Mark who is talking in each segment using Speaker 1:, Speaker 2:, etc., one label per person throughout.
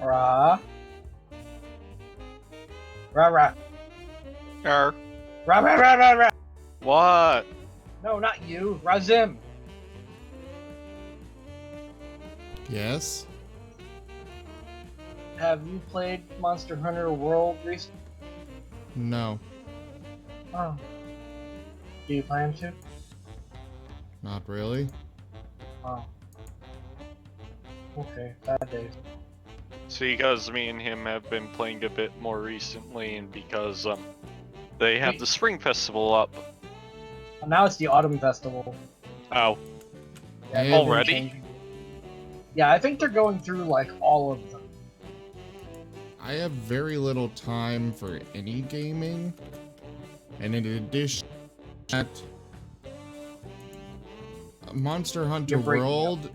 Speaker 1: Rah. Rah rah.
Speaker 2: Arr.
Speaker 1: Rah rah rah rah rah.
Speaker 2: What?
Speaker 1: No, not you. Razim.
Speaker 3: Yes?
Speaker 1: Have you played Monster Hunter World recently?
Speaker 3: No,
Speaker 1: Oh. Do you plan to?
Speaker 3: not really.
Speaker 1: Oh. Okay, bad days.
Speaker 2: See, because me and him have been playing a bit more recently, and because they have
Speaker 1: Wait.
Speaker 2: the Spring Festival up.
Speaker 1: Well, now it's the Autumn Festival.
Speaker 2: Oh,
Speaker 1: Yeah, they've been
Speaker 2: already?
Speaker 1: changing. Yeah, I think they're going through like all of them.
Speaker 3: I have very little time for any gaming, and in addition to that, Monster Hunter
Speaker 1: You're breaking
Speaker 3: World.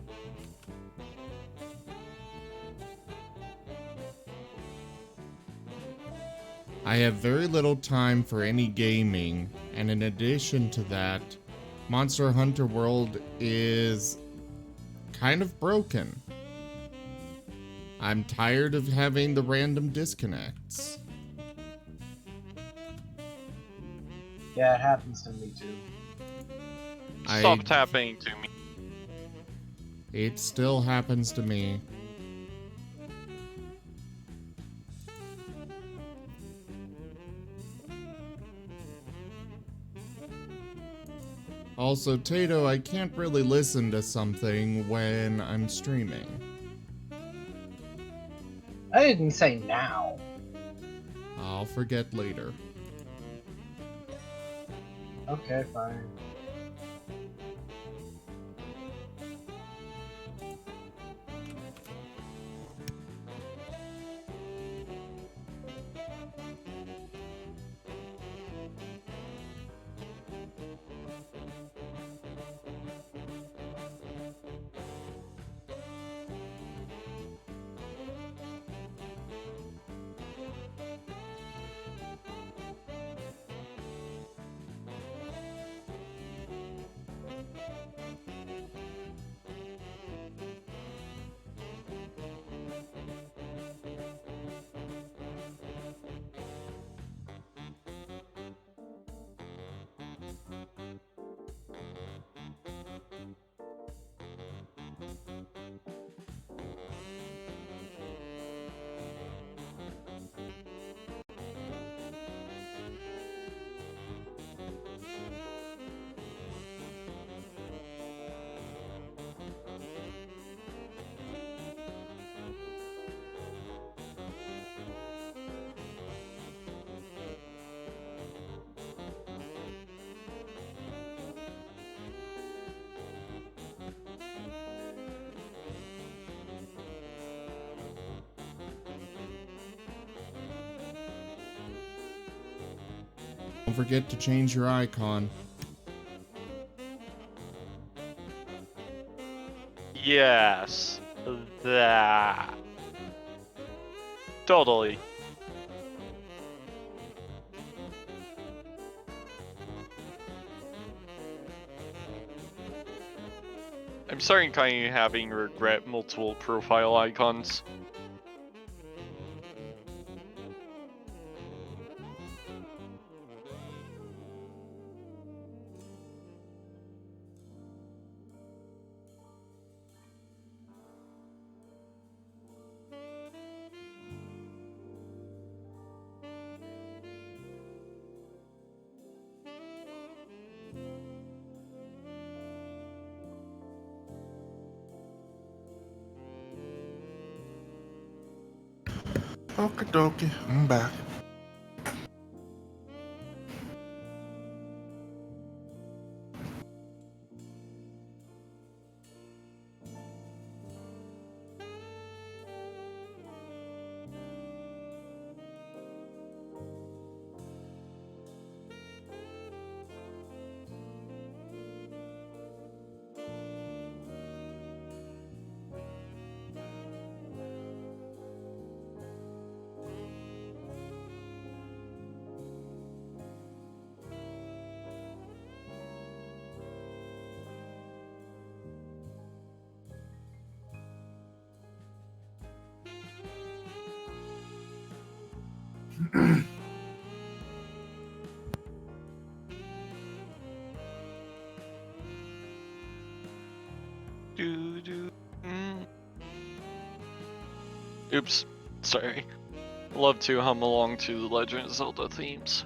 Speaker 3: I have very little time for any gaming, and in addition to that, Monster Hunter World is kind of broken. I'm tired of having the random disconnects.
Speaker 1: Yeah, it happens to me too.
Speaker 2: Stop tapping to me.
Speaker 3: It still happens to me. Also, Tato, I can't really listen to something when I'm streaming.
Speaker 1: I didn't say now.
Speaker 3: I'll forget later.
Speaker 1: Okay, fine.
Speaker 3: Don't forget to change your icon.
Speaker 2: Yes. That. Totally. I'm starting kind of having regret multiple profile icons.
Speaker 4: Okie dokie, I'm back.
Speaker 2: Oops, sorry. Love to hum along to the Legend of Zelda themes.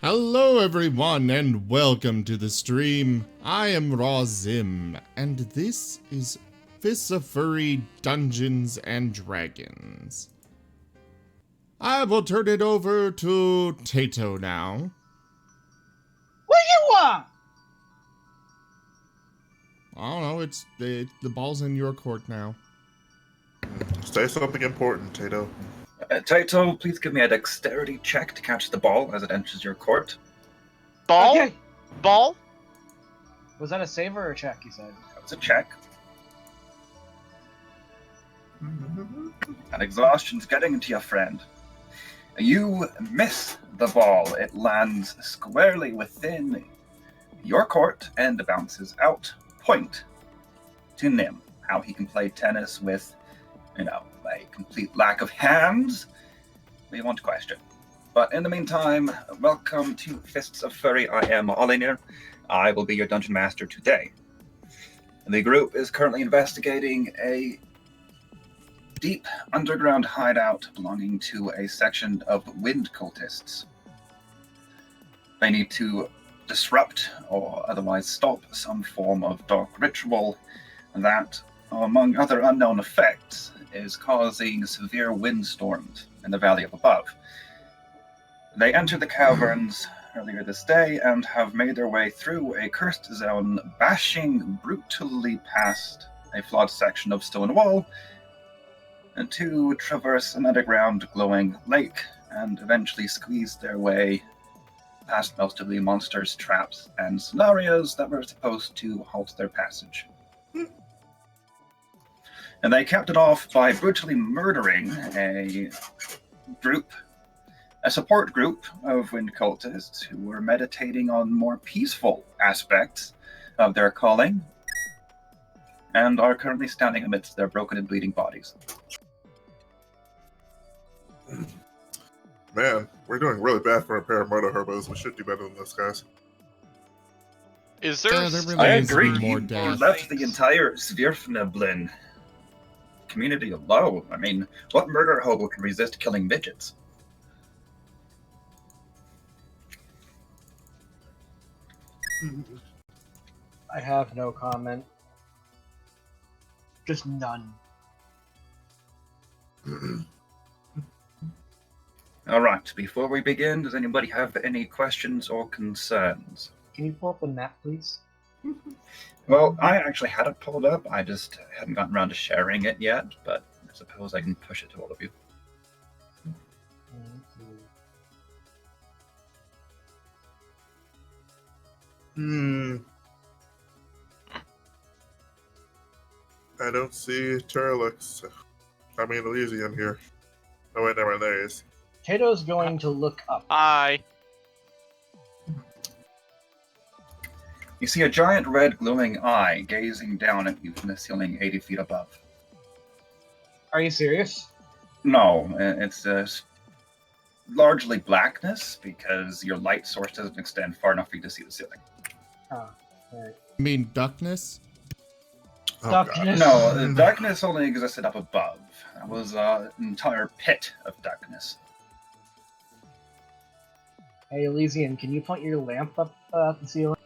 Speaker 3: Hello everyone and welcome to the stream. I am Raw Zim and this is Fists of Furry Dungeons and Dragons. I will turn it over to Tato now.
Speaker 1: What you want?
Speaker 3: I don't know, the ball's in your court now.
Speaker 4: Say something important, Tato.
Speaker 5: Taito, please give me a dexterity check to catch the ball as it enters your court.
Speaker 2: Ball?
Speaker 1: Okay.
Speaker 2: Ball?
Speaker 1: Was that a save or a check, you said?
Speaker 5: That's a check. And exhaustion's getting into your friend. You miss the ball. It lands squarely within your court and bounces out. Point to Nim. How he can play tennis with, a complete lack of hands, we won't question. But in the meantime, welcome to Fists of Furry. I am Olinir. I will be your dungeon master today. The group is currently investigating a deep underground hideout belonging to a section of wind cultists. They need to disrupt or otherwise stop some form of dark ritual that, among other unknown effects, is causing severe windstorms in the valley of above. They entered the caverns earlier this day and have made their way through a cursed zone, bashing brutally past a flawed section of stone wall and to traverse an underground glowing lake and eventually squeeze their way past most of the monsters, traps, and scenarios that were supposed to halt their passage. And they capped it off by brutally murdering a support group of wind cultists who were meditating on more peaceful aspects of their calling and are currently standing amidst their broken and bleeding bodies.
Speaker 4: Man, we're doing really bad for a pair of murder hobos. We should do better than this, guys.
Speaker 2: Is there...
Speaker 3: Yeah, there really
Speaker 5: I
Speaker 3: needs to be
Speaker 5: agree.
Speaker 3: more
Speaker 5: You
Speaker 3: death.
Speaker 5: left the entire Svirfneblin community alone. I mean, what murder hobo can resist killing midgets?
Speaker 1: I have no comment. Just none.
Speaker 5: All right. Before we begin, does anybody have any questions or concerns?
Speaker 1: Can you pull up the map, please?
Speaker 5: Well, I actually had it pulled up. I just hadn't gotten around to sharing it yet, but I suppose I can push it to all of you.
Speaker 4: I don't see Turlix. I mean, Elysian here. Oh, wait, never mind. There he is.
Speaker 1: Tato's going to look up.
Speaker 2: Hi.
Speaker 5: You see a giant red glowing eye gazing down at you from the ceiling 80 feet above.
Speaker 1: Are you serious?
Speaker 5: No, it's largely blackness because your light source doesn't extend far enough for you to see the ceiling.
Speaker 1: Oh, alright.
Speaker 3: You mean duckness?
Speaker 4: Oh, God.
Speaker 1: Darkness.
Speaker 5: No, the darkness only existed up above. That was an entire pit of darkness.
Speaker 1: Hey, Elysian, can you point your lamp up at the ceiling?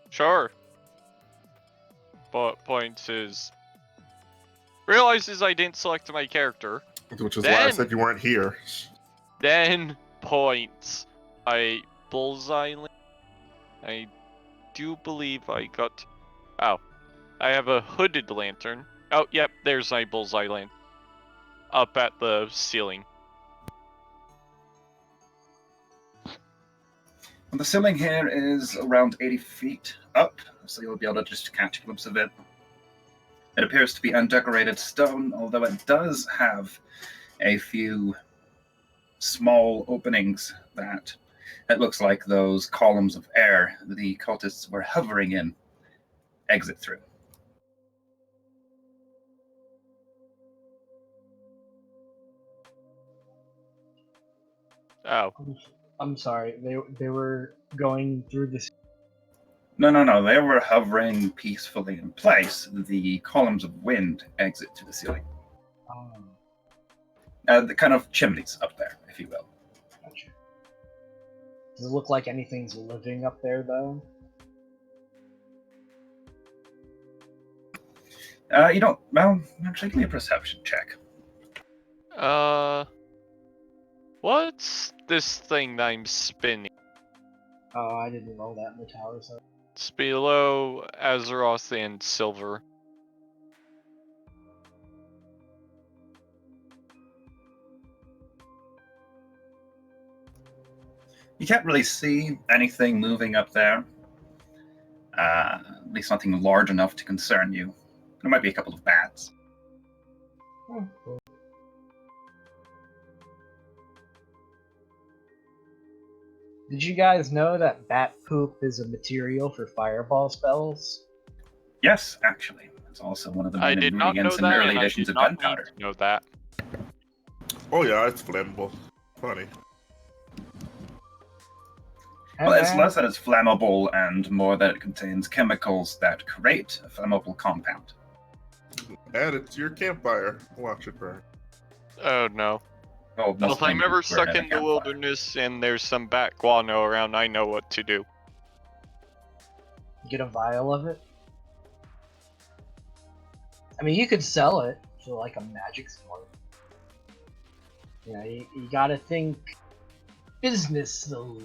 Speaker 2: Sure. But points is realizes I didn't select my character.
Speaker 4: Which is why I
Speaker 2: Then-
Speaker 4: said you weren't here.
Speaker 2: Then points. I bullseye. I do believe I got. Oh, I have a hooded lantern. Oh, yep. There's my bullseye lantern. Up at the ceiling.
Speaker 5: The ceiling here is around 80 feet up, so you'll be able to just catch a glimpse of it. It appears to be undecorated stone, although it does have a few small openings that it looks like those columns of air the cultists were hovering in exit through.
Speaker 2: Oh,
Speaker 1: I'm sorry. They were going through this.
Speaker 5: No, they were hovering peacefully in place. The columns of wind exit to the ceiling. The kind of chimneys up there, if you will.
Speaker 1: Gotcha. Does it look like anything's living up there, though?
Speaker 5: You don't. Well, actually, give me a perception check.
Speaker 2: what's this thing that I'm spinning?
Speaker 1: Oh, I didn't roll that in the tower, so.
Speaker 2: It's below Azeroth and Silver.
Speaker 5: You can't really see anything moving up there. At least nothing large enough to concern you. There might be a couple of bats.
Speaker 1: Oh, cool. Did you guys know that bat poop is a material for fireball spells?
Speaker 5: Yes, actually. It's also one of the
Speaker 2: I
Speaker 5: main
Speaker 2: did not know
Speaker 5: ingredients in
Speaker 2: that,
Speaker 5: early
Speaker 2: and I
Speaker 5: editions
Speaker 2: did
Speaker 5: of
Speaker 2: not need
Speaker 5: gunpowder.
Speaker 2: to know that.
Speaker 4: Oh, yeah, it's flammable. Funny.
Speaker 5: Well, it's less that it's flammable and more that it contains chemicals that create a flammable compound.
Speaker 4: Add it to your campfire. Watch it burn.
Speaker 2: Oh no.
Speaker 5: Well,
Speaker 2: Well, if I'm
Speaker 5: nothing
Speaker 2: ever
Speaker 5: burn
Speaker 2: stuck
Speaker 5: in a
Speaker 2: in the
Speaker 5: campfire.
Speaker 2: wilderness and there's some bat guano around, I know what to do.
Speaker 1: Get a vial of it? I mean, you could sell it to like a magic store. You know, you gotta think businessly.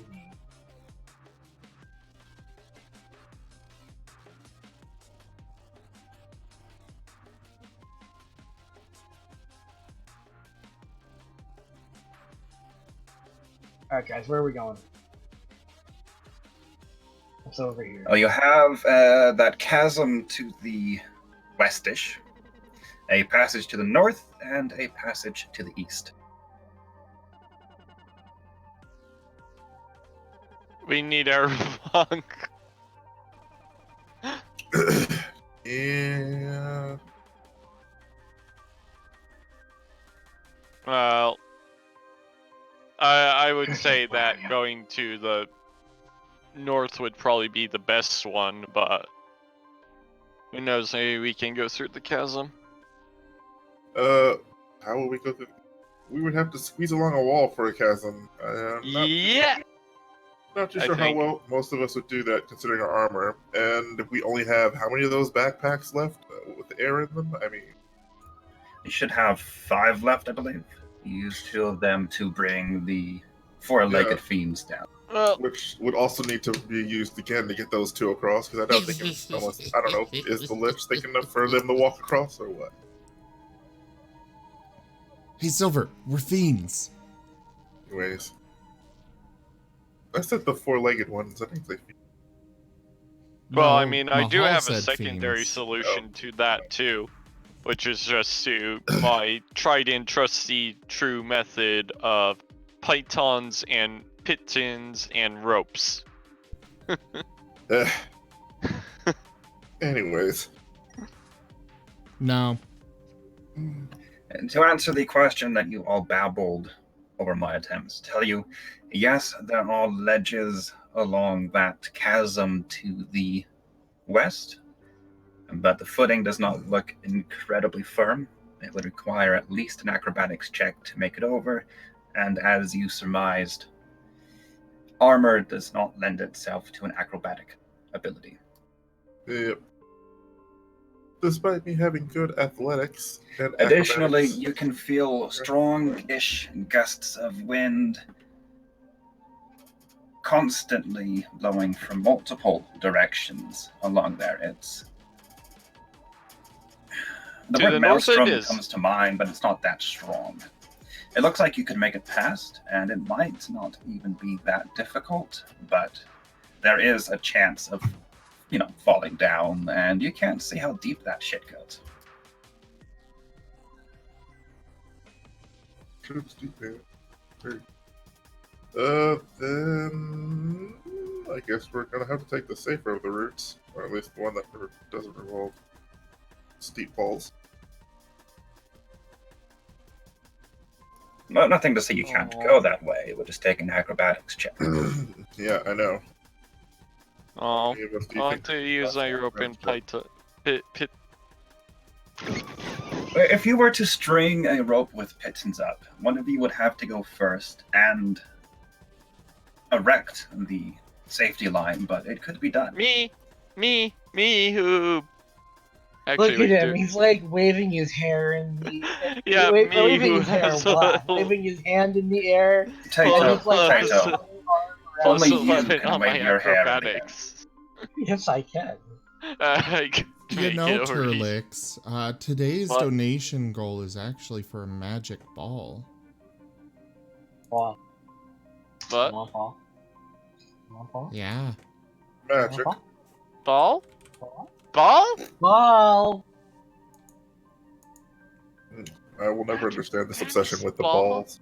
Speaker 1: Alright guys, where are we going? What's over here?
Speaker 5: Oh, you have that chasm to the westish, a passage to the north, and a passage to the east.
Speaker 2: We need our monk.
Speaker 4: Yeah.
Speaker 2: Well, I would say that going to the north would probably be the best one, but who knows, maybe we can go through the chasm.
Speaker 4: How will we go through? We would have to squeeze along a wall for a chasm.
Speaker 2: Yeah!
Speaker 4: Not too
Speaker 2: I
Speaker 4: sure how
Speaker 2: think.
Speaker 4: well most of us would do that considering our armor. And if we only have how many of those backpacks left with the air in them? I mean,
Speaker 5: You should have 5 left, I believe. You used 2 of them to bring the 4-legged fiends down.
Speaker 2: Well,
Speaker 4: which would also need to be used again to get those 2 across, because I don't think I don't know, is the lich thick enough for them to walk across or what?
Speaker 3: Hey, Silver, we're fiends.
Speaker 4: Anyways. I said the 4-legged ones, I think they
Speaker 2: well, I
Speaker 3: No,
Speaker 2: mean, I do
Speaker 3: Mahal
Speaker 2: have a
Speaker 3: said
Speaker 2: secondary
Speaker 3: fiends.
Speaker 2: solution to that too, which is just to my tried and trusty true method of pythons and pitons and ropes.
Speaker 4: Eh. Anyways.
Speaker 3: No.
Speaker 5: And to answer the question that you all babbled over my attempts, tell you, yes, there are ledges along that chasm to the west, but the footing does not look incredibly firm. It would require at least an acrobatics check to make it over, and as you surmised, armor does not lend itself to an acrobatic ability.
Speaker 4: Yep. Despite me having good athletics and
Speaker 5: Additionally,
Speaker 4: acrobatics.
Speaker 5: you can feel strong-ish gusts of wind constantly blowing from multiple directions along there. It's the
Speaker 2: To
Speaker 5: word
Speaker 2: the north it
Speaker 5: maelstrom
Speaker 2: is.
Speaker 5: comes to mind, but it's not that strong. It looks like you could make it past, and it might not even be that difficult, but there is a chance of, falling down, and you can't see how deep that shit goes.
Speaker 4: Troops deep there. Then I guess we're gonna have to take the safer of the routes, or at least the one that doesn't involve steep falls.
Speaker 5: No, nothing to say you can't go that way. It would just take an acrobatics check.
Speaker 4: Yeah, I know.
Speaker 2: Oh,
Speaker 4: Any of us do
Speaker 2: I
Speaker 4: you
Speaker 2: want
Speaker 4: think
Speaker 2: to use a rope and python. Pit.
Speaker 5: If you were to string a rope with pitons up, one of you would have to go first and erect the safety line, but it could be done.
Speaker 2: Me, who? Actually,
Speaker 1: Look
Speaker 2: we
Speaker 1: at him.
Speaker 2: do.
Speaker 1: He's like waving his hair in the.
Speaker 2: Yeah, me
Speaker 1: waving
Speaker 2: who
Speaker 1: his hair.
Speaker 2: has
Speaker 1: Wow.
Speaker 2: a
Speaker 1: Waving his hand in the air.
Speaker 5: Tato,
Speaker 1: And he's like
Speaker 2: Plus-
Speaker 5: Tato,
Speaker 2: plus
Speaker 5: only you
Speaker 2: 11
Speaker 5: can
Speaker 2: on my
Speaker 5: wave your hair in the air.
Speaker 2: acrobatics.
Speaker 1: Yes, I can.
Speaker 2: I can
Speaker 3: You
Speaker 2: make
Speaker 3: know,
Speaker 2: it over easy.
Speaker 3: Turlix, today's
Speaker 2: What?
Speaker 3: donation goal is actually for a magic ball.
Speaker 1: Paul.
Speaker 2: What?
Speaker 1: Come on, Paul. Come on, Paul.
Speaker 3: Yeah.
Speaker 4: Magic.
Speaker 1: Paul.
Speaker 2: Ball?
Speaker 1: Paul.
Speaker 2: Ball?
Speaker 1: Paul.
Speaker 4: I will never understand this obsession with the
Speaker 2: Ball?
Speaker 4: balls.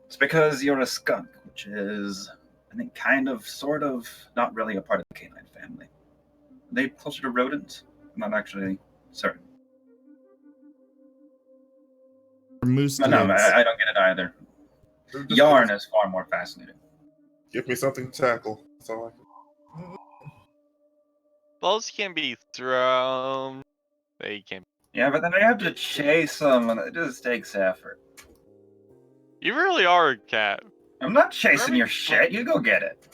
Speaker 5: It's because you're a skunk, which is, I think, kind of, sort of, not really a part of the canine family. Are they closer to rodents? I'm not actually certain.
Speaker 3: Moose
Speaker 5: No, I don't get it either.
Speaker 4: Just
Speaker 5: Yarn is far more fascinating.
Speaker 4: Give me something to tackle. That's all I can.
Speaker 2: Balls can be thrown. They can.
Speaker 5: Yeah, but then I have to chase them, and it just takes effort.
Speaker 2: You really are a cat.
Speaker 5: I'm not chasing your shit. You go get it.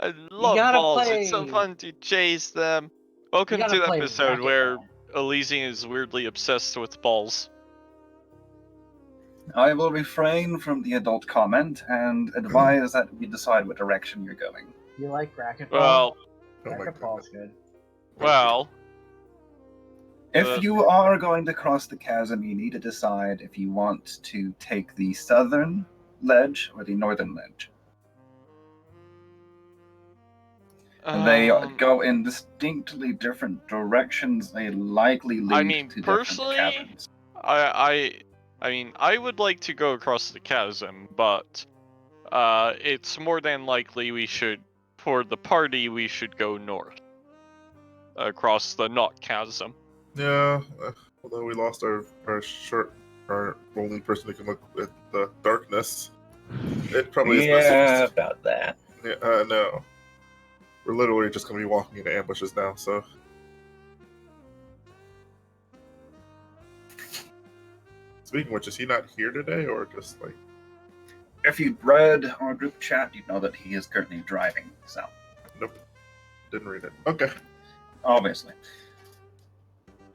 Speaker 2: I love
Speaker 1: gotta
Speaker 2: balls. It's so
Speaker 1: play-
Speaker 2: fun to chase them. Welcome
Speaker 1: gotta
Speaker 2: to the
Speaker 1: play
Speaker 2: episode where
Speaker 1: racquetball.
Speaker 2: Elysian is weirdly obsessed with balls.
Speaker 5: I will refrain from the adult comment and advise that you decide what direction you're going.
Speaker 1: You like racquetball?
Speaker 2: Well,
Speaker 4: Oh my
Speaker 1: Racquetball's
Speaker 4: goodness.
Speaker 1: good.
Speaker 2: well.
Speaker 5: If you are going to cross the chasm, you need to decide if you want to take the southern ledge or the northern ledge. They go in distinctly different directions. They likely lead
Speaker 2: I mean,
Speaker 5: to
Speaker 2: personally,
Speaker 5: different caverns.
Speaker 2: I mean, I would like to go across the chasm, but it's more than likely for the party, we should go north. Across the not chasm.
Speaker 4: Yeah, although we lost our only person who can look at the darkness. It probably is best.
Speaker 5: about that.
Speaker 4: Yeah, no. We're literally just going to be walking into ambushes now, so. Speaking of which, is he not here today, or just like.
Speaker 5: if you'd read our group chat, you'd know that he is currently driving south.
Speaker 4: Nope. Didn't read it. Okay.
Speaker 5: Obviously.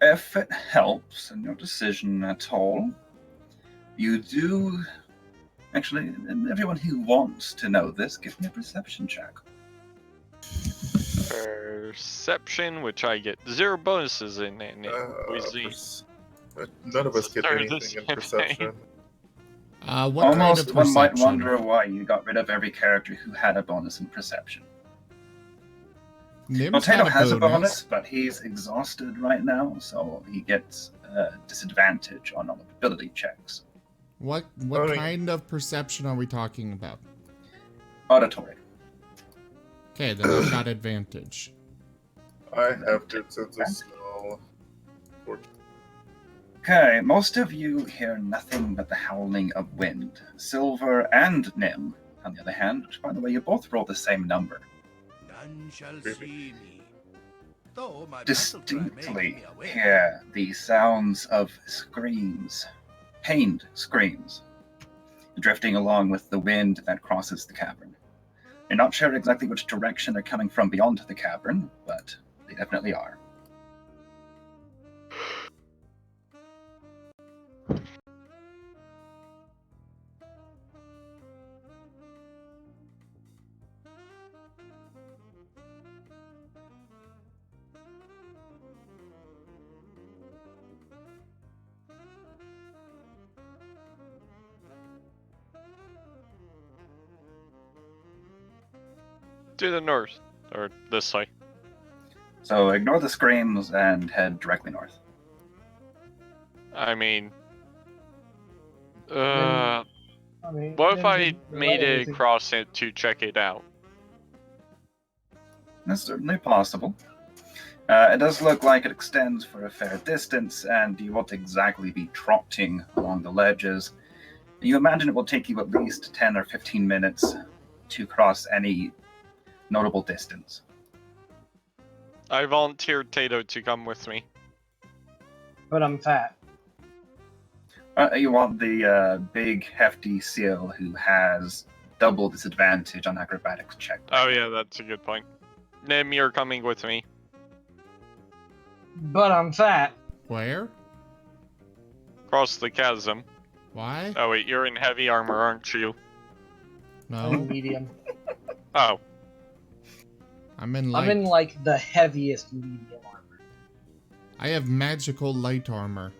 Speaker 5: If it helps in your decision at all, you do... Actually, and everyone who wants to know this, give me a perception check.
Speaker 2: Perception, which I get 0 bonuses in, and
Speaker 4: None of us get
Speaker 2: Start
Speaker 4: anything
Speaker 2: this
Speaker 4: in
Speaker 2: campaign.
Speaker 4: perception.
Speaker 3: What kind
Speaker 5: Almost
Speaker 3: of
Speaker 5: one might
Speaker 3: perception?
Speaker 5: wonder why you got rid of every character who had a bonus in perception.
Speaker 3: Nim's
Speaker 5: Potato
Speaker 3: got
Speaker 5: has a bonus, but he's exhausted right now, so he gets a disadvantage on all ability checks.
Speaker 3: What
Speaker 4: Okay.
Speaker 3: kind of perception are we talking about?
Speaker 5: Auditory.
Speaker 3: Okay, then I've got advantage.
Speaker 4: I have good sense of smell.
Speaker 5: Okay, most of you hear nothing but the howling of wind. Silver and Nim, on the other hand, which, by the way, you both roll the same number,
Speaker 6: None shall see me. Though my
Speaker 5: distinctly hear the sounds of screams, pained screams, drifting along with the wind that crosses the cavern. You're not sure exactly which direction they're coming from beyond the cavern, but they definitely are.
Speaker 2: To the north, or this way.
Speaker 5: So ignore the screams and head directly north.
Speaker 2: I mean,
Speaker 1: I mean,
Speaker 2: what if
Speaker 1: Nim
Speaker 2: I
Speaker 1: didn't
Speaker 2: made
Speaker 1: relay
Speaker 2: it
Speaker 1: anything.
Speaker 2: across it to check it out?
Speaker 5: That's certainly possible. It does look like it extends for a fair distance, and you won't exactly be trotting along the ledges. You imagine it will take you at least 10 or 15 minutes to cross any notable distance.
Speaker 2: I volunteered Tato to come with me.
Speaker 1: But I'm fat.
Speaker 5: You want the big, hefty seal who has double disadvantage on acrobatics check.
Speaker 2: Oh yeah, that's a good point. Nim, you're coming with me.
Speaker 1: But I'm fat.
Speaker 3: Where?
Speaker 2: Cross the chasm.
Speaker 3: Why?
Speaker 2: Oh wait, you're in heavy armor, aren't you?
Speaker 1: I'm
Speaker 3: No,
Speaker 1: medium.
Speaker 2: Oh,
Speaker 3: I'm in light.
Speaker 1: I'm in like the heaviest medium armor.
Speaker 3: I have magical light armor.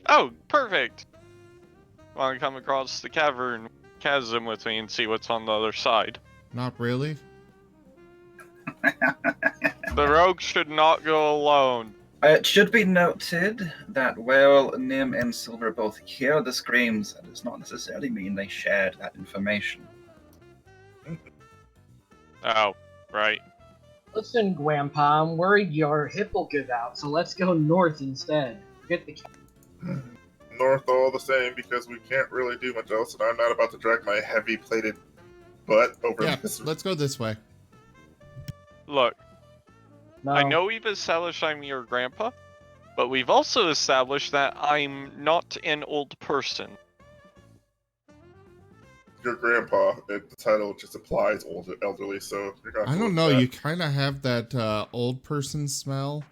Speaker 2: oh, perfect. Want to come across the chasm with me and see what's on the other side?
Speaker 3: Not really.
Speaker 2: The rogue should not go alone.
Speaker 5: It should be noted that while Nim and Silver both hear the screams, that does not necessarily mean they shared that information.
Speaker 2: Oh, right.
Speaker 1: Listen, Grandpa, I'm worried your hip will give out, so let's go north instead. Forget the
Speaker 4: North all the same because we can't really do much else, and I'm not about to drag my heavy-plated butt over
Speaker 3: Yeah,
Speaker 4: this.
Speaker 3: let's go this way.
Speaker 2: Look,
Speaker 1: No.
Speaker 2: I know we've established I'm your grandpa, but we've also established that I'm not an old person.
Speaker 4: Your grandpa, the title just applies elderly, so you're gonna have
Speaker 3: I
Speaker 4: to
Speaker 3: don't
Speaker 4: look
Speaker 3: know,
Speaker 4: at
Speaker 3: you kind of have that old person smell.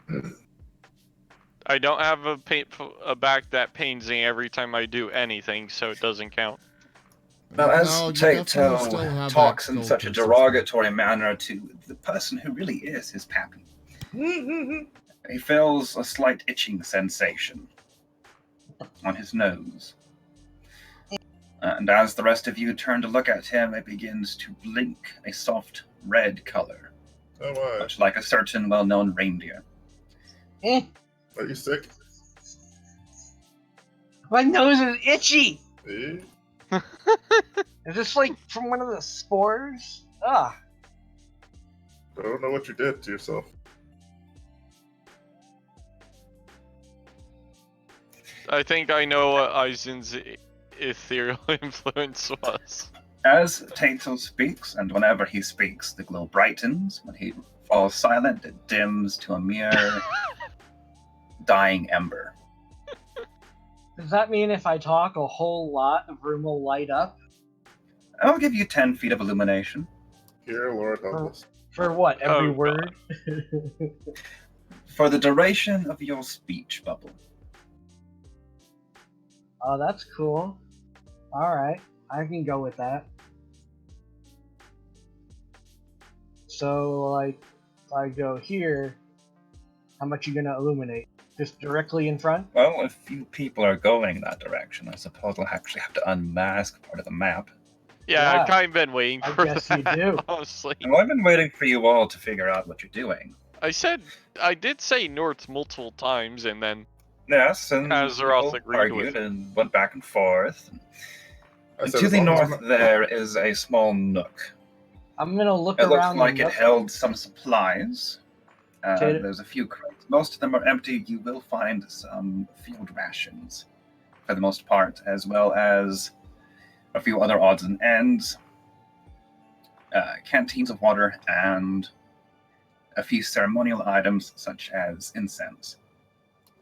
Speaker 2: I don't have a back that pains me every time I do anything, so it doesn't count.
Speaker 5: Now, as
Speaker 3: No, you definitely still
Speaker 5: Tato
Speaker 3: have
Speaker 5: talks
Speaker 3: that
Speaker 5: in
Speaker 3: old
Speaker 5: such a
Speaker 3: person
Speaker 5: derogatory manner to the person who really is his pappy, he feels a slight itching sensation on his nose. And as the rest of you turn to look at him, it begins to blink a soft red color,
Speaker 4: smell. Oh
Speaker 5: much like a certain well-known reindeer.
Speaker 1: Eh,
Speaker 4: my. Are you sick?
Speaker 1: my nose is itchy!
Speaker 4: Eh?
Speaker 1: Is this like from one of the spores? Ah,
Speaker 4: I don't know what you did to yourself.
Speaker 2: I think I know what Aizen's ethereal influence was.
Speaker 5: As Tato speaks, and whenever he speaks, the glow brightens. When he falls silent, it dims to a mere dying ember.
Speaker 1: does that mean if I talk a whole lot, the room will light up?
Speaker 5: I'll give you 10 feet of illumination.
Speaker 4: Here, Lord, help
Speaker 1: For,
Speaker 4: us.
Speaker 1: for what? Every
Speaker 2: Oh,
Speaker 1: word?
Speaker 5: For the duration of your speech bubble.
Speaker 1: Oh, that's cool. Alright, I can go with that. So, like, if I go here, how much you gonna illuminate? Just directly in front?
Speaker 5: Well, if few people are going that direction, I suppose I'll actually have to unmask part of the map.
Speaker 2: Yeah,
Speaker 1: Yeah,
Speaker 2: I've kind of been waiting
Speaker 1: I
Speaker 2: for
Speaker 1: guess
Speaker 2: that,
Speaker 1: you do.
Speaker 2: honestly.
Speaker 5: Well, I've been waiting for you all to figure out what you're doing.
Speaker 2: I did say north multiple times, and then
Speaker 5: Yes, and
Speaker 2: Azeroth
Speaker 5: people
Speaker 2: agreed with
Speaker 5: argued and went back and forth.
Speaker 4: I
Speaker 5: And
Speaker 4: said,
Speaker 5: to
Speaker 4: as
Speaker 5: the
Speaker 4: long as we're
Speaker 5: north
Speaker 4: not-
Speaker 5: there is a small nook.
Speaker 1: I'm gonna look
Speaker 5: It looks
Speaker 1: around
Speaker 5: like
Speaker 1: the
Speaker 5: it
Speaker 1: nook.
Speaker 5: held some supplies.
Speaker 1: Okay.
Speaker 5: There's a few crates. Most of them are empty. You will find some field rations, for the most part, as well as a few other odds and ends, canteens of water, and a few ceremonial items such as incense.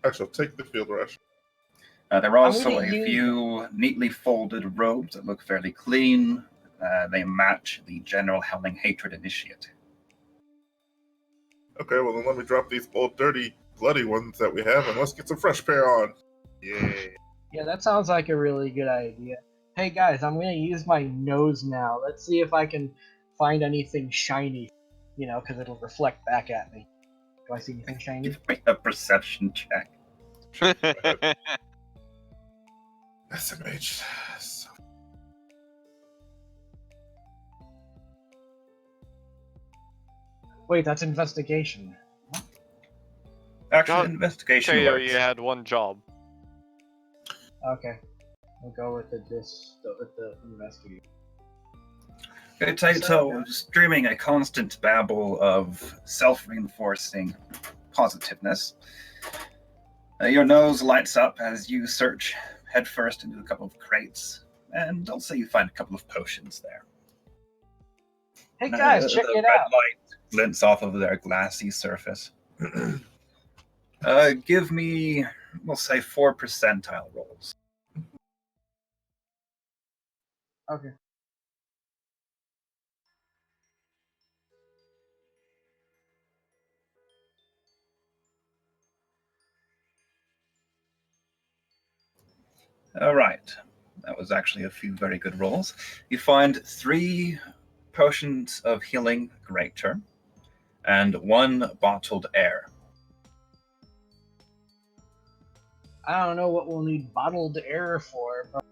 Speaker 4: I shall take the field rush.
Speaker 5: There are
Speaker 1: I'm
Speaker 5: also
Speaker 1: gonna
Speaker 5: a
Speaker 1: use-
Speaker 5: few neatly folded robes that look fairly clean. They match the General Howling Hatred Initiate.
Speaker 4: Okay, well then let me drop these old, dirty, bloody ones that we have, and let's get some fresh pair on. Yay.
Speaker 1: Yeah, that sounds like a really good idea. Hey guys, I'm gonna use my nose now. Let's see if I can find anything shiny. You know, because it'll reflect back at me. Do I see anything shiny?
Speaker 5: Give me a perception check.
Speaker 4: SMH. So,
Speaker 1: Wait, that's investigation.
Speaker 5: Actually,
Speaker 2: God,
Speaker 5: investigation
Speaker 2: Teo,
Speaker 5: works.
Speaker 2: you had one job.
Speaker 1: Okay, we'll go with the investigation.
Speaker 5: Okay, Taito is streaming a constant babble of self-reinforcing positiveness. Your nose lights up as you search headfirst into a couple of crates, and I'll say you find a couple of potions there.
Speaker 1: Hey guys, check
Speaker 5: the
Speaker 1: it
Speaker 5: red
Speaker 1: out.
Speaker 5: light glints off of their glassy surface. Give me, we'll say, 4 percentile rolls.
Speaker 1: Okay.
Speaker 5: All right. That was actually a few very good rolls. You find 3 potions of healing greater and 1 bottled air.
Speaker 1: I don't know what we'll need bottled air for, but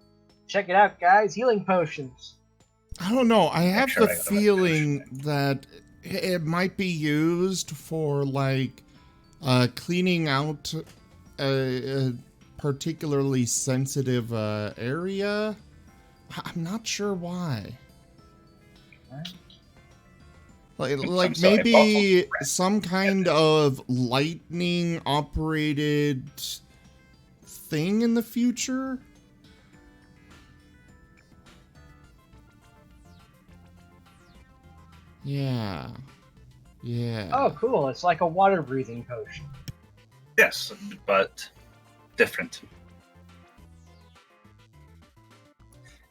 Speaker 1: check it out, guys. Healing potions.
Speaker 3: I don't know. I have
Speaker 5: sure
Speaker 3: the
Speaker 5: I got a
Speaker 3: feeling that it might be used for like cleaning out a particularly sensitive area. I'm not sure why. Like
Speaker 5: I'm sorry,
Speaker 3: maybe
Speaker 5: bottled
Speaker 3: some kind of lightning operated thing in the future. Yeah. Yeah.
Speaker 1: Oh, cool. It's like a water breathing potion.
Speaker 5: Yes, but different.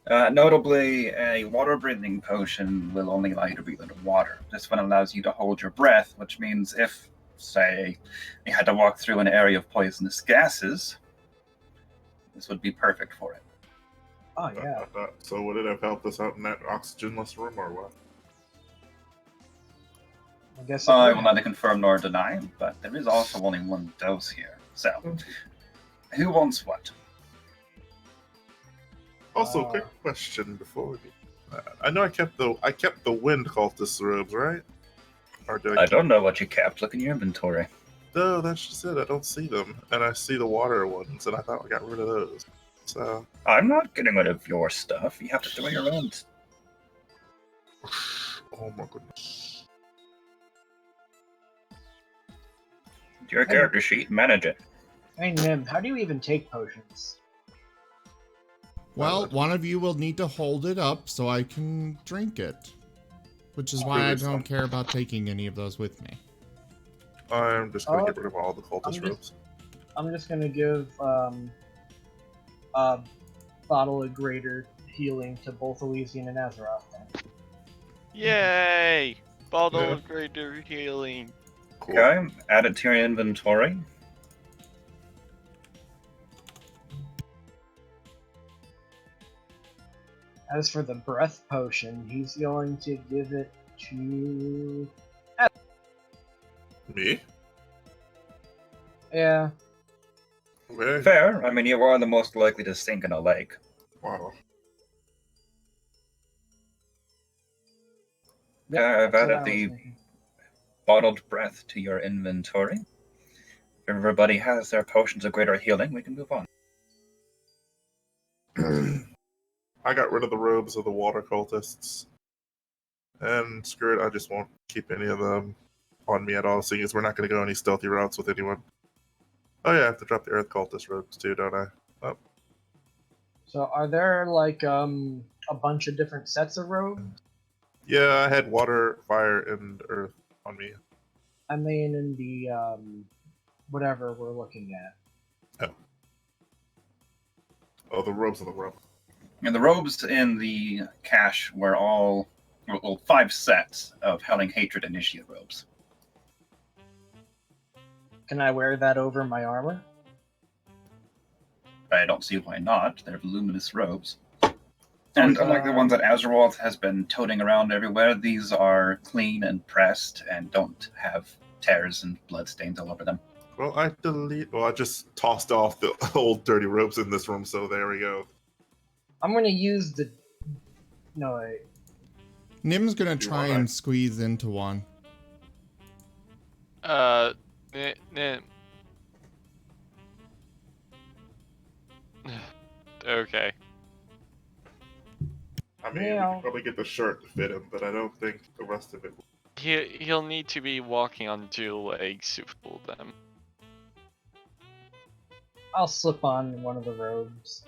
Speaker 5: Notably, a water-breathing potion will only allow you to breathe underwater. This one allows you to hold your breath, which means if, say, you had to walk through an area of poisonous gases, this would be perfect for it.
Speaker 1: Oh yeah.
Speaker 4: So would it have helped us out in that oxygenless room, or what?
Speaker 1: I guess.
Speaker 5: I will neither confirm nor deny, but there is also only 1 dose here. So, who wants what?
Speaker 4: Also, quick question before we I know I kept the wind cultist robes, right? Or did
Speaker 5: I don't know what you kept. Look in your inventory.
Speaker 4: No, that's just it. I don't see them, and I see the water ones, and I thought I got rid of those. So
Speaker 5: I'm not getting rid of your stuff. You have to do your own.
Speaker 4: oh my goodness.
Speaker 5: Do your character sheet, manage it.
Speaker 1: Hey Nim, how do you even take potions?
Speaker 3: Well, one of you will need to hold it up so I can drink it. Which is why I don't care about taking any of those with me.
Speaker 4: I'm just gonna get rid of all the cultist robes.
Speaker 1: I'm just gonna give a bottle of greater healing to both Elysian and Azeroth then.
Speaker 2: Yay! Bottle
Speaker 4: Yeah.
Speaker 2: of greater healing.
Speaker 4: Cool.
Speaker 5: Okay, add it to your inventory.
Speaker 1: As for the breath potion, he's going to give it to...
Speaker 4: Me?
Speaker 1: Yeah,
Speaker 4: Okay.
Speaker 5: Fair. I mean, you are the most likely to sink in a lake.
Speaker 4: Wow.
Speaker 1: yeah,
Speaker 5: Okay, I've
Speaker 1: that's what
Speaker 5: added
Speaker 1: I was
Speaker 5: the
Speaker 1: thinking.
Speaker 5: bottled breath to your inventory. If everybody has their potions of greater healing, we can move on.
Speaker 4: I got rid of the robes of the water cultists. And screw it, I just won't keep any of them on me at all, seeing as we're not going to go any stealthy routes with anyone. Oh yeah, I have to drop the earth cultist robes too, don't I? Oh.
Speaker 1: So are there like a bunch of different sets of robes?
Speaker 4: Yeah, I had water, fire, and earth on me.
Speaker 1: I mean in the whatever we're looking at.
Speaker 4: Oh, the robes of the robe.
Speaker 5: And the robes in the cache were all, well, 5 sets of Helling Hatred Initiate robes.
Speaker 1: Can I wear that over my armor?
Speaker 5: I don't see why not. They're luminous robes. And unlike the ones that Azeroth has been toting around everywhere, these are clean and pressed and don't have tears and bloodstains all over them.
Speaker 4: Well, I just tossed off the old dirty robes in this room, so there we go.
Speaker 1: I'm gonna use the... No, wait.
Speaker 3: Nim's gonna try
Speaker 4: wanna-
Speaker 3: and squeeze into one.
Speaker 2: Okay.
Speaker 4: I mean, we
Speaker 1: Yeah.
Speaker 4: could probably get the shirt to fit him, but I don't think the rest of it will.
Speaker 2: He'll need to be walking on 2 legs to fool them.
Speaker 1: I'll slip on one of the robes.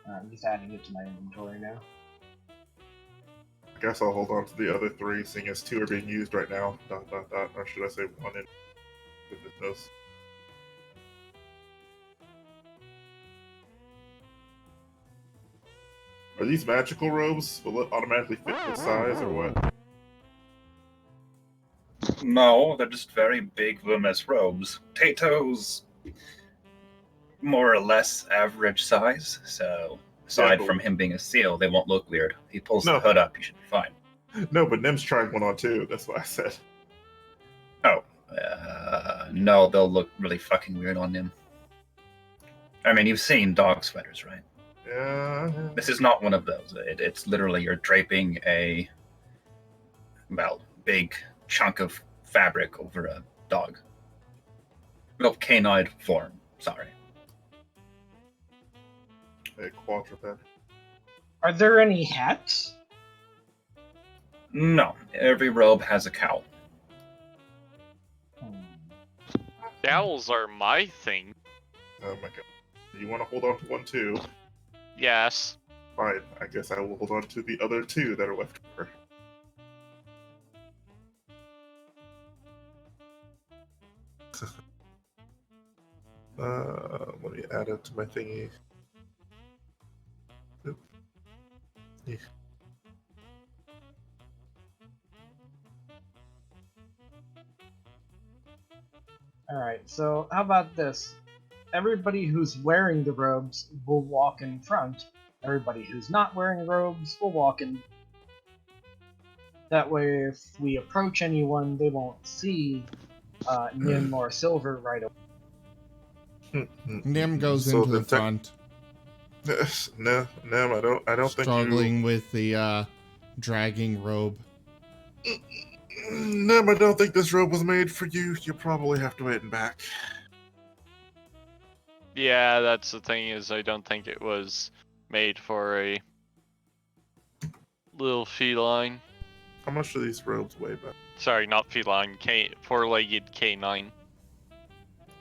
Speaker 1: I'm just adding it to my inventory now.
Speaker 4: I guess I'll hold on to the other 3, seeing as 2 are being used right now. ... Or should I say 1 in goodness knows. Are these magical robes? Will it automatically fit the size or what?
Speaker 5: No, they're just very big, luminous robes. Tato's more or less average size, so aside
Speaker 4: Yeah,
Speaker 5: from him being a seal, they won't look weird. He pulls
Speaker 4: No.
Speaker 5: the hood up, you should be fine.
Speaker 4: No, but Nim's trying one on too. That's what I said.
Speaker 5: Oh, no, they'll look really fucking weird on him. I mean, you've seen dog sweaters, right?
Speaker 4: Yeah.
Speaker 5: This is not one of those. It's literally you're draping a, well, big chunk of fabric over a dog. Well, canine form, sorry.
Speaker 4: A quadruped.
Speaker 1: Are there any hats?
Speaker 5: No, every robe has a cowl.
Speaker 2: Dowels are my thing.
Speaker 4: Oh my god. You want to hold on to one too?
Speaker 2: Yes.
Speaker 4: Fine. I guess I will hold on to the other 2 that are left over. Let me add it to my thingy. Oop. Yeah.
Speaker 1: Alright, so how about this? Everybody who's wearing the robes will walk in front. Everybody who's not wearing robes will walk in. That way, if we approach anyone, they won't see Nim or Silver right away.
Speaker 3: Nim goes
Speaker 4: So
Speaker 3: into the
Speaker 4: the tech-
Speaker 3: front,
Speaker 4: No, I don't think
Speaker 3: struggling with the dragging robe.
Speaker 4: No, I don't think this robe was made for you. You probably have to wait and back.
Speaker 2: Yeah, that's the thing, is I don't think it was made for a little feline.
Speaker 4: How much do these robes weigh back?
Speaker 2: Sorry, not feline, four-legged canine.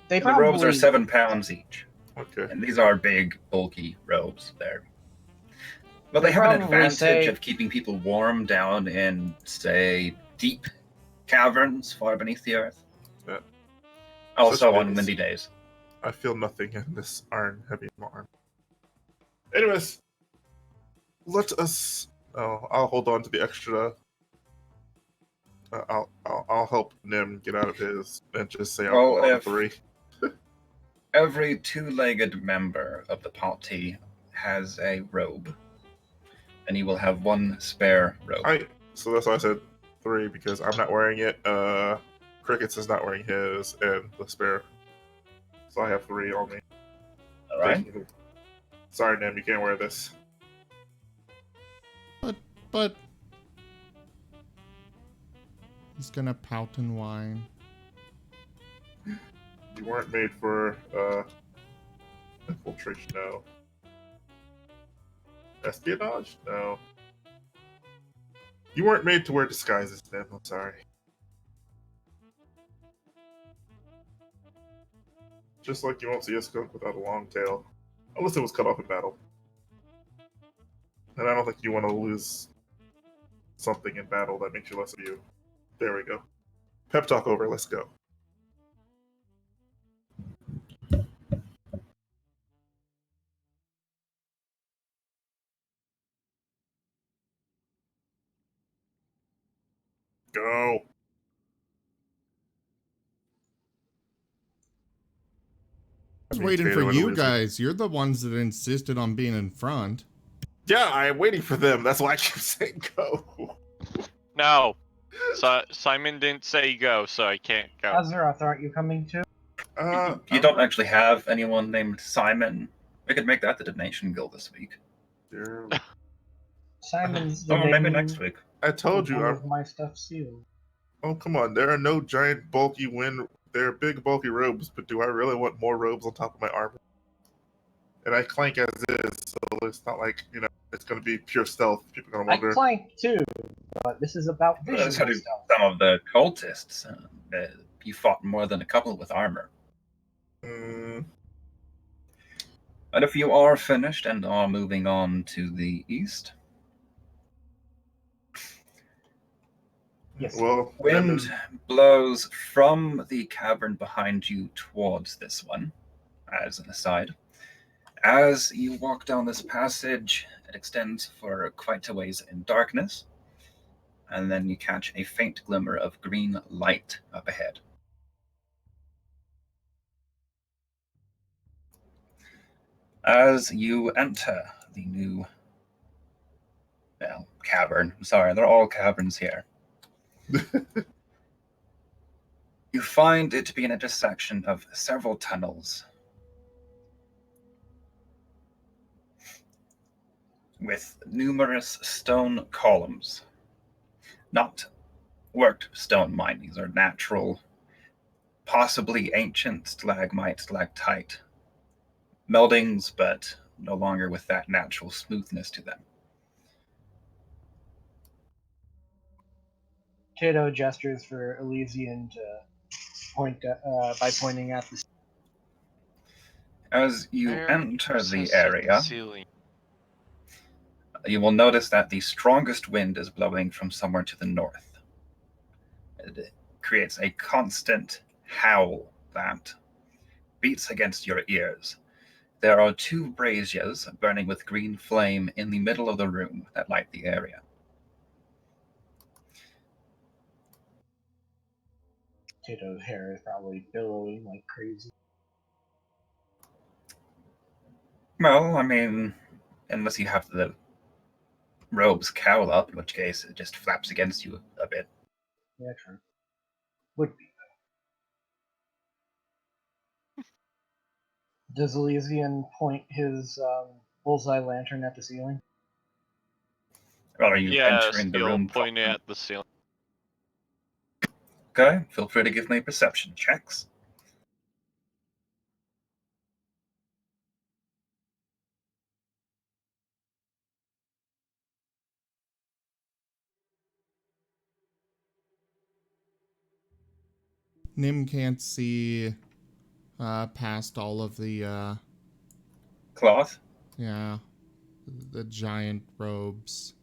Speaker 1: They
Speaker 5: The robes are
Speaker 1: probably-
Speaker 5: 7 pounds each.
Speaker 4: Okay.
Speaker 5: And these are big, bulky robes. They're Well, they
Speaker 1: They
Speaker 5: have an
Speaker 1: probably
Speaker 5: advantage
Speaker 1: say-
Speaker 5: of keeping people warm down in, say, deep caverns far beneath the earth.
Speaker 4: Yeah.
Speaker 5: Also
Speaker 4: Such
Speaker 5: on
Speaker 4: days.
Speaker 5: windy days.
Speaker 4: I feel nothing in this iron heavy arm. Anyways, let us. Oh, I'll hold on to the extra. I'll help Nim get out of his and just say I'll
Speaker 5: Well,
Speaker 4: hold on to
Speaker 5: if-
Speaker 4: 3.
Speaker 5: Every two-legged member of the party has a robe, and you will have one spare robe.
Speaker 4: So that's why I said 3 because I'm not wearing it. Crickets is not wearing his, and the spare. So I have 3 on me.
Speaker 5: All right.
Speaker 4: Basically. Sorry, Nim, you can't wear this.
Speaker 3: But he's gonna pout and whine.
Speaker 4: You weren't made for infiltration, no. Espionage? No. You weren't made to wear disguises, Nim. I'm sorry. Just like you won't see a skunk without a long tail. Unless it was cut off in battle. And I don't think you want to lose something in battle that makes you less of you. There we go. Pep talk over, let's go. Go.
Speaker 3: I was waiting for you guys. You're the ones that insisted on being in front.
Speaker 4: Yeah, I'm waiting for them. That's why I keep saying go.
Speaker 2: No. So Simon didn't say go, so I can't go.
Speaker 1: Azeroth, aren't you coming too?
Speaker 5: You don't actually have anyone named Simon. We could make that the Donation Guild this week.
Speaker 1: Simon's the
Speaker 5: Oh, maybe
Speaker 1: name
Speaker 5: next week.
Speaker 4: I told you.
Speaker 1: all of my stuff sealed.
Speaker 4: Oh, come on. There are no giant, bulky There are big, bulky robes, but do I really want more robes on top of my armor? And I clank as is, so it's not like, it's going to be pure stealth. People are going to
Speaker 1: I
Speaker 4: wonder.
Speaker 1: clank too, but this is about vision
Speaker 5: So do
Speaker 1: stuff.
Speaker 5: some of the cultists. You fought more than a couple with armor.
Speaker 4: Mm,
Speaker 5: And if you are finished and are moving on to the east,
Speaker 1: Yes.
Speaker 4: well,
Speaker 5: wind blows from the cavern behind you towards this one, as an aside. As you walk down this passage, it extends for quite a ways in darkness, and then you catch a faint glimmer of green light up ahead. As you enter the new cavern. Sorry, they're all caverns here. You find it to be an intersection of several tunnels with numerous stone columns. Not worked stone, mind. These are natural, possibly ancient stalagmite, stalactite meldings, but no longer with that natural smoothness to them.
Speaker 1: Tato gestures for Elysian to point by pointing at the.
Speaker 5: As you
Speaker 2: Very
Speaker 5: enter the
Speaker 2: obsessed with
Speaker 5: area,
Speaker 2: ceiling.
Speaker 5: you will notice that the strongest wind is blowing from somewhere to the north. It creates a constant howl that beats against your ears. There are 2 braziers burning with green flame in the middle of the room that light the area.
Speaker 1: Tato's hair is probably billowing like crazy.
Speaker 5: Well, I mean, unless you have the robe's cowl up, in which case it just flaps against you a bit.
Speaker 1: Yeah, true. Would be. Does Elysian point his bullseye lantern at the ceiling?
Speaker 5: Or are you
Speaker 2: Yes,
Speaker 5: entering the
Speaker 2: he'll
Speaker 5: room?
Speaker 2: point it at the ceiling.
Speaker 5: Okay, feel free to give me perception checks.
Speaker 3: Nim can't see past all of the
Speaker 5: Cloth?
Speaker 3: yeah. the giant robes.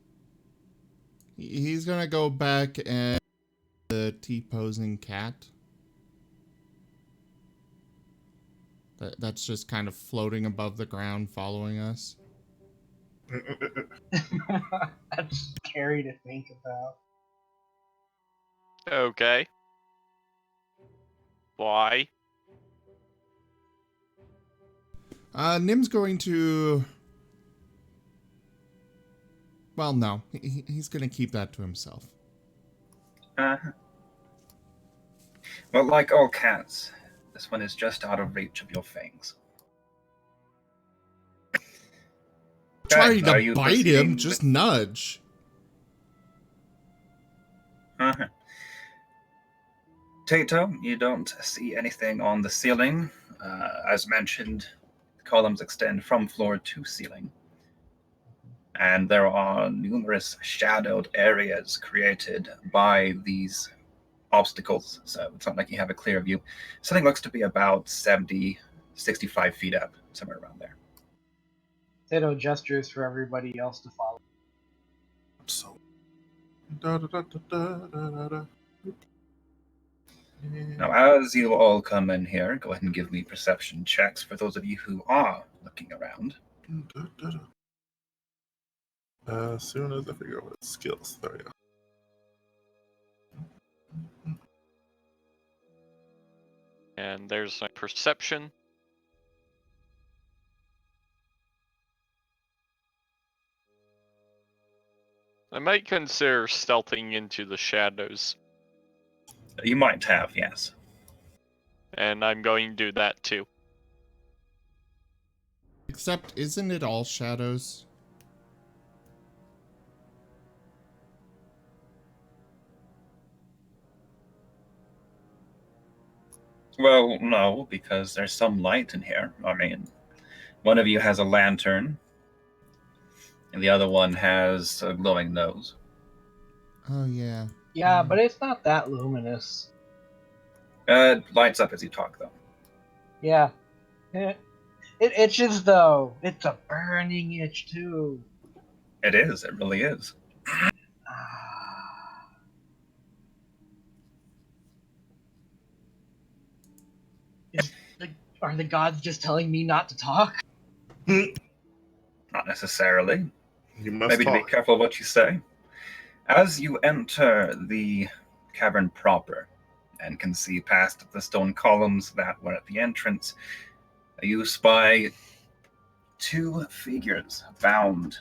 Speaker 3: He's gonna go back and the T-posing cat. That's just kind of floating above the ground, following us.
Speaker 1: That's scary to think about.
Speaker 2: Okay. Why?
Speaker 3: Nim's going to... Well, no. He's gonna keep that to himself.
Speaker 5: Well, like all cats, this one is just out of reach of your fangs.
Speaker 3: Trying
Speaker 5: Are
Speaker 3: to
Speaker 5: you
Speaker 3: bite him,
Speaker 5: proceeding
Speaker 3: just
Speaker 5: with-
Speaker 3: nudge.
Speaker 5: Tato, you don't see anything on the ceiling. As mentioned, the columns extend from floor to ceiling. And there are numerous shadowed areas created by these obstacles, so it's not like you have a clear view. Something looks to be about 70, 65 feet up, somewhere around there.
Speaker 1: Tato gestures for everybody else to follow.
Speaker 4: So. Da, da, da, da, da, da, da.
Speaker 5: Now, as you all come in here, go ahead and give me perception checks for those of you who are looking around.
Speaker 4: Da, da, da. As soon as I figure out what it's skills, there we go.
Speaker 2: And there's my perception. I might consider stealthing into the shadows.
Speaker 5: You might have, yes.
Speaker 2: And I'm going to do that too.
Speaker 3: Except, isn't it all shadows?
Speaker 5: Well, no, because there's some light in here. I mean, one of you has a lantern, and the other one has a glowing nose.
Speaker 3: Oh, yeah.
Speaker 1: Yeah, but it's not that luminous.
Speaker 5: It lights up as you talk, though.
Speaker 1: Yeah. It itches, though. It's a burning itch, too.
Speaker 5: It is, it really is.
Speaker 1: Are the gods just telling me not to talk?
Speaker 5: Not necessarily.
Speaker 4: You must
Speaker 5: Maybe to be
Speaker 4: talk.
Speaker 5: careful what you say. As you enter the cavern proper and can see past the stone columns that were at the entrance, you spy two figures bound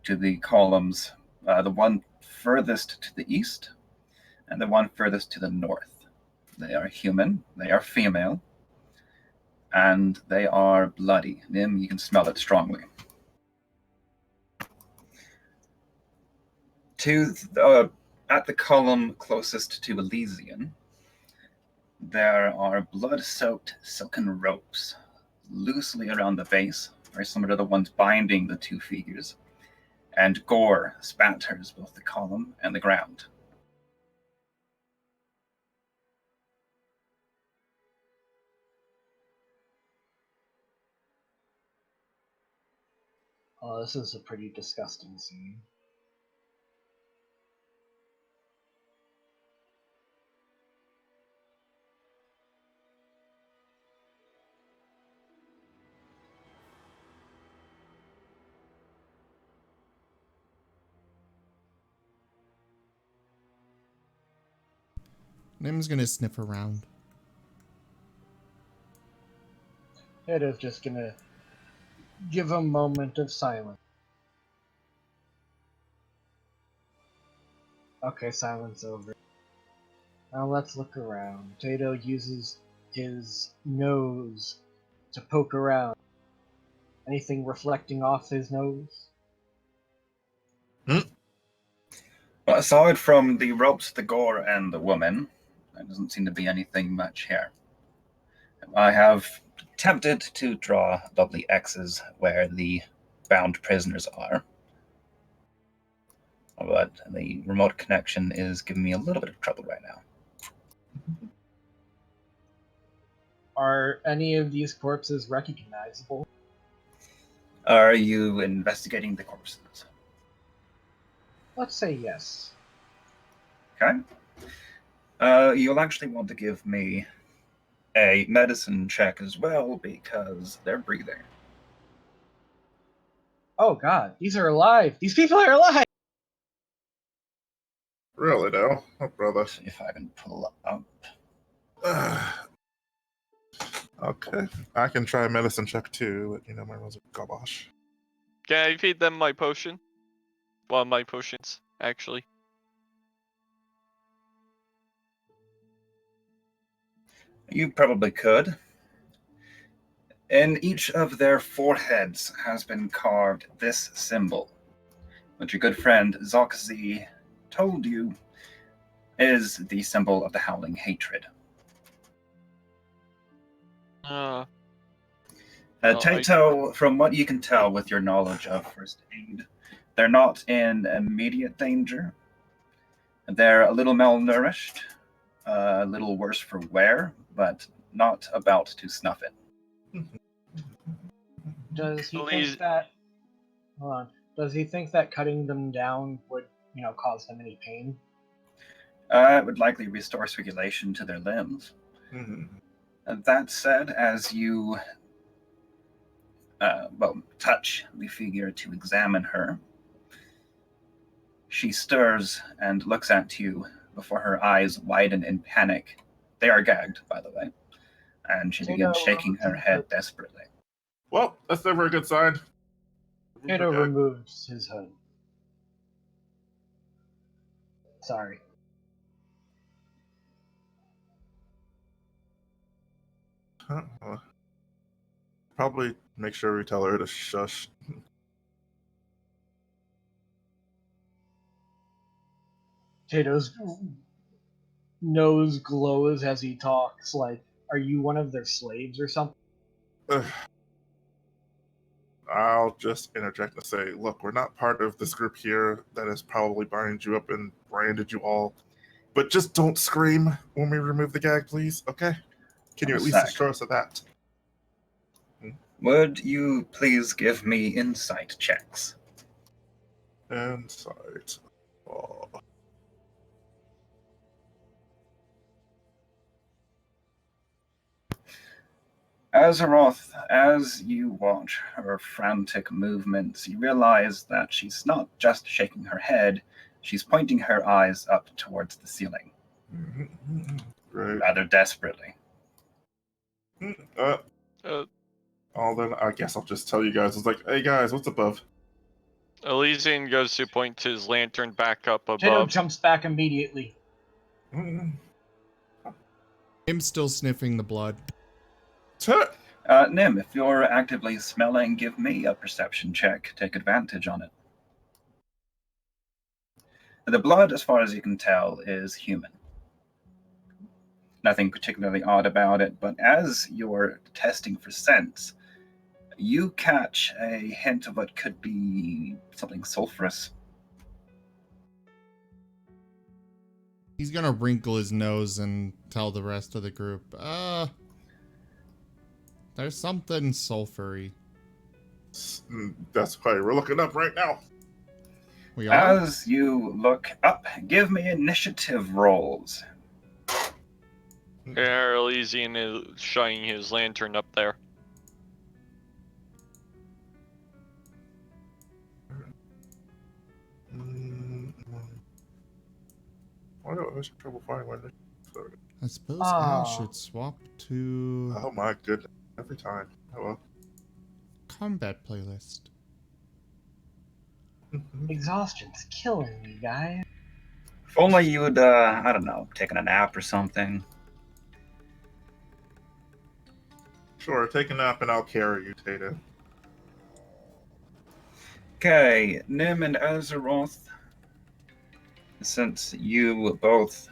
Speaker 5: to the columns, the one furthest to the east and the one furthest to the north. They are human, they are female, and they are bloody. Nim, you can smell it strongly. At the column closest to Elysian, there are blood-soaked silken ropes loosely around the base, very similar to the ones binding the two figures, and gore spatters both the column and the ground.
Speaker 1: Oh, this is a pretty disgusting scene.
Speaker 3: Nim's gonna sniff around.
Speaker 1: Tato's just gonna give a moment of silence. Okay, silence over. Now let's look around. Tato uses his nose to poke around. Anything reflecting off his nose?
Speaker 5: Well, aside from the ropes, the gore, and the woman, there doesn't seem to be anything much here. I have attempted to draw lovely X's where the bound prisoners are, but the remote connection is giving me a little bit of trouble right now.
Speaker 1: Are any of these corpses recognizable?
Speaker 5: Are you investigating the corpses?
Speaker 1: Let's say yes.
Speaker 5: Okay. You'll actually want to give me a medicine check as well because they're breathing.
Speaker 1: Oh god, these are alive. These people are alive.
Speaker 4: Really, though? Oh, brother.
Speaker 5: See if I can pull up.
Speaker 4: Okay. I can try a medicine check too, but you know my rolls are garbage.
Speaker 2: Can I feed them my potion? Well, my potions, actually.
Speaker 5: You probably could. In each of their foreheads has been carved this symbol, which your good friend Zoxzy told you is the symbol of the Howling Hatred. Tato, from what you can tell with your knowledge of first aid, they're not in immediate danger. They're a little malnourished, a little worse for wear, but not about to snuff it.
Speaker 1: Does he
Speaker 2: Please.
Speaker 1: think that? Hold on. Does he think that cutting them down would, cause them any pain?
Speaker 5: It would likely restore circulation to their limbs. That said, as you touch the figure to examine her, she stirs and looks at you before her eyes widen in panic. They are gagged, by the way, and she begins shaking her head desperately.
Speaker 4: Well, that's never a good sign.
Speaker 1: Tato removes his hood. Sorry.
Speaker 4: Probably make sure we tell her to shush.
Speaker 1: Tato's nose glows as he talks. Like, are you one of their slaves or something?
Speaker 4: I'll just interject and say, look, we're not part of this group here that has probably bound you up and branded you all. But just don't scream when we remove the gag, please, okay? Can you at least assure us of that?
Speaker 5: Would you please give me insight checks?
Speaker 4: Insight. Oh.
Speaker 5: Azeroth, as you watch her frantic movements, you realize that she's not just shaking her head, she's pointing her eyes up towards the ceiling.
Speaker 4: Right.
Speaker 5: Rather desperately.
Speaker 4: Well, then I guess I'll just tell you guys. It's like, hey guys, what's above?
Speaker 2: Elysian goes to point his lantern back up above.
Speaker 1: Tato jumps back immediately.
Speaker 3: I'm still sniffing the blood.
Speaker 5: Nim, if you're actively smelling, give me a perception check. Take advantage on it. The blood, as far as you can tell, is human. Nothing particularly odd about it, but as you're testing for scents, you catch a hint of what could be something sulfurous.
Speaker 3: He's gonna wrinkle his nose and tell the rest of the group, there's something sulfury.
Speaker 4: That's why we're looking up right now.
Speaker 3: We are?
Speaker 5: As you look up, give me initiative rolls.
Speaker 2: There, Elysian is shining his lantern up there.
Speaker 4: Why do I always have trouble finding one?
Speaker 3: I suppose I should swap to
Speaker 4: Oh my goodness. Every time. Oh well.
Speaker 3: combat playlist.
Speaker 1: Exhaustion's killing me, guys.
Speaker 5: If only you'd, I don't know, taken a nap or something.
Speaker 4: Sure, take a nap and I'll carry you, Tato.
Speaker 5: Okay, Nim and Azeroth, since you both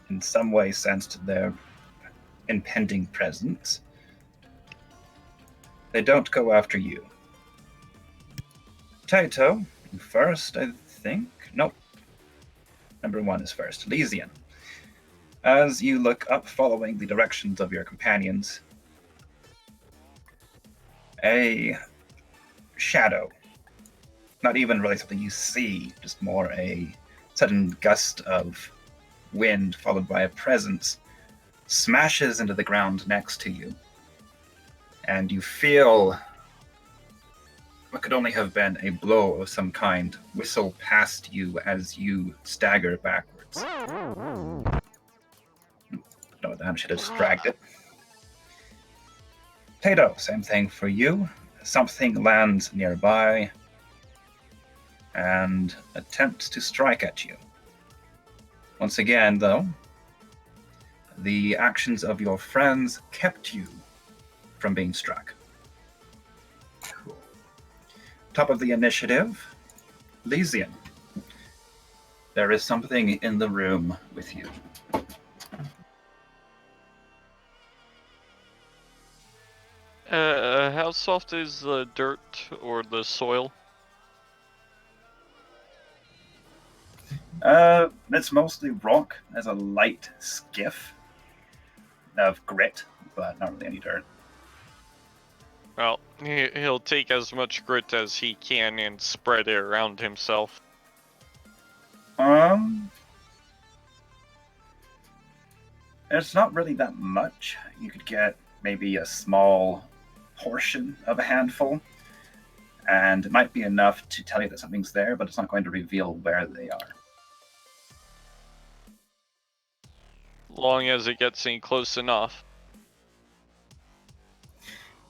Speaker 5: in some way sensed their impending presence, they don't go after you. Taito, you first, I think? Nope. Number one is first. Elysian. As you look up following the directions of your companions, a shadow. Not even really something you see, just more a sudden gust of wind followed by a presence smashes into the ground next to you. And you feel what could only have been a blow of some kind whistle past you as you stagger backwards. No, that should have distracted. Tato, same thing for you. Something lands nearby and attempts to strike at you. Once again, though, the actions of your friends kept you from being struck. Top of the initiative, Lysian. There is something in the room with you.
Speaker 2: How soft is the dirt or the soil?
Speaker 5: It's mostly rock. There's a light skiff of grit, but not really any dirt.
Speaker 2: Well, he'll take as much grit as he can and spread it around himself.
Speaker 5: It's not really that much. You could get maybe a small portion of a handful, and it might be enough to tell you that something's there, but it's not going to reveal where they are.
Speaker 2: Long as it gets in close enough.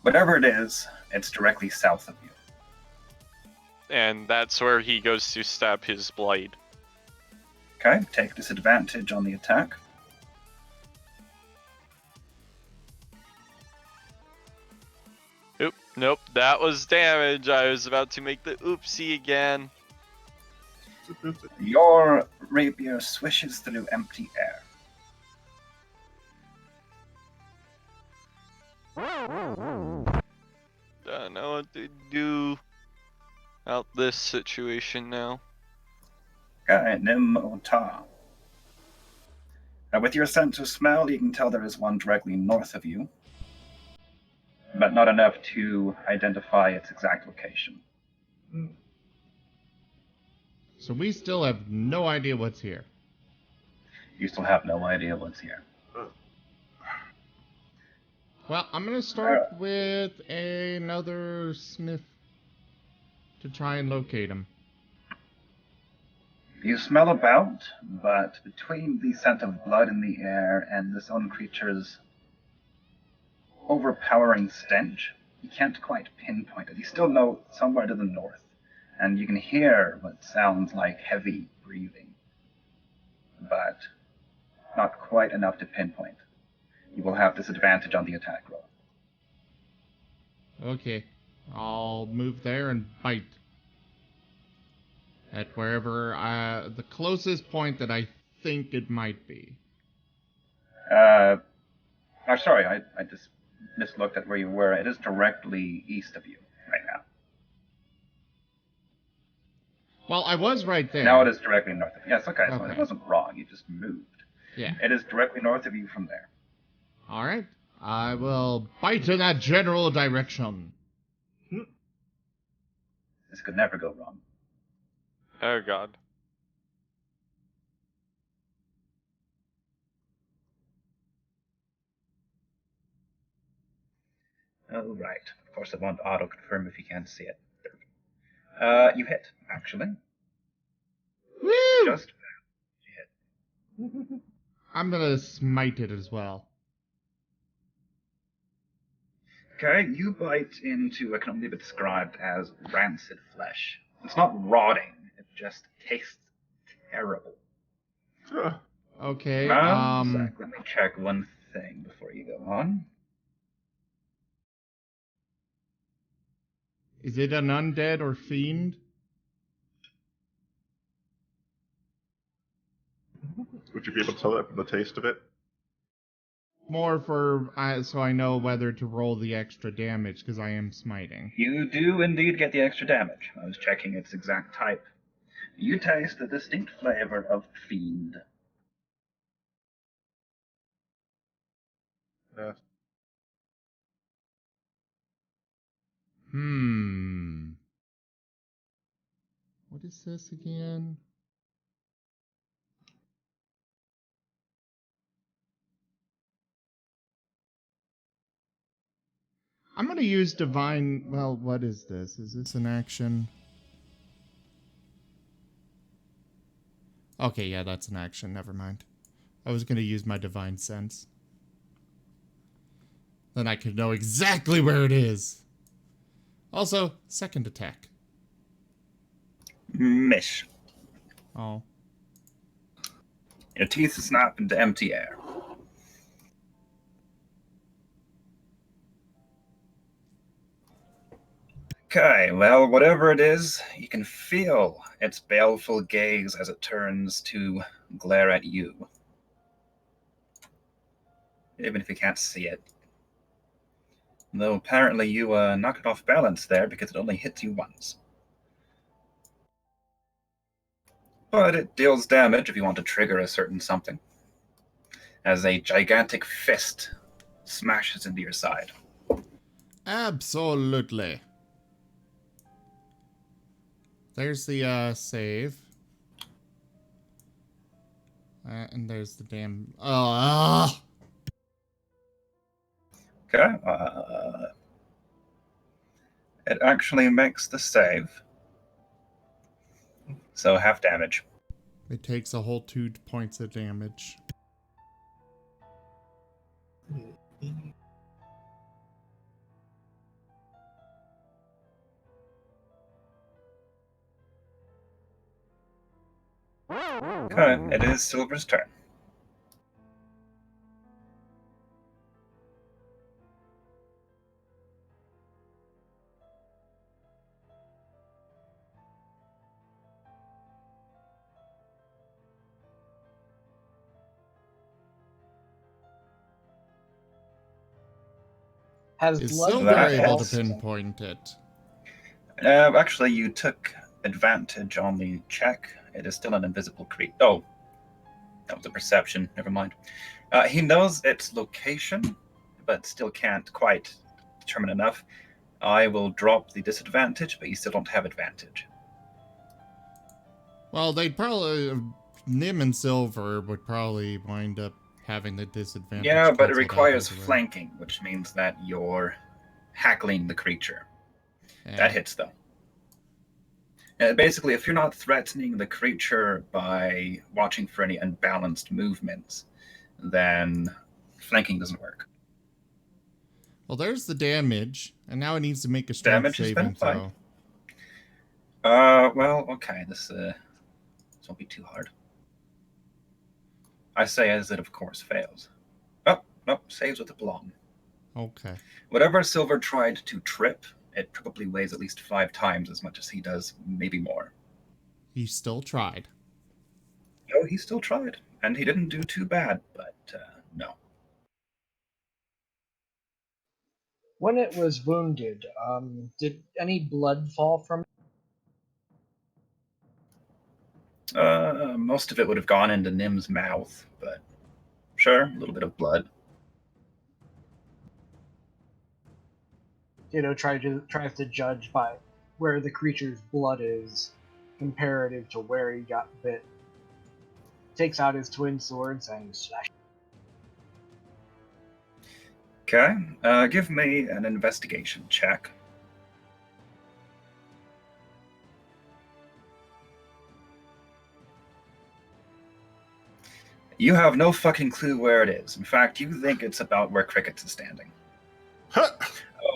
Speaker 5: Whatever it is, it's directly south of you.
Speaker 2: And that's where he goes to stab his blade.
Speaker 5: Okay, take disadvantage on the attack.
Speaker 2: Oop, nope, that was damage. I was about to make the oopsie again.
Speaker 5: Your rapier swishes through empty air.
Speaker 2: Don't know what to do about this situation now.
Speaker 5: Okay, Nim Ota. With your sense of smell, you can tell there is one directly north of you, but not enough to identify its exact location.
Speaker 3: So we still have no idea what's here.
Speaker 5: You still have no idea what's here.
Speaker 3: Well, I'm gonna start with another sniff to try and locate him.
Speaker 5: You smell about, but between the scent of blood in the air and this own creature's overpowering stench, you can't quite pinpoint it. You still know somewhere to the north, and you can hear what sounds like heavy breathing, but not quite enough to pinpoint. You will have disadvantage on the attack roll.
Speaker 3: Okay, I'll move there and bite. At wherever, the closest point that I think it might be.
Speaker 5: Sorry, I just mislooked at where you were. It is directly east of you right now.
Speaker 3: Well, I was right there.
Speaker 5: Now it is directly north of you. Yes, okay, so
Speaker 3: Okay.
Speaker 5: it wasn't wrong, you just moved.
Speaker 3: Yeah.
Speaker 5: It is directly north of you from there.
Speaker 3: Alright. I will bite in that general direction.
Speaker 5: This could never go wrong.
Speaker 2: Oh god.
Speaker 5: Oh, right. Of course, it won't auto-confirm if you can't see it. You hit, actually.
Speaker 3: Woo!
Speaker 5: Just you hit.
Speaker 3: I'm gonna smite it as well.
Speaker 5: Okay, you bite into what can only be described as rancid flesh. It's not rotting, it just tastes terrible.
Speaker 3: Okay,
Speaker 5: Sec, let me check one thing before you go on.
Speaker 3: is it an undead or fiend?
Speaker 4: Would you be able to tell that from the taste of it?
Speaker 3: More for, so I know whether to roll the extra damage, because I am smiting.
Speaker 5: You do indeed get the extra damage. I was checking its exact type. You taste the distinct flavor of fiend.
Speaker 3: Hmm. What is this again? I'm gonna use divine. Well, what is this? Is this an action? Okay, yeah, that's an action. Never mind. I was gonna use my divine sense. Then I could know exactly where it is. Also, second attack.
Speaker 5: Miss.
Speaker 3: Oh.
Speaker 5: Your teeth snap into empty air. Okay, well, whatever it is, you can feel its baleful gaze as it turns to glare at you. Even if you can't see it. Though apparently you knocked it off balance there because it only hit you once. But it deals damage if you want to trigger a certain something. As a gigantic fist smashes into your side.
Speaker 3: Absolutely. There's the save. And there's the damn. Oh.
Speaker 5: Okay. It actually makes the save. So half damage.
Speaker 3: It takes a whole 2 points of damage.
Speaker 5: Okay, it is Silver's turn.
Speaker 1: Has
Speaker 3: Is
Speaker 1: blood
Speaker 3: Silver
Speaker 5: that
Speaker 3: able
Speaker 5: helps.
Speaker 3: to pinpoint it?
Speaker 5: Actually, you took advantage on the check. It is still an invisible creature. Oh, that was a perception. Never mind. He knows its location, but still can't quite determine enough. I will drop the disadvantage, but you still don't have advantage.
Speaker 3: Well, they'd probably. Nim and Silver would probably wind up having the disadvantage.
Speaker 5: Yeah, but it
Speaker 3: canceled out
Speaker 5: requires
Speaker 3: either way.
Speaker 5: flanking, which means that you're hackling the creature.
Speaker 3: Yeah.
Speaker 5: That hits, though. Basically, if you're not threatening the creature by watching for any unbalanced movements, then flanking doesn't work.
Speaker 3: Well, there's the damage, and now it needs to make a strength
Speaker 5: Damage has been
Speaker 3: saving
Speaker 5: applied.
Speaker 3: throw.
Speaker 5: Well, okay, this won't be too hard. I say as it, of course, fails. Oh, no, saves with a plum.
Speaker 3: Okay.
Speaker 5: Whatever Silver tried to trip, it probably weighs at least 5 times as much as he does, maybe more.
Speaker 3: He still tried.
Speaker 5: Oh, he still tried, and he didn't do too bad, but no.
Speaker 1: When it was wounded, did any blood fall from it?
Speaker 5: Most of it would have gone into Nim's mouth, but sure, a little bit of blood.
Speaker 1: Tries to judge by where the creature's blood is comparative to where he got bit. Takes out his twin swords and slashes.
Speaker 5: Okay, give me an investigation check. You have no fucking clue where it is. In fact, you think it's about where Crickets is standing.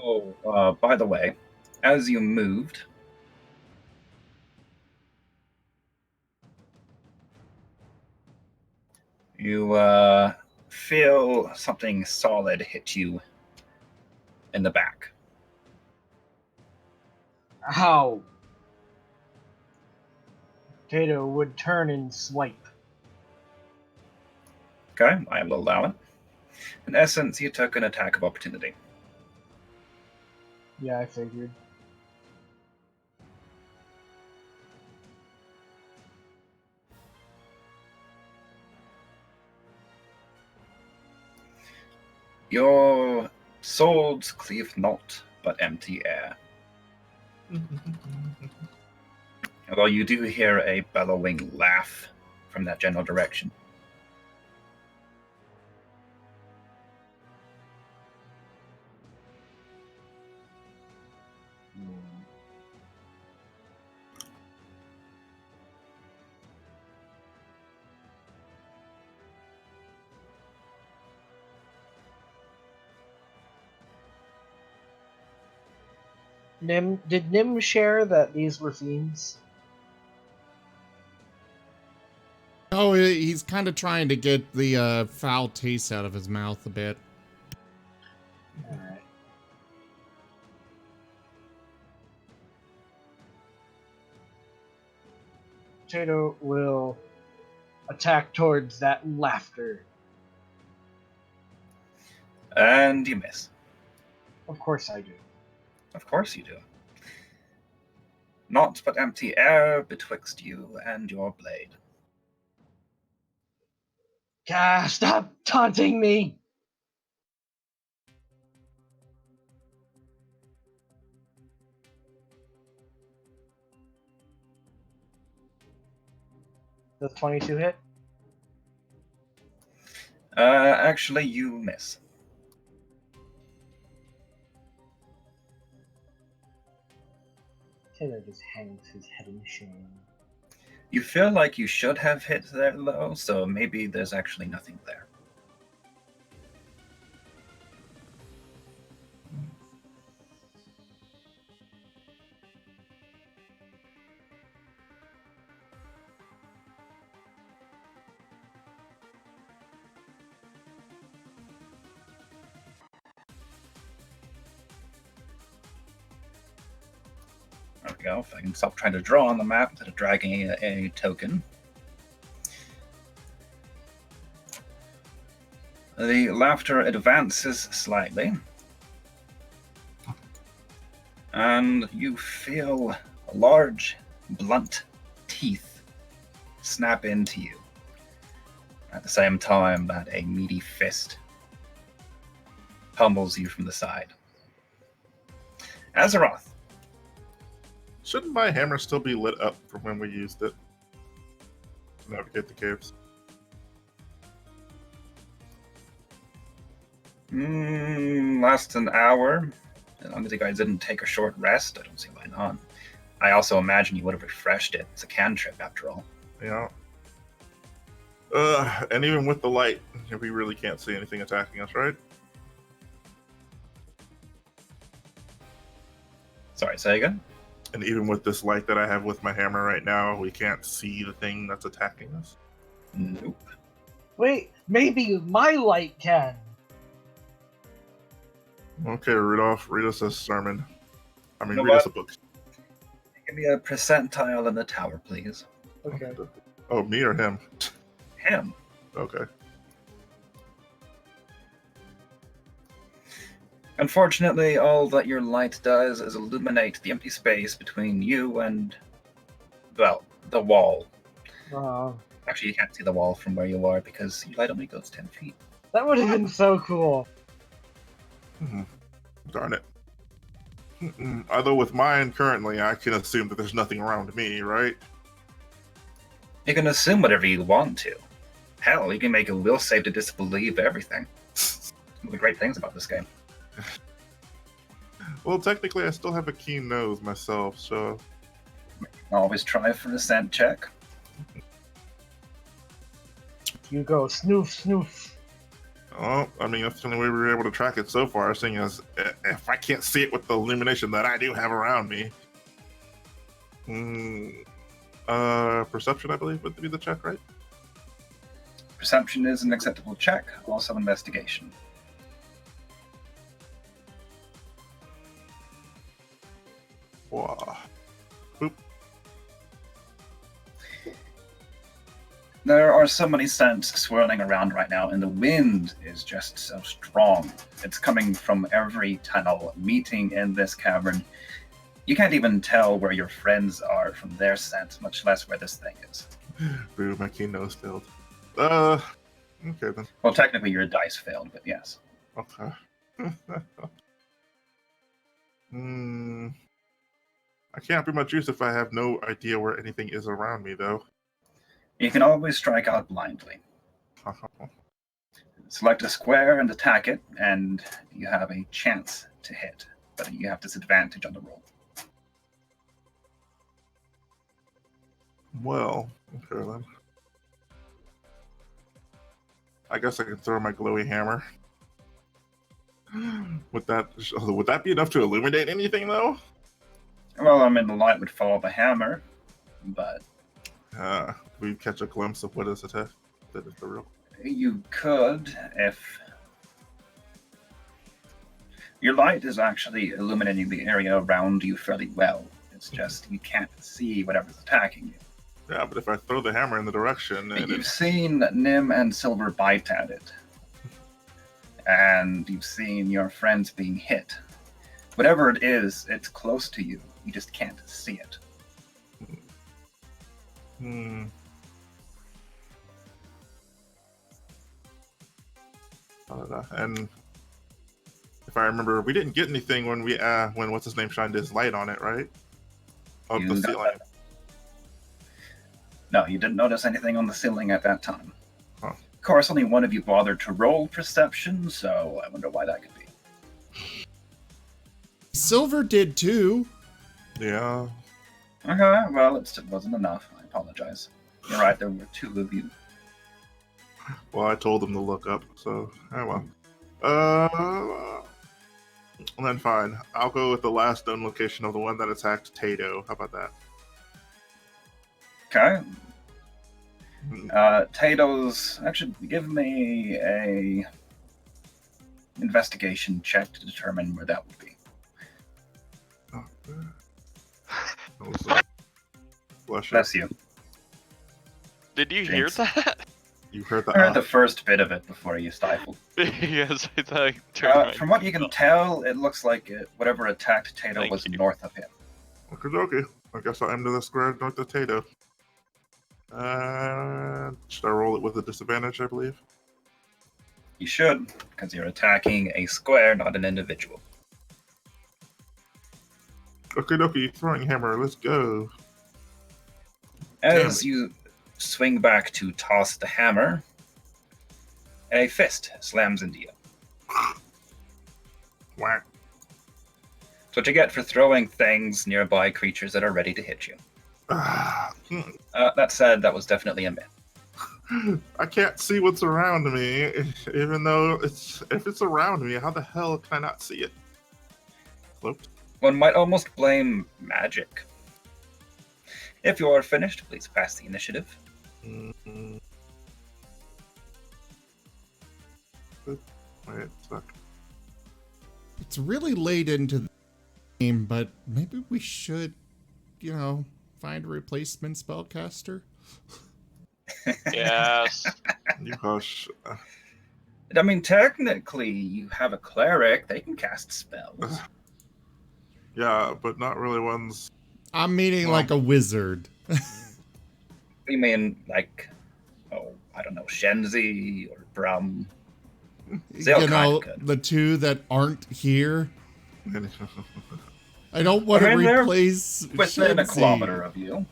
Speaker 5: Oh, by the way, as you moved, you feel something solid hit you in the back.
Speaker 1: Ow! Tato would turn and swipe.
Speaker 5: Okay, I will allow it. In essence, you took an attack of opportunity.
Speaker 1: Yeah, I figured.
Speaker 5: Your swords cleave not, but empty air. Although you do hear a bellowing laugh from that general direction.
Speaker 1: Did Nim share that these were fiends?
Speaker 3: Oh, he's kind of trying to get the foul taste out of his mouth a bit.
Speaker 1: Alright. Potato will attack towards that laughter.
Speaker 5: And you miss.
Speaker 1: Of course I do.
Speaker 5: Of course you do. Naught but empty air betwixt you and your blade.
Speaker 1: Gah, stop taunting me! Does 22 hit?
Speaker 5: Actually, you miss.
Speaker 1: Taylor just hangs his head in shame.
Speaker 5: You feel like you should have hit there, though, so maybe there's actually nothing there. There we go. If I can stop trying to draw on the map instead of dragging a token. The laughter advances slightly. And you feel large, blunt teeth snap into you. At the same time that a meaty fist pummels you from the side. Azeroth.
Speaker 4: Shouldn't my hammer still be lit up from when we used it to navigate the caves?
Speaker 5: Last an hour. As long as you guys didn't take a short rest, I don't see why not. I also imagine you would have refreshed it. It's a cantrip, after all.
Speaker 4: Yeah. And even with the light, we really can't see anything attacking us, right?
Speaker 5: Sorry, say again?
Speaker 4: And even with this light that I have with my hammer right now, we can't see the thing that's attacking us?
Speaker 5: Nope.
Speaker 1: Wait, maybe my light can.
Speaker 4: Okay, Rudolph, read us a sermon. I mean,
Speaker 5: You know
Speaker 4: read us
Speaker 5: what?
Speaker 4: a book.
Speaker 5: Give me a percentile in the tower, please.
Speaker 1: Okay.
Speaker 4: Oh, me or him?
Speaker 5: Him.
Speaker 4: Okay.
Speaker 5: Unfortunately, all that your light does is illuminate the empty space between you and, well, the wall. Actually, you can't see the wall from where you are because your light only goes 10 feet.
Speaker 1: That would have been so cool.
Speaker 4: Darn it. Although with mine currently, I can assume that there's nothing around me, right?
Speaker 5: You can assume whatever you want to. Hell, you can make a will save to disbelieve everything. One of the great things about this game.
Speaker 4: Well, technically, I still have a keen nose myself, so...
Speaker 5: Always try for a scent check.
Speaker 1: You go snoof, snoof.
Speaker 4: Oh, I mean, that's the only way we were able to track it so far, seeing as if I can't see it with the illumination that I do have around me. Perception, I believe, would be the check, right?
Speaker 5: Perception is an acceptable check, also investigation.
Speaker 4: Wow. Boop.
Speaker 5: There are so many scents swirling around right now, and the wind is just so strong. It's coming from every tunnel, meeting in this cavern. You can't even tell where your friends are from their scent, much less where this thing is.
Speaker 4: Boo, my keen nose failed. Okay then.
Speaker 5: Well, technically your dice failed, but yes.
Speaker 4: Okay. I can't be much use if I have no idea where anything is around me, though.
Speaker 5: You can always strike out blindly. Select a square and attack it, and you have a chance to hit, but you have disadvantage on the roll.
Speaker 4: Well, okay then. I guess I can throw my glowy hammer. Would that be enough to illuminate anything, though?
Speaker 5: Well, I mean, the light would follow the hammer, but
Speaker 4: We catch a glimpse of what is attack. That is the real.
Speaker 5: you could if your light is actually illuminating the area around you fairly well. It's just you can't see whatever's attacking you.
Speaker 4: Yeah, but if I throw the hammer in the direction, and
Speaker 5: You've seen Nim and Silver bite at it, and you've seen your friends being hit. Whatever it is, it's close to you. You just can't see it.
Speaker 4: And if I remember, we didn't get anything when when what's his name shined his light on it, right? Of the ceiling.
Speaker 5: No, you didn't notice anything on the ceiling at that time.
Speaker 4: Huh.
Speaker 5: Of course, only one of you bothered to roll perception, so I wonder why that could be.
Speaker 3: Silver did too.
Speaker 4: Yeah.
Speaker 5: Okay, well, it still wasn't enough. I apologize. You're right, there were two of you.
Speaker 4: Well, I told him to look up, so well. And then fine. I'll go with the last known location of the one that attacked Tato. How about that?
Speaker 5: Okay. Tato's... Actually, give me a investigation check to determine where that would be. Bless you.
Speaker 2: Did you hear
Speaker 5: Thanks.
Speaker 2: that?
Speaker 4: You heard
Speaker 5: I heard
Speaker 4: that?
Speaker 5: the first bit of it before you stifled.
Speaker 2: Yes, I thought I turned my-
Speaker 5: From what you can tell, it looks like whatever attacked Tato
Speaker 2: Thank
Speaker 5: was
Speaker 2: you.
Speaker 5: north of him.
Speaker 4: Okay. I guess I'll enter the square north of Tato. Should I roll it with a disadvantage, I believe?
Speaker 5: You should, because you're attacking a square, not an individual.
Speaker 4: Okie throwing hammer, let's go.
Speaker 5: As you swing back to toss the hammer, a fist slams into you.
Speaker 4: Whack.
Speaker 5: That's what you get for throwing things nearby creatures that are ready to hit you. That said, that was definitely a myth.
Speaker 4: I can't see what's around me, even though if it's around me, how the hell can I not see it? Cloaked?
Speaker 5: One might almost blame magic. If you are finished, please pass the initiative.
Speaker 4: Mm-hmm. Wait, suck.
Speaker 3: It's really late into the game, but maybe we should, find a replacement spellcaster.
Speaker 2: Yes.
Speaker 4: You hush.
Speaker 5: I mean, technically, you have a cleric. They can cast spells.
Speaker 4: Yeah, but not really ones.
Speaker 3: I'm meaning like a wizard.
Speaker 5: You mean, like, I don't know, Shenzi or Brum? They all could.
Speaker 3: The two that aren't here. I don't want to
Speaker 5: they're
Speaker 3: replace
Speaker 5: within a
Speaker 3: Shenzi.
Speaker 5: kilometer of you.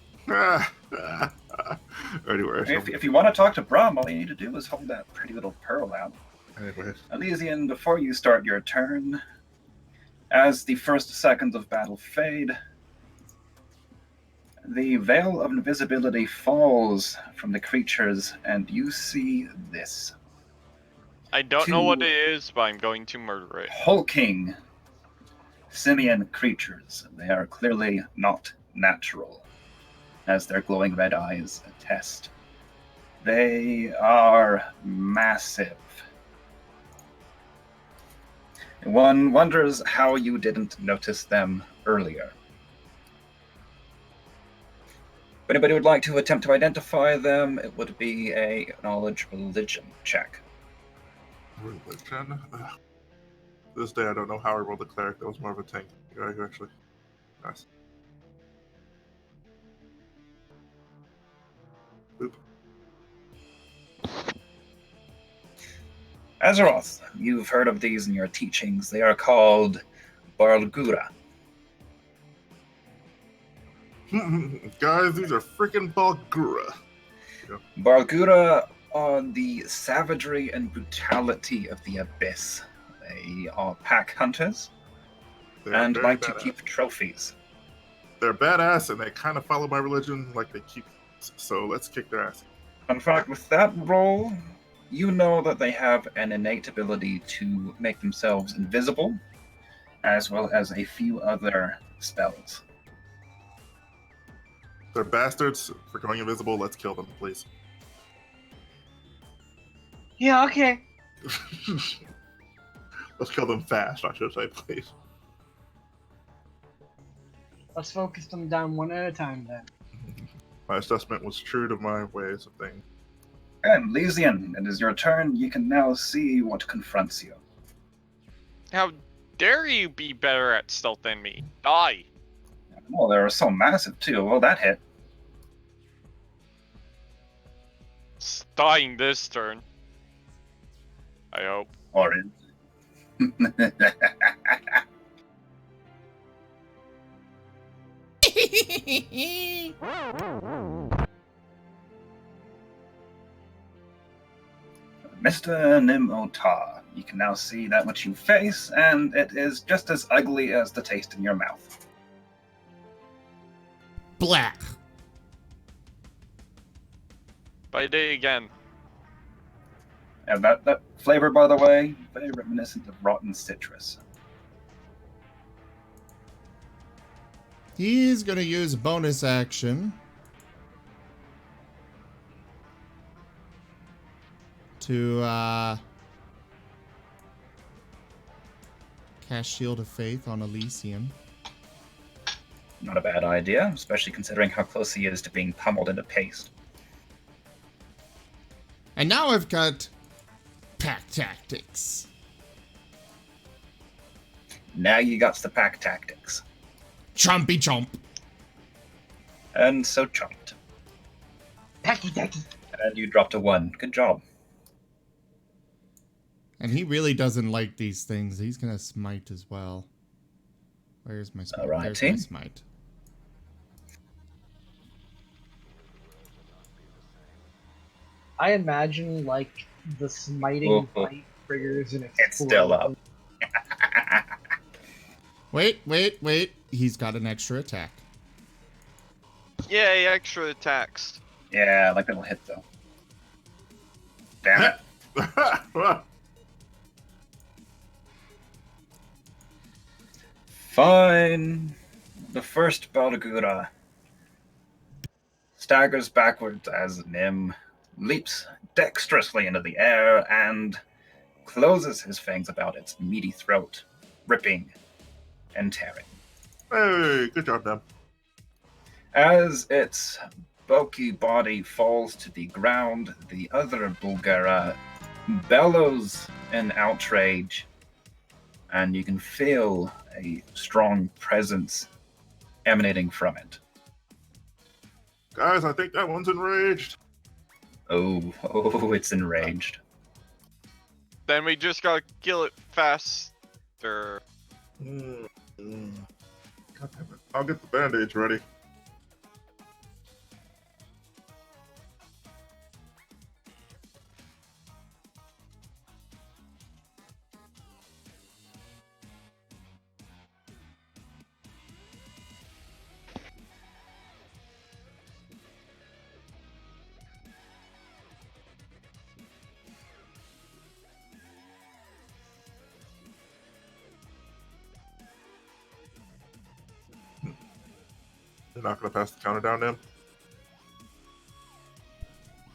Speaker 4: Anyway,
Speaker 5: If you want to talk to Brum, all you need to do is hold that pretty little pearl out.
Speaker 4: anyway.
Speaker 5: Elysian, before you start your turn, as the first seconds of battle fade, the veil of invisibility falls from the creatures, and you see this.
Speaker 2: I don't know what it is, but I'm going to murder it.
Speaker 5: Hulking simian creatures. They are clearly not natural, as their glowing red eyes attest. They are massive. One wonders how you didn't notice them earlier. If anybody would like to attempt to identify them, it would be a knowledge religion check.
Speaker 4: Religion? To this day, I don't know how I rolled the cleric. That was more of a tank guy, actually. Nice. Boop.
Speaker 5: Azeroth, you've heard of these in your teachings. They are called Barlgura.
Speaker 4: Guys, these are freaking Balgura.
Speaker 5: Bargura are the savagery and brutality of the abyss. They are pack hunters
Speaker 4: They are
Speaker 5: and
Speaker 4: very
Speaker 5: like to
Speaker 4: badass.
Speaker 5: keep trophies.
Speaker 4: They're badass and they kind of follow my religion like they keep. So let's kick their ass.
Speaker 5: In fact, with that role, you know that they have an innate ability to make themselves invisible, as well as a few other spells.
Speaker 4: They're bastards for going invisible. Let's kill them, please.
Speaker 1: Yeah, okay.
Speaker 4: Let's kill them fast, I should say, please.
Speaker 1: Let's focus them down one at a time then.
Speaker 4: My assessment was true to my ways of things.
Speaker 5: And Lysian, it is your turn. You can now see what confronts you.
Speaker 2: How dare you be better at stealth than me? Die!
Speaker 5: Well, they were so massive too. Well, that hit.
Speaker 2: It's dying this turn. I hope.
Speaker 5: Or it. Mr. Nim-Ota, you can now see that which you face, and it is just as ugly as the taste in your mouth.
Speaker 3: Black.
Speaker 2: Bite it again.
Speaker 5: And that flavor, by the way, very reminiscent of rotten citrus.
Speaker 3: He's gonna use bonus action to cast Shield of Faith on Elysium.
Speaker 5: Not a bad idea, especially considering how close he is to being pummeled into paste.
Speaker 3: And now I've got pack tactics.
Speaker 5: Now you got the pack tactics.
Speaker 3: Chompy chomp.
Speaker 5: And so chomped.
Speaker 1: Tacky tacky.
Speaker 5: And you dropped a 1. Good job.
Speaker 3: And he really doesn't like these things. He's gonna smite as well. Where's my smite?
Speaker 5: Alright,
Speaker 3: There's
Speaker 5: team.
Speaker 3: my smite.
Speaker 1: I imagine like the smiting
Speaker 5: Oh.
Speaker 1: bite triggers an
Speaker 5: It's still up.
Speaker 3: Wait. He's got an extra attack.
Speaker 2: Yay, extra attacks.
Speaker 5: Yeah, I like that little hit though. Damn it. Fine. The first Baldagura staggers backwards as Nim leaps dexterously into the air and closes his fangs about its meaty throat, ripping and tearing.
Speaker 4: Hey, good job, Dem.
Speaker 5: As its bulky body falls to the ground, the other Bulgara bellows in outrage, and you can feel a strong presence emanating from it.
Speaker 4: Guys, I think that one's enraged.
Speaker 5: Oh, it's enraged.
Speaker 2: Then we just gotta kill it faster.
Speaker 4: God damn it. I'll get the bandage ready. You're not gonna pass the counter down, Dem?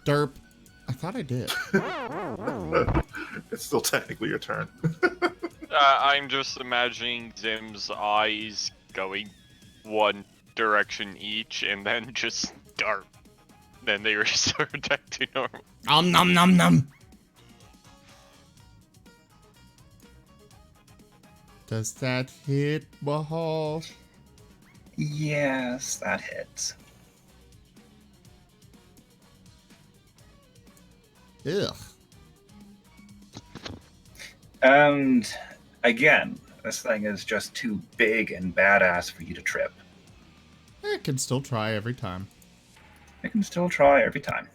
Speaker 3: Derp. I thought I did.
Speaker 4: It's still technically your turn.
Speaker 2: I'm just imagining Zim's eyes going one direction each and then just dark. Then they restart back to normal.
Speaker 3: Nom nom nom. Does that hit, Bahal?
Speaker 5: Yes, that hits.
Speaker 3: Ugh.
Speaker 5: And again, this thing is just too big and badass for you to trip.
Speaker 3: It can still try every time.
Speaker 5: It can still try every time.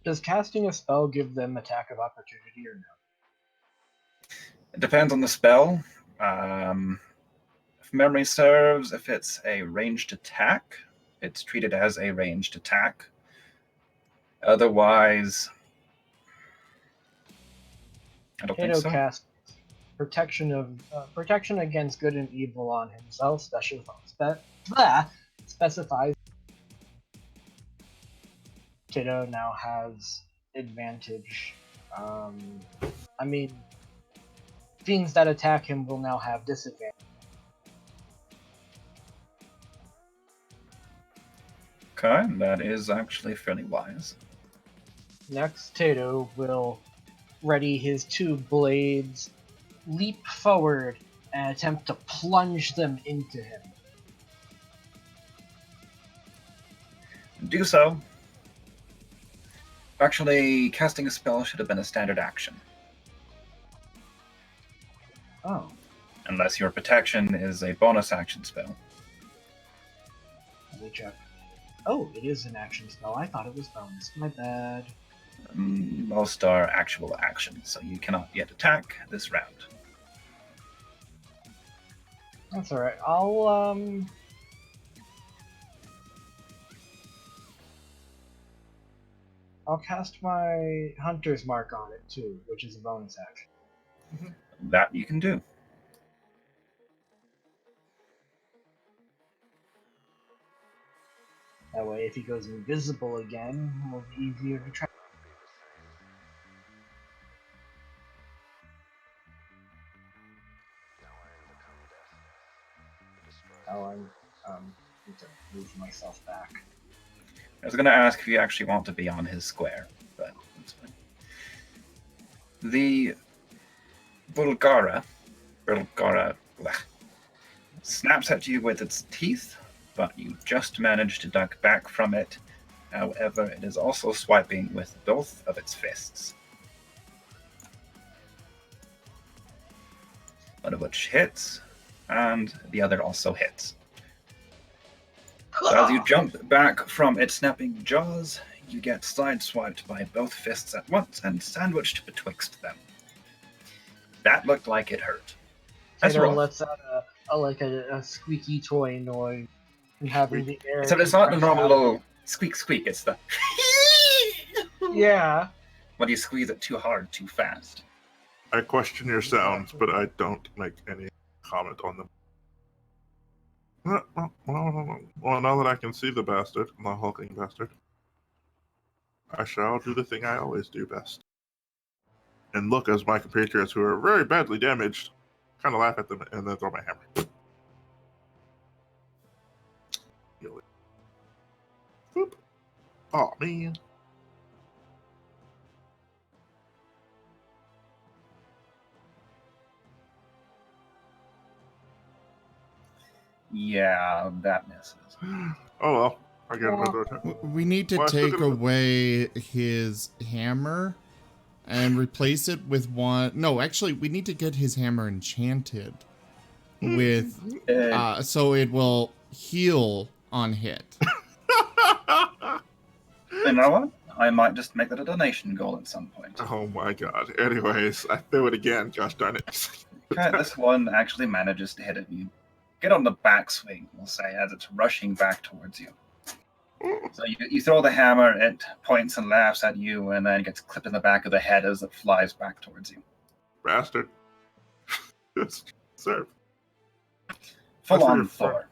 Speaker 1: Does casting a spell give them attack of opportunity or no?
Speaker 5: It depends on the spell. If memory serves, if it's a ranged attack, it's treated as a ranged attack. Otherwise, I don't think
Speaker 1: Tato
Speaker 5: so.
Speaker 1: casts protection against good and evil on himself. Specifies. Tato now has advantage. I mean, fiends that attack him will now have disadvantage.
Speaker 5: Okay, that is actually fairly wise.
Speaker 1: Next, Tato will ready his two blades, leap forward, and attempt to plunge them into him.
Speaker 5: Do so. Actually, casting a spell should have been a standard action.
Speaker 1: Oh.
Speaker 5: Unless your protection is a bonus action spell.
Speaker 1: Let me check. Oh, it is an action spell. I thought it was bonus. My bad.
Speaker 5: Most are actual actions, so you cannot yet attack this round.
Speaker 1: That's alright. I'll cast my Hunter's Mark on it too, which is a bonus action.
Speaker 5: That you can do.
Speaker 1: That way, if he goes invisible again, it will be easier to track. Oh, I need to move myself back.
Speaker 5: I was going to ask if you actually want to be on his square, but that's fine. The Bulgara snaps at you with its teeth, but you just manage to duck back from it. However, it is also swiping with both of its fists. One of which hits, and the other also hits. So as you jump back from its snapping jaws, you get sideswiped by both fists at once and sandwiched betwixt them. That looked like it hurt.
Speaker 1: Tato lets out a squeaky toy noise and having the air.
Speaker 5: Except it's not the
Speaker 1: compress
Speaker 5: normal
Speaker 1: out of
Speaker 5: little squeak squeak, it's the
Speaker 1: it. Yeah.
Speaker 5: when you squeeze it too hard, too fast.
Speaker 4: I question your sounds, but I don't make any comment on them. Well, now that I can see the bastard, the hulking bastard, I shall do the thing I always do best. And look as my compatriots who are very badly damaged kind of laugh at them and then throw my hammer. Boop. Oh, man.
Speaker 5: Yeah, that misses.
Speaker 4: Oh, well. I get another attack.
Speaker 3: We need to
Speaker 4: Well, I still
Speaker 3: take
Speaker 4: get a-
Speaker 3: away his hammer and replace it with one. No, actually, we need to get his hammer enchanted with, so it will heal on hit.
Speaker 5: You know what? I might just make that a donation goal at some point.
Speaker 4: Oh my god. Anyways, I threw it again. Gosh darn it.
Speaker 5: Okay, this one actually manages to hit it. You get on the backswing, we'll say, as it's rushing back towards you. So you throw the hammer, it points and laughs at you, and then gets clipped in the back of the head as it flies back towards you.
Speaker 4: Bastard. Serve.
Speaker 5: Full on Thor.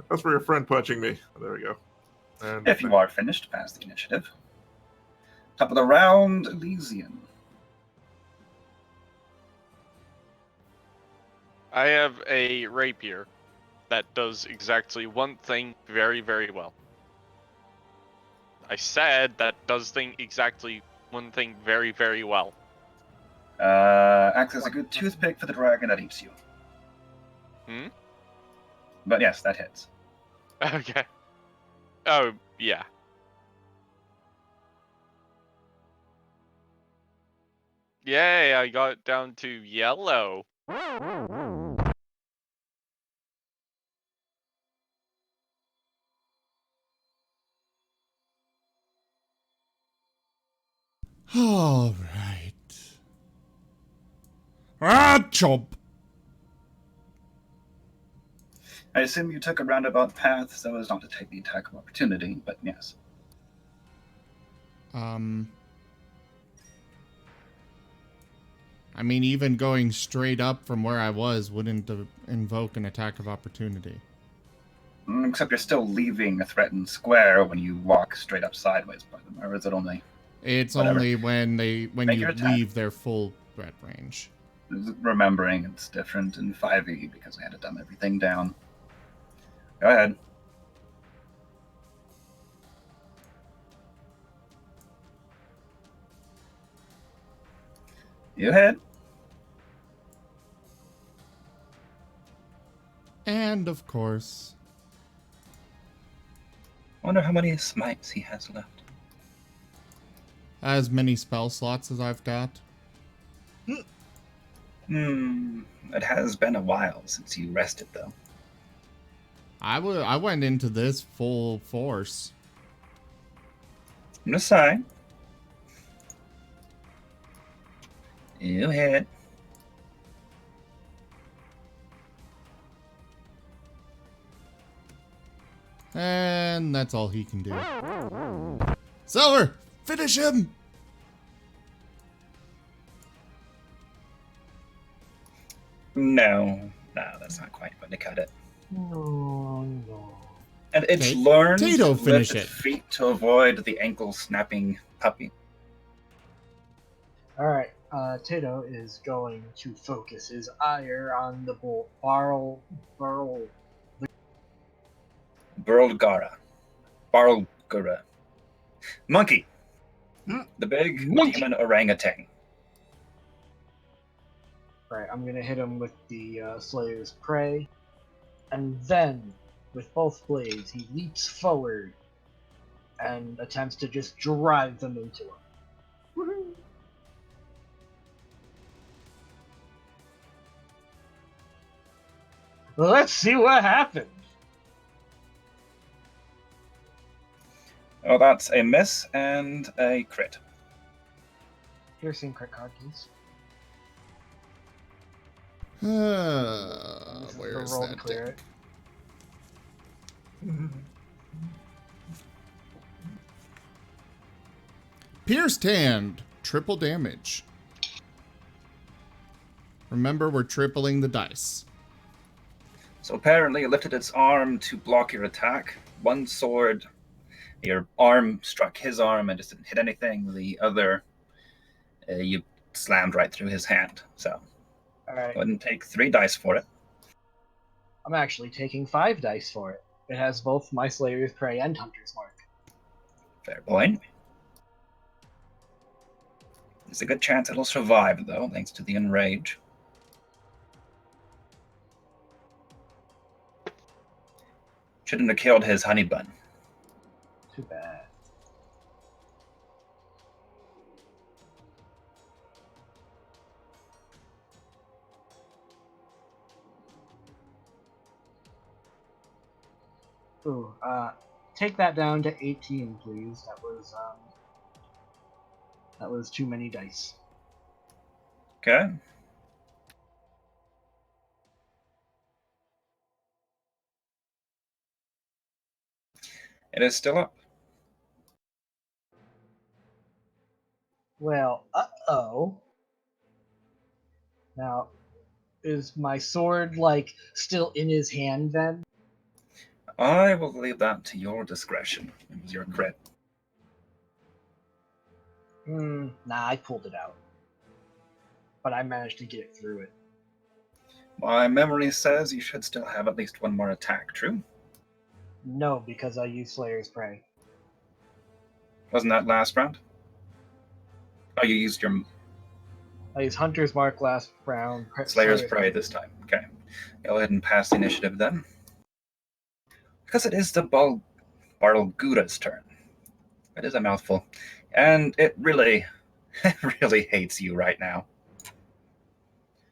Speaker 4: That's for your friend punching me. There we go. And
Speaker 5: If you are finished, pass the initiative. Top of the round, Elysian.
Speaker 2: I have a rapier that does exactly one thing very, very well. I said that does exactly one thing very, very well.
Speaker 5: Acts as a good toothpick for the dragon that eats you. But yes, that hits.
Speaker 2: Okay. Oh, yeah. Yay, I got it down to yellow.
Speaker 3: All right. Ah, chomp.
Speaker 5: I assume you took a roundabout path so as not to take the attack of opportunity, but yes.
Speaker 3: I mean, even going straight up from where I was wouldn't invoke an attack of opportunity.
Speaker 5: Except you're still leaving a threatened square when you walk straight up sideways by them, or is it only...
Speaker 3: It's
Speaker 5: Whatever.
Speaker 3: only when
Speaker 5: Make
Speaker 3: you
Speaker 5: your attack.
Speaker 3: leave their full threat range.
Speaker 5: Remembering it's different in 5e because I had to dumb everything down. Go ahead. You hit.
Speaker 3: And of course,
Speaker 5: Wonder how many smites he has left.
Speaker 3: as many spell slots as I've got.
Speaker 5: It has been a while since you rested, though.
Speaker 3: I went into this full force.
Speaker 5: I'm just saying. You hit.
Speaker 3: And that's all he can do. Silver, finish him!
Speaker 5: No, that's not quite going to cut it.
Speaker 1: No, no.
Speaker 5: And it's
Speaker 3: Okay,
Speaker 5: learned
Speaker 3: Tato,
Speaker 5: to
Speaker 3: finish
Speaker 5: lift its
Speaker 3: it.
Speaker 5: feet to avoid the ankle-snapping puppy.
Speaker 1: Alright, Tato is going to focus his ire on the Barl.
Speaker 5: Burlgara. Barlgura. Monkey. The big
Speaker 1: Monkey.
Speaker 5: demon orangutan.
Speaker 1: Right, I'm gonna hit him with the Slayer's Prey. And then, with both blades, he leaps forward and attempts to just drive them into him. Woohoo! Let's see what happens.
Speaker 5: Oh, that's a miss and a crit.
Speaker 1: Piercing crit card, please. This is the
Speaker 3: Where's
Speaker 1: roll to
Speaker 3: that
Speaker 1: clear
Speaker 3: deck?
Speaker 1: it.
Speaker 3: Pierced hand, triple damage. Remember, we're tripling the dice.
Speaker 5: So apparently it lifted its arm to block your attack. One sword, your arm struck his arm and just didn't hit anything. The other, you slammed right through his hand. So
Speaker 1: Alright,
Speaker 5: go ahead and take 3 dice for it.
Speaker 1: I'm actually taking 5 dice for it. It has both my Slayer's Prey and Hunter's Mark.
Speaker 5: Fair point. There's a good chance it'll survive, though, thanks to the enrage. Shouldn't have killed his honey bun.
Speaker 1: Too bad. Ooh, take that down to 18, please. That was too many dice.
Speaker 5: Okay. It is still up.
Speaker 1: Well, uh-oh. Now, is my sword, like, still in his hand, then?
Speaker 5: I will leave that to your discretion. It was your crit.
Speaker 1: Nah, I pulled it out. But I managed to get it through it.
Speaker 5: My memory says you should still have at least one more attack, true?
Speaker 1: No, because I used Slayer's Prey.
Speaker 5: Wasn't that last round? Oh, you used your
Speaker 1: I used Hunter's Mark last round.
Speaker 5: Slayer's Prey this time. Okay. Go ahead and pass the initiative then. Because it is the Barlgura's turn. It is a mouthful. And it really, really hates you right now.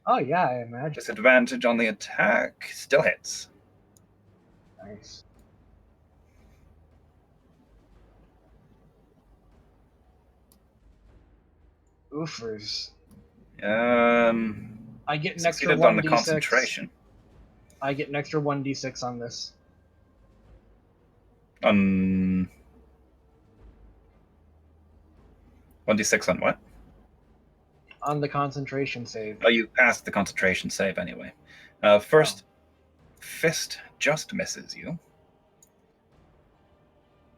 Speaker 1: Oh, yeah, I imagine.
Speaker 5: Disadvantage on the attack. Still hits.
Speaker 1: Nice. Oofers. I get an extra
Speaker 5: Succeeded on the
Speaker 1: 1d6.
Speaker 5: concentration.
Speaker 1: I get an extra 1d6 on this.
Speaker 5: On 1d6 on what?
Speaker 1: On the concentration save.
Speaker 5: Oh, you passed the concentration save anyway. First, fist just misses you.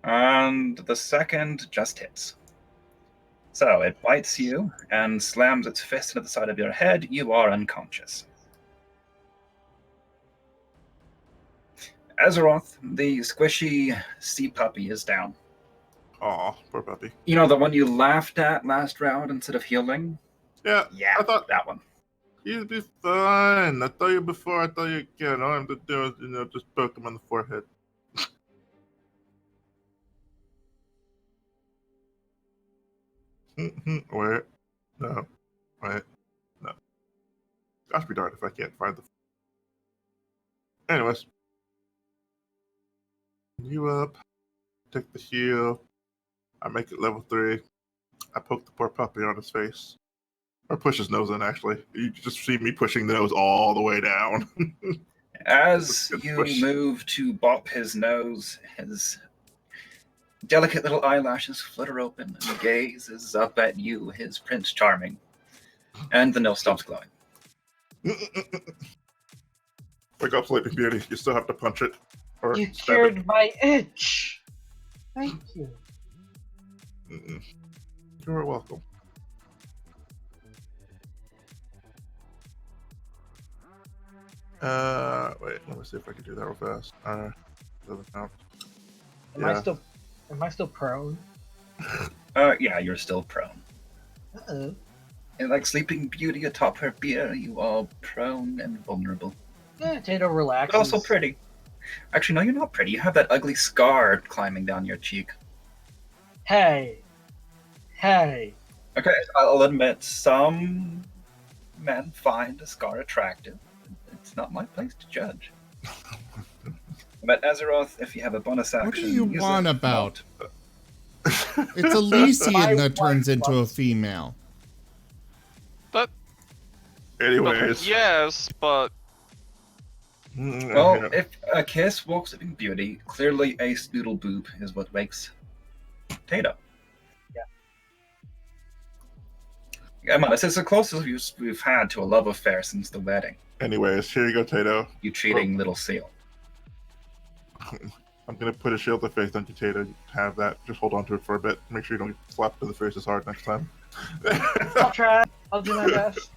Speaker 5: And the second just hits. So it bites you and slams its fist into the side of your head. You are unconscious. Azeroth, the squishy sea puppy, is down.
Speaker 4: Aw, poor puppy.
Speaker 5: You know, the one you laughed at last round instead of healing?
Speaker 4: Yeah,
Speaker 5: Yeah,
Speaker 4: I thought
Speaker 5: that one.
Speaker 4: you'd be fine. I told you before, I thought you'd get all I have to do is, just poke him on the forehead. Wait. No. Wait. No. Gosh be darned if I can't find the... Anyways. You up. Take the heal. I make it level 3. I poke the poor puppy on his face. Or push his nose in, actually. You just see me pushing the nose all the way down.
Speaker 5: As you move to bop his nose, his delicate little eyelashes flutter open and he gazes up at you, his Prince Charming. And the nose stops glowing.
Speaker 4: Wake up, Sleeping Beauty. You still have to punch it. Or
Speaker 1: You
Speaker 4: stab
Speaker 1: cured
Speaker 4: it.
Speaker 1: my itch! Thank you.
Speaker 4: You're welcome. Wait, let me see if I can do that real fast. Doesn't count.
Speaker 1: Am I still prone?
Speaker 5: Yeah, you're still prone.
Speaker 1: Uh-oh.
Speaker 5: And like Sleeping Beauty atop her bier, you are prone and vulnerable.
Speaker 1: Yeah, Tato relaxes.
Speaker 5: But also pretty. Actually, no, you're not pretty. You have that ugly scar climbing down your cheek.
Speaker 1: Hey.
Speaker 5: Okay, I'll admit, some men find a scar attractive. It's not my place to judge. But Azeroth, if you have a bonus action...
Speaker 3: What do you
Speaker 5: use
Speaker 3: want
Speaker 5: it.
Speaker 3: about? It's Elysian that turns into a female.
Speaker 2: But
Speaker 4: Anyways.
Speaker 2: yes, but
Speaker 5: Well, if a kiss walks Sleeping Beauty, clearly a spoodle boob is what wakes Tato. Yeah, man, this is the closest we've had to a love affair since the wedding.
Speaker 4: Anyways, here you go, Tato.
Speaker 5: You cheating little seal.
Speaker 4: I'm gonna put a shield of faith on you, Tato. You have that. Just hold on to it for a bit. Make sure you don't get slapped in the face as hard next time.
Speaker 1: I'll try. I'll do my best.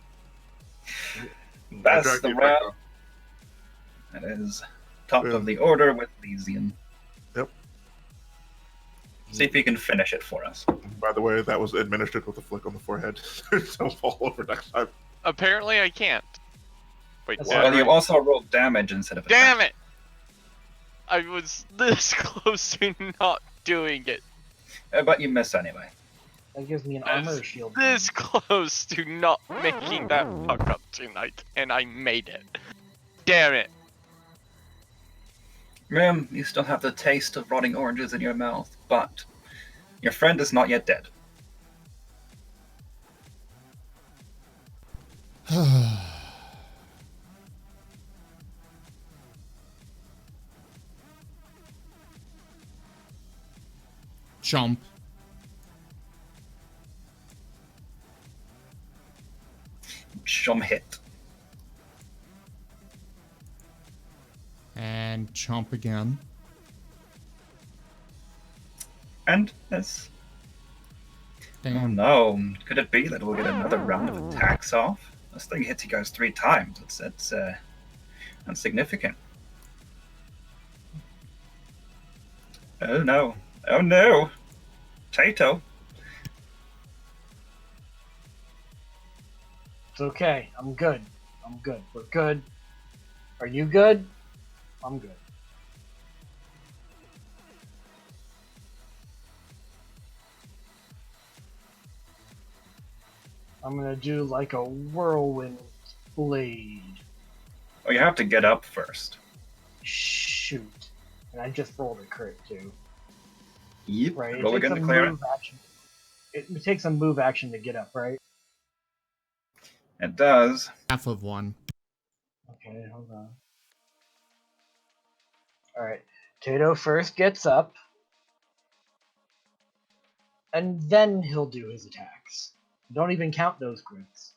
Speaker 5: That's the round. That is top of the order with Elysian.
Speaker 4: Yep.
Speaker 5: See if you can finish it for us.
Speaker 4: By the way, that was administered with a flick on the forehead. Don't fall over next time.
Speaker 2: apparently I can't. Wait,
Speaker 1: That's
Speaker 2: what?
Speaker 5: Well, you also rolled damage instead of attack.
Speaker 2: Damn it! I was this close to not doing it.
Speaker 5: But you miss anyway.
Speaker 1: That gives me an
Speaker 2: I was
Speaker 1: armor shield.
Speaker 2: this close to not making that fuck up tonight, and I made it. Damn it.
Speaker 5: Ma'am, you still have the taste of rotting oranges in your mouth, but your friend is not yet dead.
Speaker 3: Chomp.
Speaker 5: Shum hit.
Speaker 3: And chomp again.
Speaker 5: And this. Oh
Speaker 3: Damn.
Speaker 5: no, could it be that we'll get another round of attacks off? This thing hits you guys 3 times. That's significant. Oh no. Oh no! Tato.
Speaker 1: It's okay. I'm good. I'm good. We're good. Are you good? I'm good. I'm gonna do like a whirlwind blade.
Speaker 5: Oh, you have to get up first.
Speaker 1: Shoot. And I just rolled a crit too.
Speaker 5: Yep.
Speaker 1: Right?
Speaker 5: Roll again to clear it.
Speaker 1: Move action. It takes a move action to get up, right?
Speaker 5: It does.
Speaker 3: Half of one.
Speaker 1: Okay, hold on. Alright. Tato first gets up. And then he'll do his attacks. Don't even count those crits.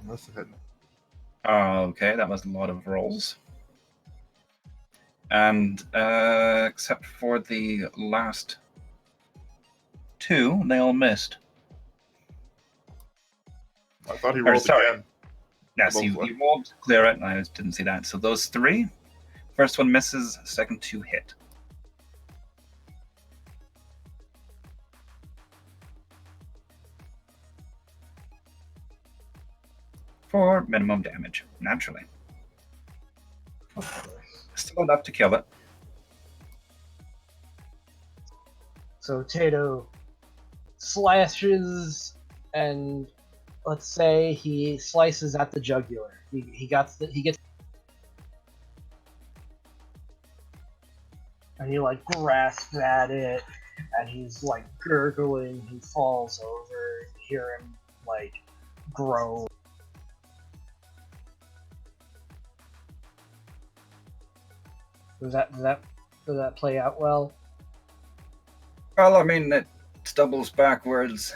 Speaker 4: Unless it had...
Speaker 5: Okay, that was a lot of rolls. And except for the last two, they all missed.
Speaker 4: I thought he
Speaker 5: Or,
Speaker 4: rolled
Speaker 5: sorry.
Speaker 4: again.
Speaker 5: Yes, you rolled to clear it, and I didn't see that. So those three, first one misses, second two hit. For minimum damage, naturally.
Speaker 1: Of course.
Speaker 5: Still enough to kill it.
Speaker 1: So Tato slashes, and let's say he slices at the jugular. He gets, and he like grasps at it, and he's like gurgling. He falls over. You hear him like groan. Does that play out well?
Speaker 5: Well, I mean, it stumbles backwards,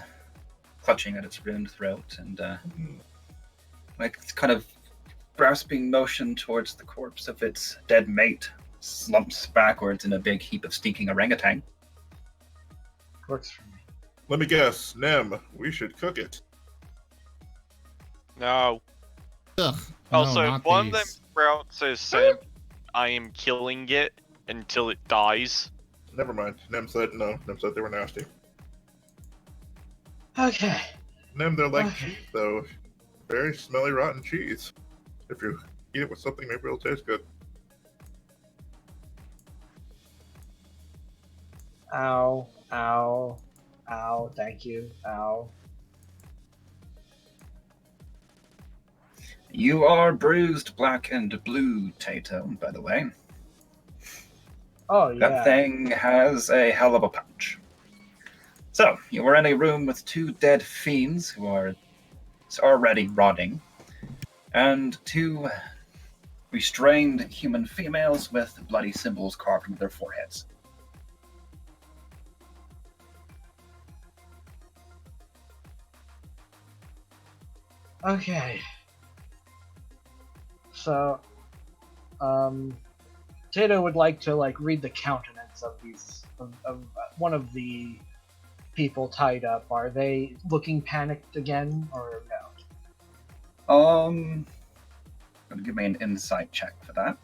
Speaker 5: clutching at its ruined throat, and like it's kind of grasping motion towards the corpse of its dead mate, slumps backwards in a big heap of stinking orangutan.
Speaker 1: Works for me.
Speaker 4: Let me guess, Nem, we should cook it.
Speaker 2: No.
Speaker 3: Ugh.
Speaker 2: Also,
Speaker 3: no,
Speaker 2: if
Speaker 3: not
Speaker 2: one of them
Speaker 3: these.
Speaker 2: sprouts says, Sam, I am killing it until it dies.
Speaker 4: Never mind. Nem said no. Nem said they were nasty.
Speaker 1: Okay.
Speaker 4: Nem, they're like
Speaker 1: Okay.
Speaker 4: cheese, though. Very smelly, rotten cheese. If you eat it with something, maybe it'll taste good.
Speaker 1: Ow. Ow. Ow. Thank you. Ow.
Speaker 5: You are bruised black and blue, Tato, by the way.
Speaker 1: Oh yeah.
Speaker 5: That thing has a hell of a punch. So, you were in a room with two dead fiends who are already rotting, and two restrained human females with bloody symbols carved into their foreheads.
Speaker 1: Okay. So, Tato would like to read the countenance of these of one of the people tied up. Are they looking panicked again, or no?
Speaker 5: Gonna give me an insight check for that.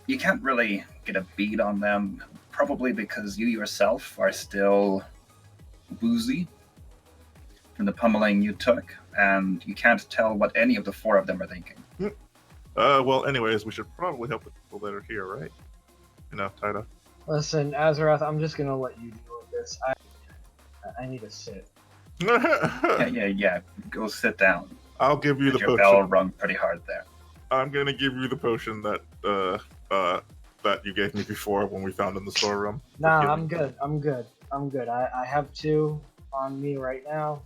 Speaker 5: You can't really get a bead on them, probably because you yourself are still woozy from the pummeling you took, and you can't tell what any of the four of them are thinking.
Speaker 4: Well, anyways, we should probably help the people that are here, right? You know, Taito.
Speaker 1: Listen, Azeroth, I'm just gonna let you deal with this. I need to sit.
Speaker 5: Yeah. Go sit down.
Speaker 4: I'll give you the
Speaker 5: Your
Speaker 4: potion.
Speaker 5: bell rung pretty hard there.
Speaker 4: I'm gonna give you the potion that that you gave me before when we found in the storeroom.
Speaker 1: Nah, I'm good. I'm good. I have two on me right now.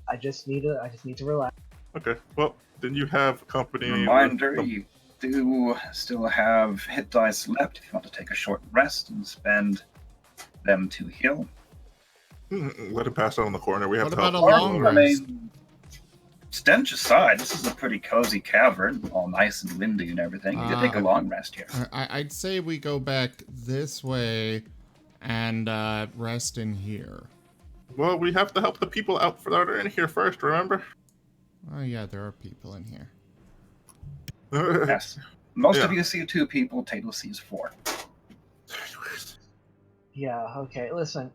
Speaker 1: I just need to relax.
Speaker 4: Okay. Well, then you have company.
Speaker 5: Reminder,
Speaker 4: with
Speaker 5: you do still have hit dice left if you want to take a short rest and spend them to heal.
Speaker 4: Let him pass out in the corner. We have
Speaker 3: What
Speaker 4: to help.
Speaker 3: about a long
Speaker 5: I
Speaker 3: rest?
Speaker 5: mean, stench aside, this is a pretty cozy cavern, all nice and windy and everything. You could take a long rest here.
Speaker 3: I'd say we go back this way and rest in here.
Speaker 4: Well, we have to help the people out that are in here first. Remember?
Speaker 3: Oh yeah, there are people in here.
Speaker 5: Yes. Most of
Speaker 4: Yeah.
Speaker 5: you see two people, Tato sees four.
Speaker 1: Yeah. Okay. Listen,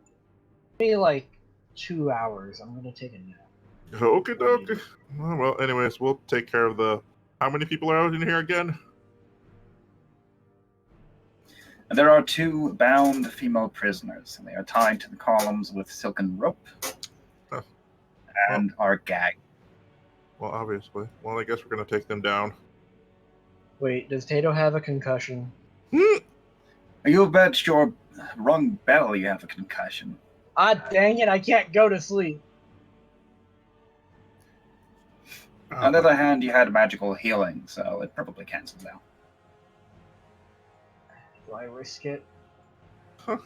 Speaker 1: give me 2 hours. I'm gonna take a nap.
Speaker 4: Okay, dokie. Well, anyways, we'll take care of the. How many people are out in here again?
Speaker 5: There are 2 bound female prisoners, and they are tied to the columns with silken rope
Speaker 4: Huh.
Speaker 5: and are gagged.
Speaker 4: Well, obviously. Well, I guess we're gonna take them down.
Speaker 1: Wait, does Tato have a concussion?
Speaker 5: You bet your wrong bell you have a concussion.
Speaker 1: Ah, dang it! I can't go to sleep.
Speaker 5: On the other hand, you had magical healing, so it probably cancels out.
Speaker 1: Do I risk it?
Speaker 4: Do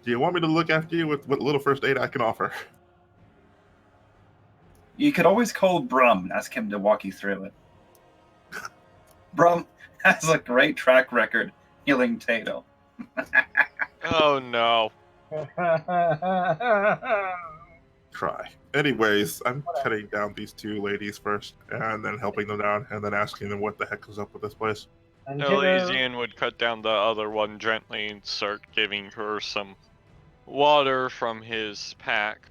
Speaker 4: you want me to look after you with what little first aid I can offer?
Speaker 5: You could always call Brum and ask him to walk you through it. Brum has a great track record healing Tato.
Speaker 2: Oh no.
Speaker 4: Try. Anyways, I'm cutting down these 2 ladies first, and then helping them down, and then asking them what the heck is up with this place.
Speaker 1: And Tato,
Speaker 2: Elysian would cut down the other one gently and start giving her some water from his pack.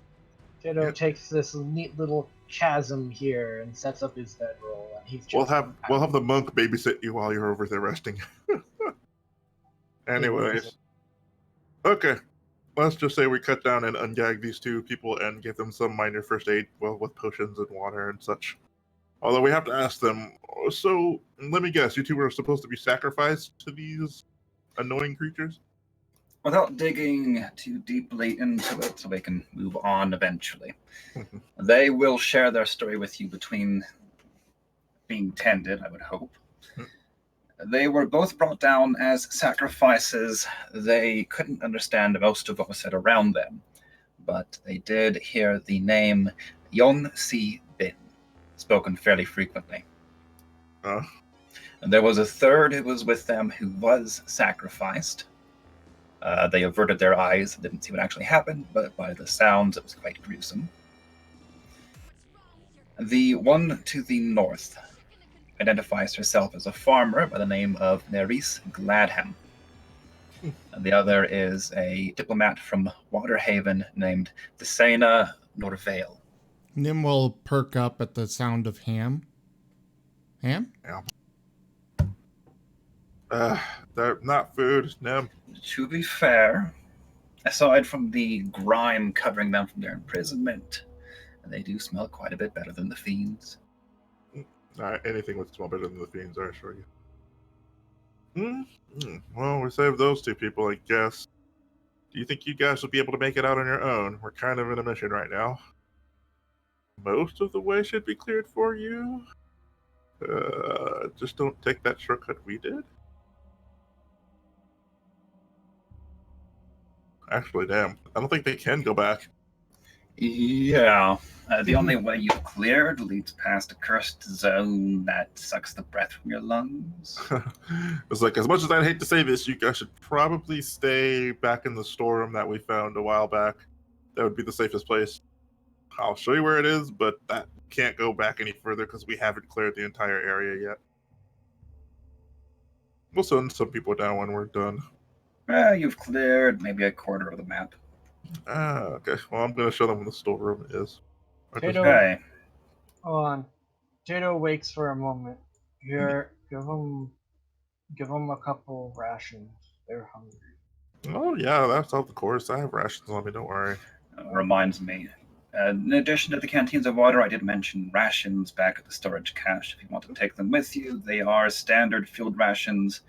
Speaker 1: Tato takes this neat little chasm here and sets up his bedroll, and he's just
Speaker 4: We'll have the monk babysit you while you're over there resting. Anyways. Okay. Let's just say we cut down and ungag these 2 people and give them some minor first aid, well, with potions and water and such. Although we have to ask them, so let me guess, you 2 were supposed to be sacrificed to these annoying creatures?
Speaker 5: Without digging too deeply into it, so they can move on eventually. They will share their story with you between being tended, I would hope. They were both brought down as sacrifices. They couldn't understand most of what was said around them, but they did hear the name Yon Si Bin spoken fairly frequently. And there was a third who was with them who was sacrificed. They averted their eyes and didn't see what actually happened, but by the sounds, it was quite gruesome. The one to the north identifies herself as a farmer by the name of Nerys Gladham. And the other is a diplomat from Waterhaven named Thesena Norvale.
Speaker 3: Nim will perk up at the sound of ham. Ham?
Speaker 4: They're not food, Nim.
Speaker 5: To be fair, aside from the grime covering them from their imprisonment, they do smell quite a bit better than the fiends.
Speaker 4: Anything would smell better than the fiends, I assure you. Well, we saved those 2 people, I guess. Do you think you guys will be able to make it out on your own? We're kind of in a mission right now. Most of the way should be cleared for you. Just don't take that shortcut we did. Actually, damn. I don't think they can go back.
Speaker 5: Yeah. The only way you've cleared leads past a cursed zone that sucks the breath from your lungs.
Speaker 4: It's like, as much as I'd hate to say this, you guys should probably stay back in the storeroom that we found a while back. That would be the safest place. I'll show you where it is, but that can't go back any further because we haven't cleared the entire area yet. We'll send some people down when we're done.
Speaker 5: You've cleared maybe a quarter of the map.
Speaker 4: Okay. Well, I'm going to show them where the storeroom is.
Speaker 5: Okay.
Speaker 1: Hold on. Tato wakes for a moment. Here, give them a couple rations. They're hungry.
Speaker 4: Oh, yeah, that's of course. I have rations on me, don't worry.
Speaker 5: Reminds me. In addition to the canteens of water, I did mention rations back at the storage cache. If you want to take them with you, they are standard field rations.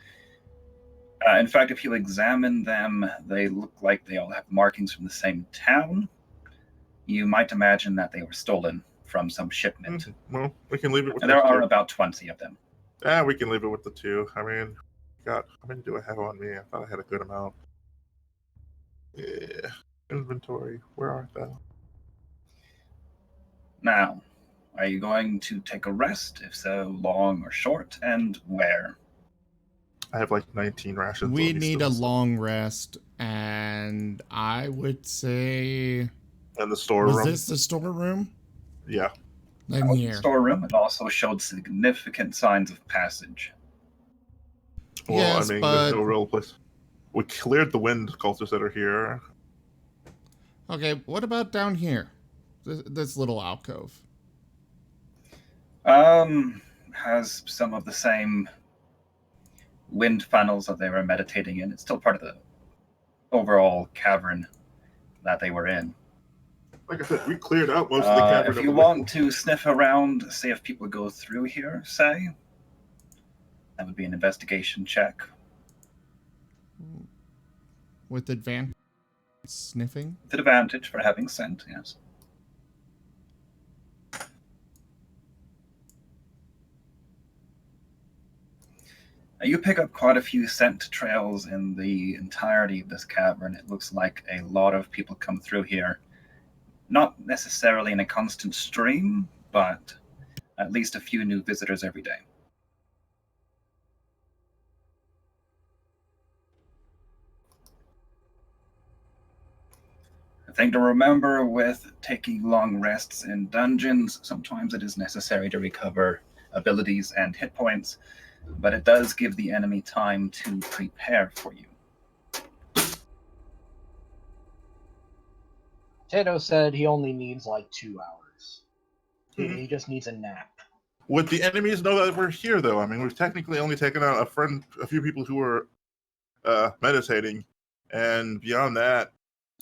Speaker 5: In fact, if you examine them, they look like they all have markings from the same town. You might imagine that they were stolen from some shipment.
Speaker 4: Well, we can leave it with
Speaker 5: And there are about 20 of them.
Speaker 4: Yeah, we can leave it with the 2. I mean, how many do I have on me? I thought I had a good amount. Yeah. Inventory. Where art thou?
Speaker 5: Now, are you going to take a rest? If so, long or short, and where?
Speaker 4: I have like 19 rations.
Speaker 3: We
Speaker 4: on me
Speaker 3: need
Speaker 4: still,
Speaker 3: a
Speaker 4: so-
Speaker 3: long rest, and I would say...
Speaker 4: And the storeroom.
Speaker 3: Was this the storeroom?
Speaker 4: Yeah.
Speaker 3: Then
Speaker 5: That was
Speaker 3: here.
Speaker 5: the storeroom. It also showed significant signs of passage.
Speaker 4: Well,
Speaker 3: Yes,
Speaker 4: I mean,
Speaker 3: but...
Speaker 4: there's no real place. We cleared the wind cultists that are here.
Speaker 3: Okay, what about down here? This little alcove.
Speaker 5: Has some of the same wind funnels that they were meditating in. It's still part of the overall cavern that they were in.
Speaker 4: Like I said, we cleared out most of the cavern.
Speaker 5: If you want to sniff around, see if people go through here, say, that would be an investigation check.
Speaker 3: With advantage sniffing?
Speaker 5: With advantage for having scent, yes. You pick up quite a few scent trails in the entirety of this cavern. It looks like a lot of people come through here. Not necessarily in a constant stream, but at least a few new visitors every day. The thing to remember with taking long rests in dungeons, sometimes it is necessary to recover abilities and hit points, but it does give the enemy time to prepare for you.
Speaker 1: Tato said he only needs like 2 hours. He just needs a nap.
Speaker 4: Would the enemies know that we're here, though? I mean, we've technically only taken out a few people who were meditating, and beyond that,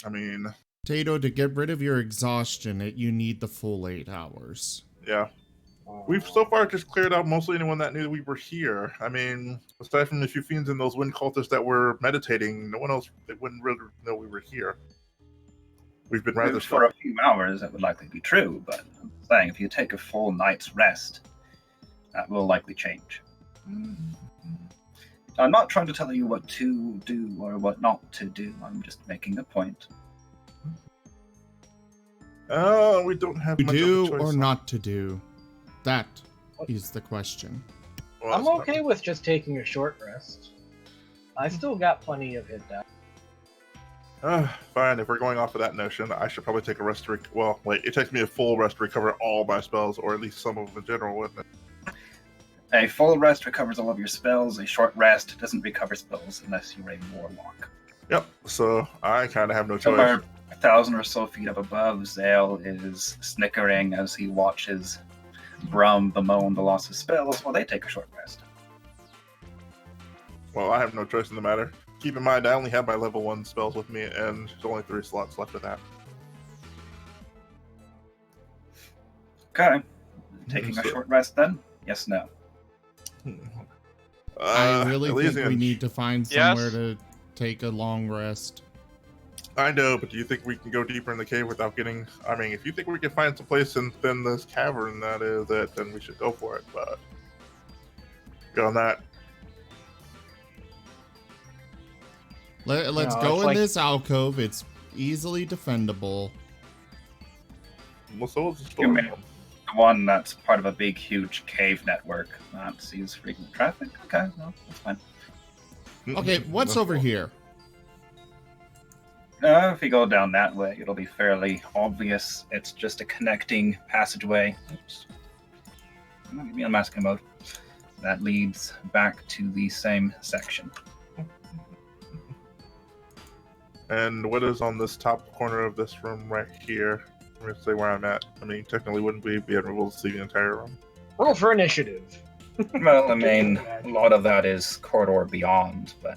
Speaker 4: I mean...
Speaker 3: Tato, to get rid of your exhaustion, you need the full 8 hours.
Speaker 4: Yeah. We've so far just cleared out mostly anyone that knew we were here. I mean, aside from the few fiends and those wind cultists that were meditating, no one else, they wouldn't really know we were here. We've been rather...
Speaker 5: For a few hours, it would likely be true, but I'm saying if you take a full night's rest, that will likely change. I'm not trying to tell you what to do or what not to do. I'm just making a point.
Speaker 4: We don't have
Speaker 3: To
Speaker 4: much of a
Speaker 3: do
Speaker 4: choice
Speaker 3: or
Speaker 4: on-
Speaker 3: not to do? That is the question.
Speaker 4: Well,
Speaker 1: I'm
Speaker 4: it's not-
Speaker 1: okay with just taking a short rest. I still got plenty of hit die.
Speaker 4: Fine, if we're going off of that notion, I should probably take a rest to well, wait, it takes me a full rest to recover all my spells, or at least some of them in general, wouldn't it?
Speaker 5: A full rest recovers all of your spells. A short rest doesn't recover spells unless you're a warlock.
Speaker 4: Yep, so I kind of have no choice.
Speaker 5: Somewhere 1,000 or so feet up above, Zale is snickering as he watches Brum bemoan the loss of spells while they take a short rest.
Speaker 4: Well, I have no choice in the matter. Keep in mind, I only have my level 1 spells with me, and there's only 3 slots left of that.
Speaker 5: Okay. Taking a short rest then? Yes, no.
Speaker 3: I really think we
Speaker 4: Elysian,
Speaker 3: need to find somewhere to take a long rest.
Speaker 4: I know, but do you think we can go deeper in the cave without getting... I mean, if you think we can find some place in this cavern that is it, then we should go for it, but... Beyond that...
Speaker 3: Let's
Speaker 1: No,
Speaker 3: go
Speaker 1: it's
Speaker 3: in
Speaker 1: like-
Speaker 3: this alcove. It's easily defendable.
Speaker 4: Well, so is the
Speaker 5: You
Speaker 4: storm.
Speaker 5: mean the one that's part of a big, huge cave network that sees frequent traffic? Okay, no, that's fine.
Speaker 3: Okay, what's over here?
Speaker 5: If you go down that way, it'll be fairly obvious. It's just a connecting passageway. Oops. Give me on masking mode. That leads back to the same section.
Speaker 4: And what is on this top corner of this room right here? I'm going to say where I'm at. I mean, technically, wouldn't we be able to see the entire room?
Speaker 1: Roll for initiative.
Speaker 5: Well, I mean, a lot of that is corridor beyond, but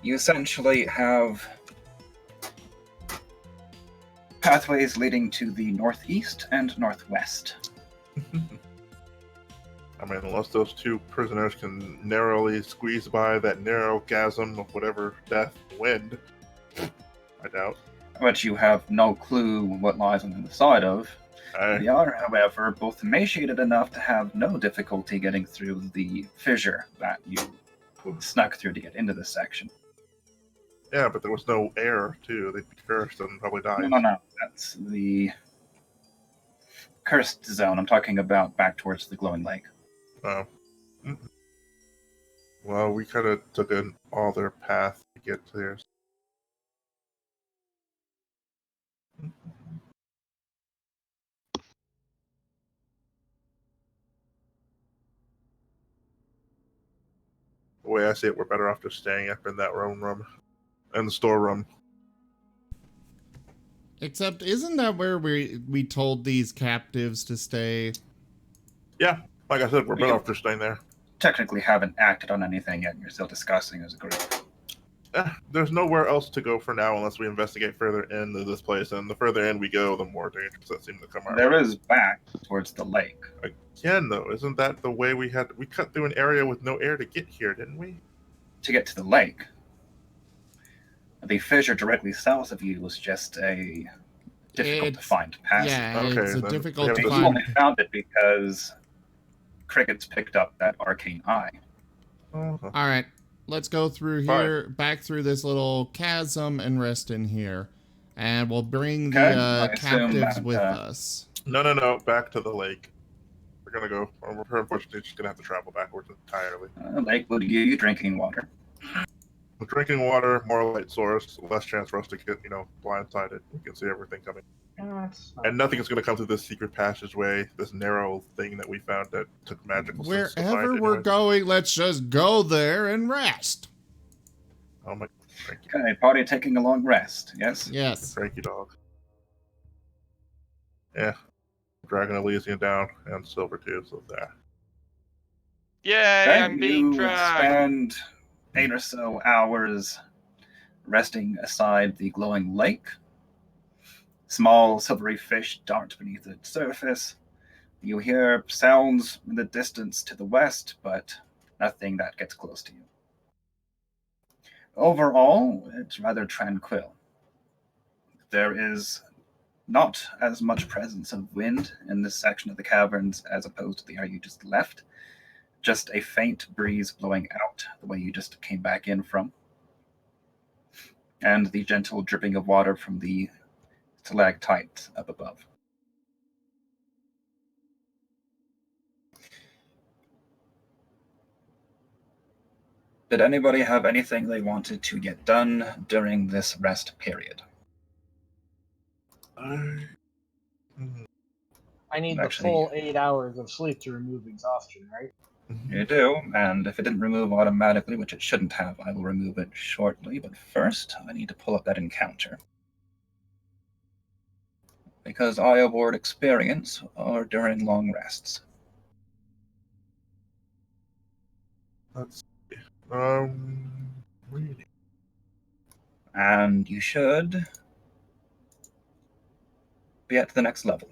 Speaker 5: you essentially have pathways leading to the northeast and northwest.
Speaker 4: I mean, unless those 2 prisoners can narrowly squeeze by that narrow chasm of whatever death wind, I doubt.
Speaker 5: But you have no clue what lies on the other side of. They are, however, both emaciated enough to have no difficulty getting through the fissure that you snuck through to get into this section.
Speaker 4: Yeah, but there was no air, too. They'd be cursed and probably die.
Speaker 5: No. That's the cursed zone. I'm talking about back towards the glowing lake.
Speaker 4: Oh. Well, we kind of took an other path to get there. The way I see it, we're better off just staying up in that room, in the storeroom.
Speaker 3: Except, isn't that where we told these captives to stay?
Speaker 4: Yeah, like I said, we're better off just staying there.
Speaker 5: technically haven't acted on anything yet. You're still discussing as a group.
Speaker 4: There's nowhere else to go for now unless we investigate further into this place, and the further in we go, the more dangerous that seems to come our way.
Speaker 5: There is back towards the lake.
Speaker 4: Again, though, isn't that the way we cut through an area with no air to get here, didn't we?
Speaker 5: To get to the lake, the fissure directly south of you was just a difficult to find passage.
Speaker 3: Yeah,
Speaker 4: Okay,
Speaker 3: it's a
Speaker 4: then
Speaker 3: difficult to
Speaker 5: You
Speaker 3: find.
Speaker 5: only found it because crickets picked up that arcane eye.
Speaker 4: Uh-huh.
Speaker 3: All right, let's go through here, back through this little chasm, and rest in here, and we'll bring
Speaker 5: Okay,
Speaker 3: the
Speaker 5: I assume
Speaker 3: captives
Speaker 5: that,
Speaker 3: with us.
Speaker 4: No, back to the lake. We're gonna go. We're unfortunately just gonna have to travel backwards entirely.
Speaker 5: Lake would give you drinking water.
Speaker 4: With drinking water, more light source, less chance for us to get, blindsided. We can see everything coming. And nothing is going to come through this secret passageway, this narrow thing that we found that took magical sense to find
Speaker 3: Wherever we're
Speaker 4: anyway.
Speaker 3: going, let's just go there and rest.
Speaker 4: Oh my, thank you.
Speaker 5: Okay, party taking a long rest, yes?
Speaker 3: Yes.
Speaker 4: Thank you, dog. Yeah. Dragon Elysian down and Silvertooth of there.
Speaker 2: Yay,
Speaker 5: Okay,
Speaker 2: I'm being
Speaker 5: you
Speaker 2: dragged.
Speaker 5: spend 8 or so hours resting aside the glowing lake. Small silvery fish dart beneath its surface. You hear sounds in the distance to the west, but nothing that gets close to you. Overall, it's rather tranquil. There is not as much presence of wind in this section of the caverns as opposed to the area you just left. Just a faint breeze blowing out the way you just came back in from. And the gentle dripping of water from the stalactite up above. Did anybody have anything they wanted to get done during this rest period?
Speaker 1: I need
Speaker 5: Actually-
Speaker 1: the full 8 hours of sleep to remove exhaustion, right?
Speaker 5: You do, and if it didn't remove automatically, which it shouldn't have, I will remove it shortly, but first I need to pull up that encounter. Because I award experience or during long rests.
Speaker 4: Let's see. Reading.
Speaker 5: And you should be at the next level.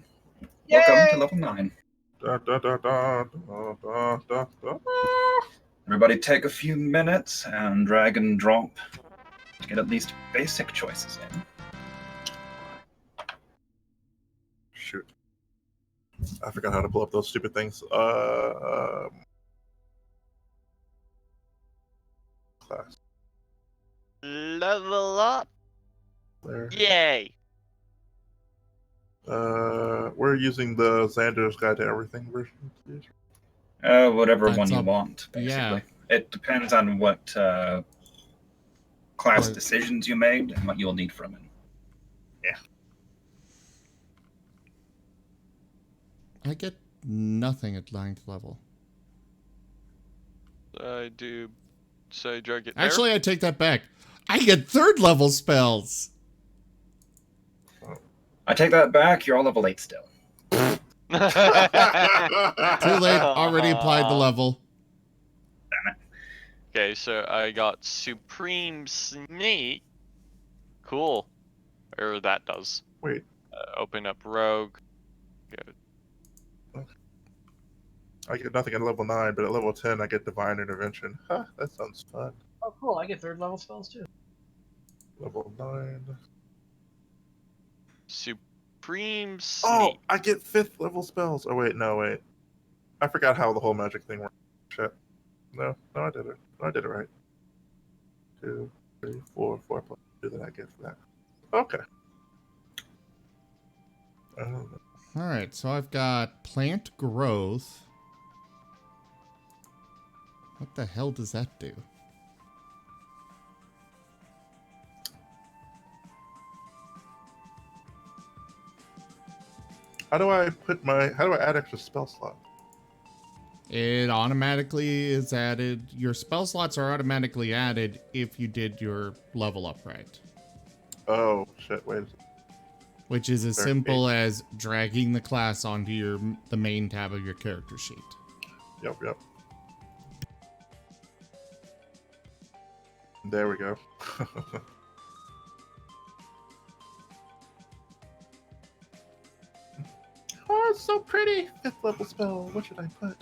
Speaker 1: Yay!
Speaker 5: Welcome to level 9.
Speaker 4: Da, da, da, da, da, da, da, da.
Speaker 5: Everybody take a few minutes and drag and drop to get at least basic choices in.
Speaker 4: Shoot. I forgot how to pull up those stupid things. Class.
Speaker 2: Level up.
Speaker 4: There.
Speaker 2: Yay.
Speaker 4: We're using the Xander's Guide to Everything version.
Speaker 5: Whatever
Speaker 3: That's
Speaker 5: one you
Speaker 3: up-
Speaker 5: want, basically.
Speaker 3: yeah.
Speaker 5: It depends on what class
Speaker 3: Right.
Speaker 5: decisions you made and what you'll need from it.
Speaker 3: I get nothing at 9th level.
Speaker 2: I do say drag it
Speaker 3: Actually, I take that back. I get 3rd level spells.
Speaker 5: I take that back, you're all level 8 still.
Speaker 2: there.
Speaker 3: Too late. Already applied the level.
Speaker 2: Okay, so I got Supreme Sneak. Cool. Or that does.
Speaker 4: Wait.
Speaker 2: Open up Rogue. Go.
Speaker 4: I get nothing at level 9, but at level 10 I get Divine Intervention. Huh, that sounds fun.
Speaker 1: Oh, cool. I get 3rd level spells too.
Speaker 4: Level 9.
Speaker 2: Supreme Sneak.
Speaker 4: Oh, I get 5th level spells. Oh, wait. I forgot how the whole magic thing works. Shit. No, I did it. I did it right. 2, 3, 4 plus 2 that I get for that. Okay.
Speaker 3: All right, so I've got plant growth. What the hell does that do?
Speaker 4: How do I add extra spell slots?
Speaker 3: It automatically is added. Your spell slots are automatically added if you did your level up right.
Speaker 4: Oh, shit, wait.
Speaker 3: Which is as
Speaker 4: Very
Speaker 3: simple as dragging the class onto the main tab of your character sheet.
Speaker 4: Yep. There we go. Oh, it's so pretty. 5th level spell. What should I put?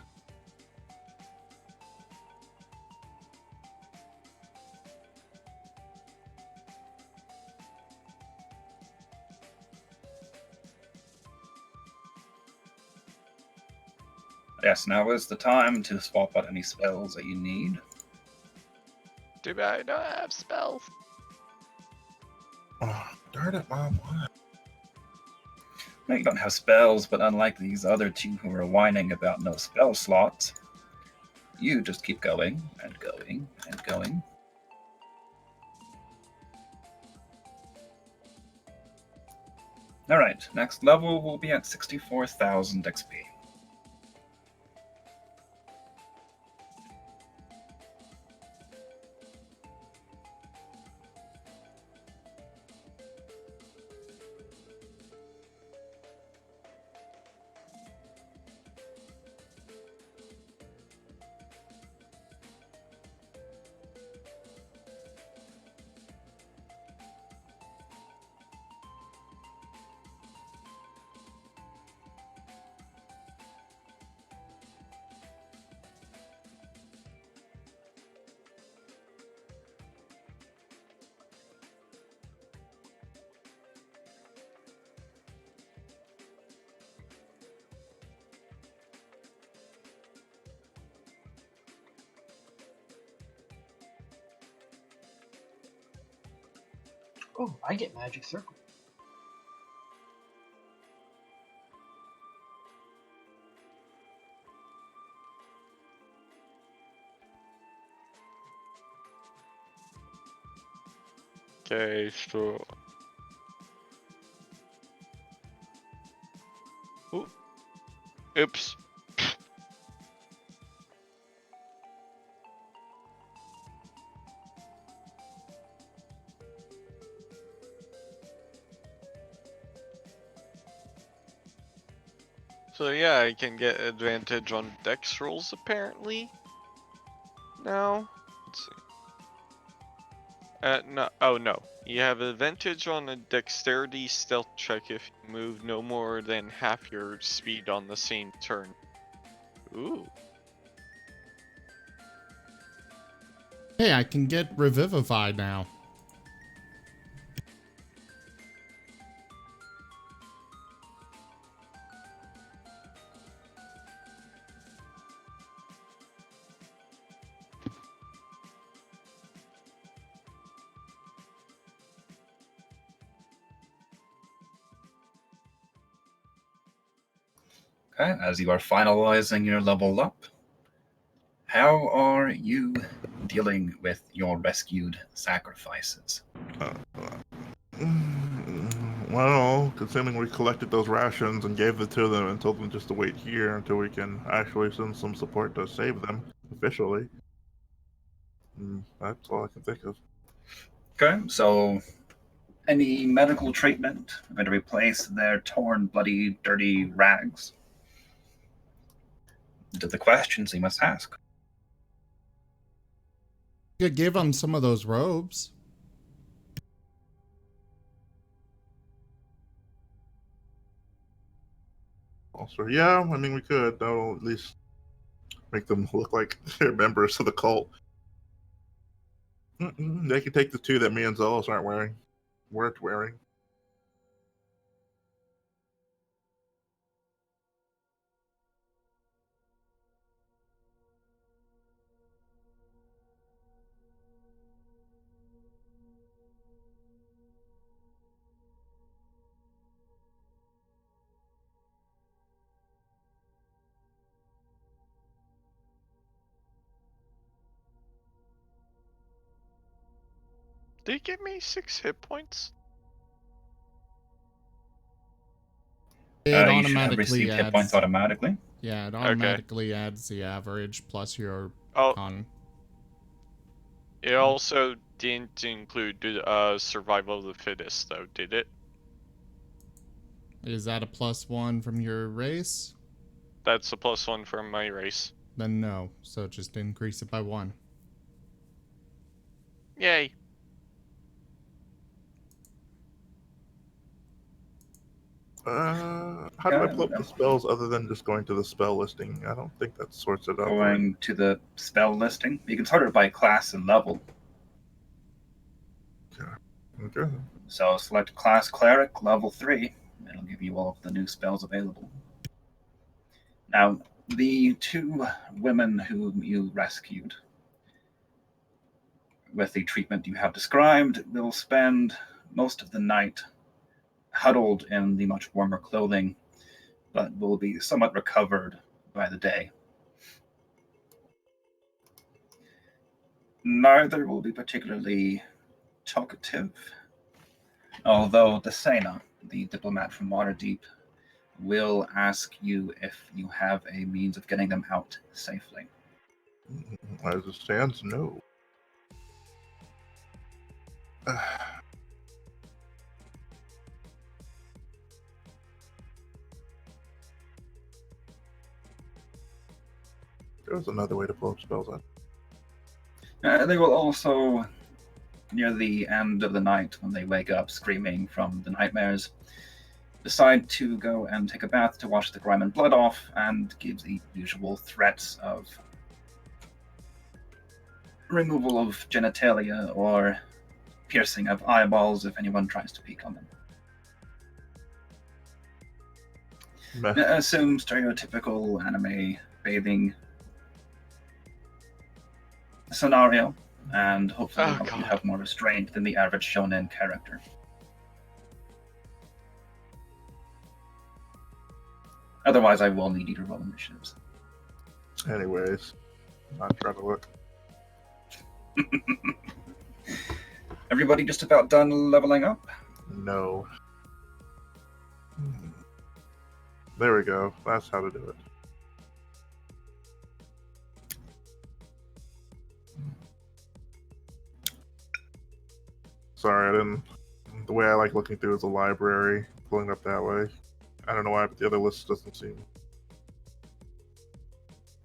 Speaker 5: Yes, now is the time to swap out any spells that you need.
Speaker 2: Too bad I don't have spells.
Speaker 4: Oh, darn it, Mom. Why?
Speaker 5: No, you don't have spells, but unlike these other two who are whining about no spell slots, you just keep going and going and going. Alright, next level will be at 64,000 XP.
Speaker 1: Oh, I get magic circle.
Speaker 2: Okay, so. Ooh. Oops. So yeah, I can get advantage on dex rolls apparently. Now, let's see. No, oh no. You have advantage on a dexterity stealth check if you move no more than half your speed on the same turn. Ooh.
Speaker 3: Hey, I can get revivified now.
Speaker 5: Okay, as you are finalizing your level up, how are you dealing with your rescued sacrifices?
Speaker 4: Well, considering we collected those rations and gave it to them and told them just to wait here until we can actually send some support to save them officially. That's all I can think of.
Speaker 5: Okay, so any medical treatment? I'm going to replace their torn, bloody, dirty rags. To the questions you must ask.
Speaker 3: You could give them some of those robes.
Speaker 4: Also, yeah, I mean, we could. That'll at least make them look like they're members of the cult. They can take the two that me and Zelos weren't wearing.
Speaker 2: Did he give me 6 hit points?
Speaker 3: It
Speaker 5: You should have
Speaker 3: automatically
Speaker 5: received hit
Speaker 3: adds.
Speaker 5: points automatically.
Speaker 3: Yeah, it
Speaker 2: Okay.
Speaker 3: automatically adds the average plus your
Speaker 2: Oh,
Speaker 3: con.
Speaker 2: it also didn't include survival of the fittest, though, did it?
Speaker 3: Is that a +1 from your race?
Speaker 2: That's a +1 from my race.
Speaker 3: Then no. So just increase it by 1.
Speaker 2: Yay.
Speaker 4: How do I pull up the spells other than just going to the spell listing? I don't think that sorts it out.
Speaker 5: Going to the spell listing, you can sort it by class and level.
Speaker 4: Okay.
Speaker 5: So select class cleric, level 3. It'll give you all of the new spells available. Now, the 2 women whom you rescued with the treatment you have described will spend most of the night huddled in the much warmer clothing, but will be somewhat recovered by the day. Neither will be particularly talkative, although Desena, the diplomat from Waterdeep, will ask you if you have a means of getting them out safely.
Speaker 4: As it stands, no. There's another way to pull up spells on.
Speaker 5: They will also, near the end of the night, when they wake up screaming from the nightmares, decide to go and take a bath to wash the grime and blood off, and give the usual threats of removal of genitalia or piercing of eyeballs if anyone tries to peek on them. Assume stereotypical anime bathing scenario, and hopefully you have more restraint than the average shonen character. Otherwise, I will need you to roll initiatives.
Speaker 4: Anyways, I'm not trying to look.
Speaker 5: Everybody just about done leveling up?
Speaker 4: No. There we go. That's how to do it. Sorry, I didn't. The way I like looking through is a library, pulling up that way. I don't know why, but the other list doesn't seem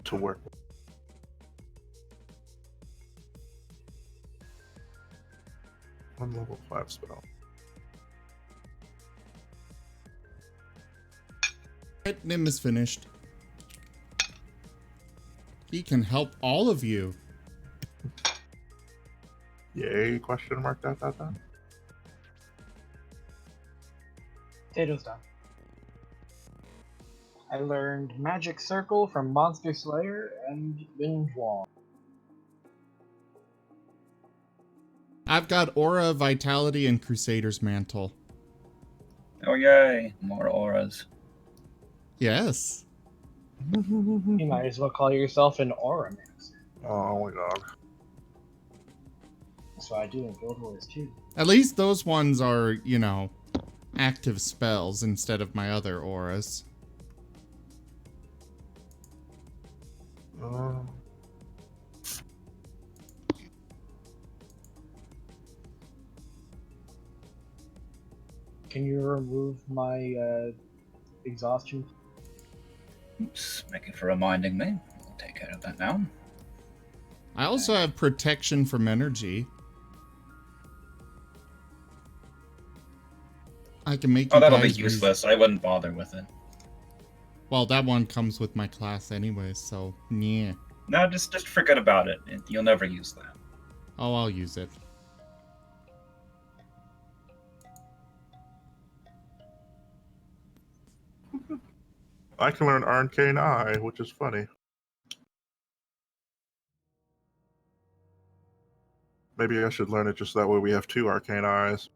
Speaker 4: to work. One level 5 spell.
Speaker 3: Right, Nim is finished. He can help all of you.
Speaker 4: Yay, question mark, dot.
Speaker 1: Potatoes done. I learned Magic Circle from Monster Slayer and Binge Wall.
Speaker 3: I've got Aura, Vitality, and Crusader's Mantle.
Speaker 5: Oh yay, more auras.
Speaker 3: Yes.
Speaker 1: You might as well call yourself an Aura Master.
Speaker 4: Oh my god.
Speaker 1: That's what I do in Guild Wars too.
Speaker 3: At least those ones are, you know, active spells instead of my other auras.
Speaker 1: Can you remove my exhaustion?
Speaker 5: Oops, thank you for reminding me. I'll take care of that now.
Speaker 3: I also have protection from energy. I can make you
Speaker 5: that'll be
Speaker 3: guys
Speaker 5: useless. I wouldn't bother with it.
Speaker 3: Well, that one comes with my class anyway, so yeah.
Speaker 5: No, just forget about it. You'll never use that.
Speaker 3: Oh, I'll use it.
Speaker 4: I can learn Arcane Eye, which is funny. Maybe I should learn it just that way we have 2 Arcane Eyes.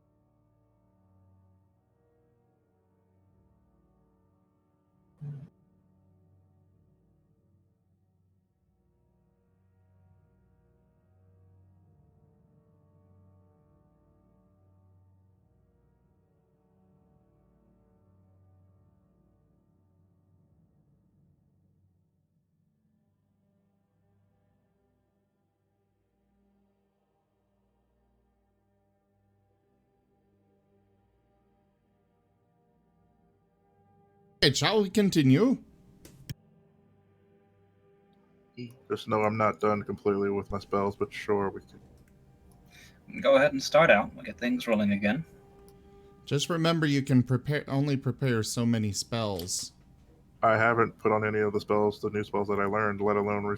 Speaker 3: Okay, shall we continue?
Speaker 4: Just know I'm not done completely with my spells, but sure, we can.
Speaker 5: Go ahead and start out. We'll get things rolling again.
Speaker 3: Just remember you can only prepare so many spells.
Speaker 4: I haven't put on any of the new spells that I learned, let alone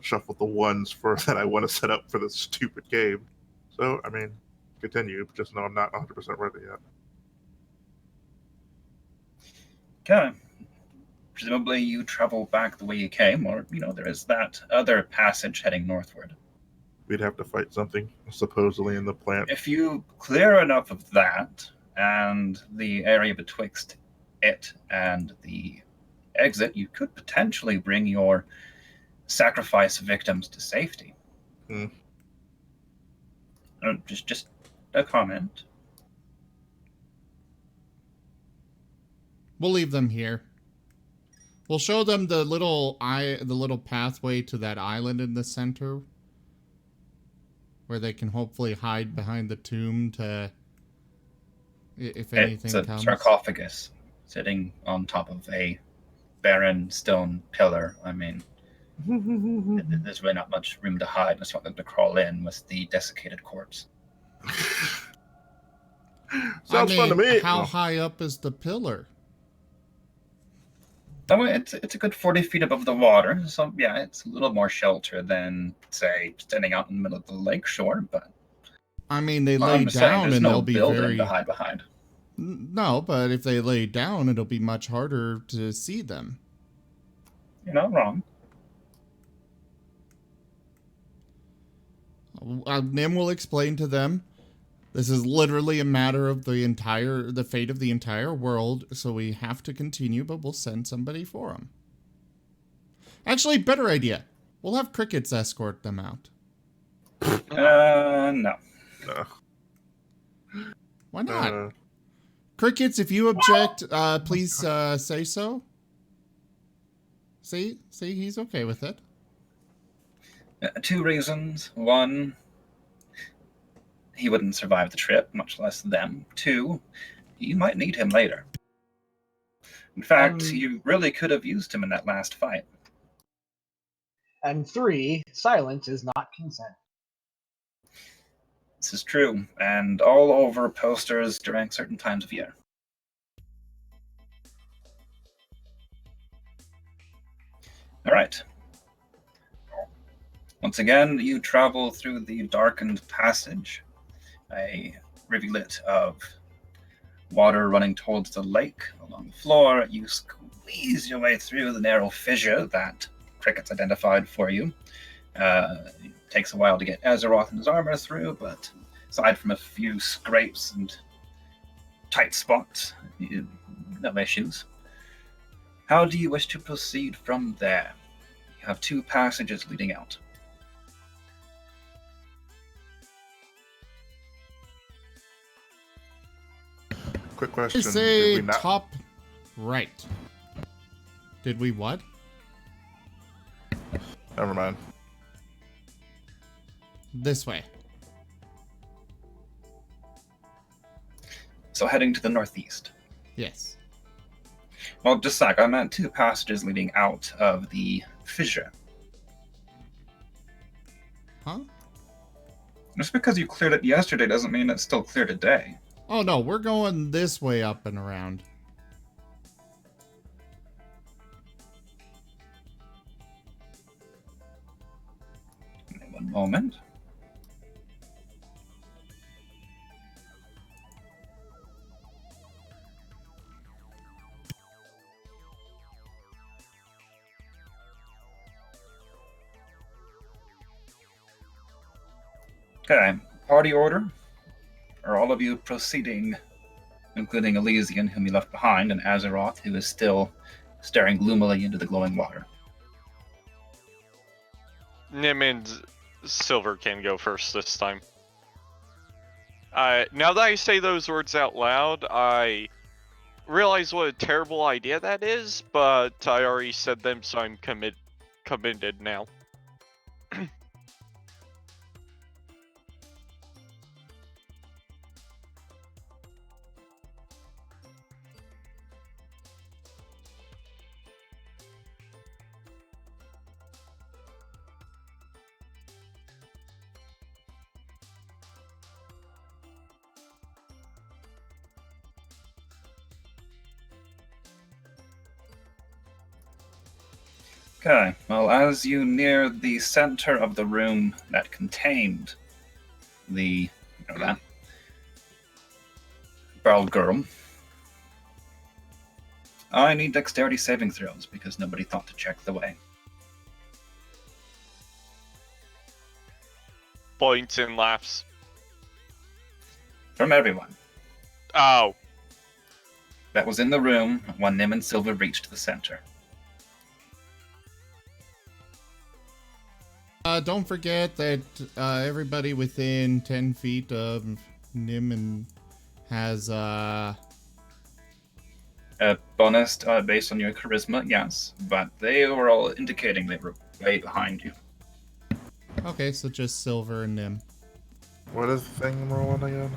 Speaker 4: shuffled the ones that I want to set up for this stupid game. So, I mean, continue. Just know I'm not 100% ready yet.
Speaker 5: Okay. Presumably you travel back the way you came, or, there is that other passage heading northward.
Speaker 4: We'd have to fight something, supposedly, in the plant.
Speaker 5: If you clear enough of that, and the area betwixt it and the exit, you could potentially bring your sacrifice victims to safety. Just a comment.
Speaker 3: We'll leave them here. We'll show them the little pathway to that island in the center, where they can hopefully hide behind the tomb if anything comes.
Speaker 5: It's a sarcophagus sitting on top of a barren stone pillar. I mean, there's really not much room to hide unless you want them to crawl in with the desiccated corpse.
Speaker 4: Sounds fun to me.
Speaker 3: How high up is the pillar?
Speaker 5: Oh, it's a good 40 feet above the water, so yeah, it's a little more shelter than, say, standing out in the middle of the lake shore, but...
Speaker 3: I mean, they lay down and they'll be very...
Speaker 5: to hide behind.
Speaker 3: No, but if they lay down, it'll be much harder to see them.
Speaker 5: You're not wrong.
Speaker 3: Nim will explain to them. This is literally a matter of the fate of the entire world, so we have to continue, but we'll send somebody for them. Actually, better idea. We'll have crickets escort them out.
Speaker 5: No.
Speaker 4: No.
Speaker 3: Why not? Crickets, if you object, please say so. See, he's okay with it.
Speaker 5: 2 reasons. 1, he wouldn't survive the trip, much less them. 2, you might need him later. In fact, you really could have used him in that last fight.
Speaker 1: And 3, silence is not consent.
Speaker 5: This is true, and all over posters during certain times of year. All right. Once again, you travel through the darkened passage, a rivulet of water running towards the lake. Along the floor, you squeeze your way through the narrow fissure that Cricket's identified for you. It takes a while to get Azeroth and his armor through, but aside from a few scrapes and tight spots, no issues. How do you wish to proceed from there? You have 2 passages leading out.
Speaker 4: Quick question.
Speaker 3: Say
Speaker 4: Did we not...
Speaker 3: top right. Did we what?
Speaker 4: Never mind.
Speaker 3: This way.
Speaker 5: So heading to the northeast.
Speaker 3: Yes.
Speaker 5: Well, just a sec. I meant 2 passages leading out of the fissure.
Speaker 3: Huh?
Speaker 5: Just because you cleared it yesterday doesn't mean it's still clear today.
Speaker 3: Oh no, we're going this way up and around.
Speaker 5: One moment. Okay, party order. Are all of you proceeding, including Elysian, whom you left behind, and Azeroth, who is still staring gloomily into the glowing water?
Speaker 2: Nim and Silver can go first this time. Now that I say those words out loud, I realize what a terrible idea that is, but I already said them, so I'm committed now.
Speaker 5: Okay, well, as you near the center of the room that contained that barrel girl, I need dexterity saving throws because nobody thought to check the way.
Speaker 2: Points and laughs.
Speaker 5: From everyone
Speaker 2: Oh.
Speaker 5: that was in the room when Nim and Silver reached the center.
Speaker 3: Don't forget that everybody within 10 feet of Nim has
Speaker 5: A bonus based on your charisma, yes, but they were all indicating they were way behind you.
Speaker 3: Okay, so just Silver and Nim.
Speaker 4: What is the thing I'm rolling again?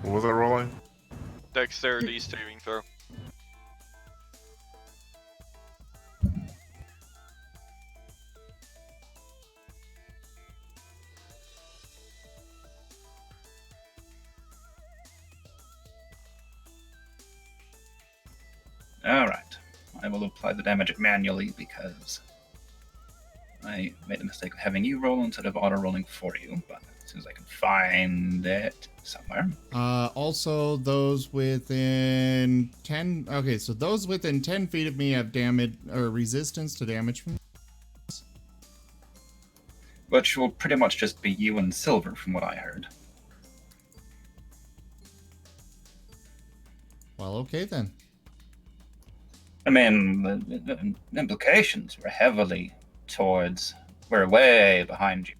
Speaker 4: What was I rolling?
Speaker 2: Dexterity saving throw.
Speaker 5: Alright, I will apply the damage manually because I made the mistake of having you roll instead of auto-rolling for you, but as soon as I can find it somewhere.
Speaker 3: Also, those within 10... Okay, so those within 10 feet of me have damage, or resistance to damage from...
Speaker 5: Which will pretty much just be you and Silver from what I heard.
Speaker 3: Well, okay then.
Speaker 5: I mean, the implications were heavily towards we're way behind you.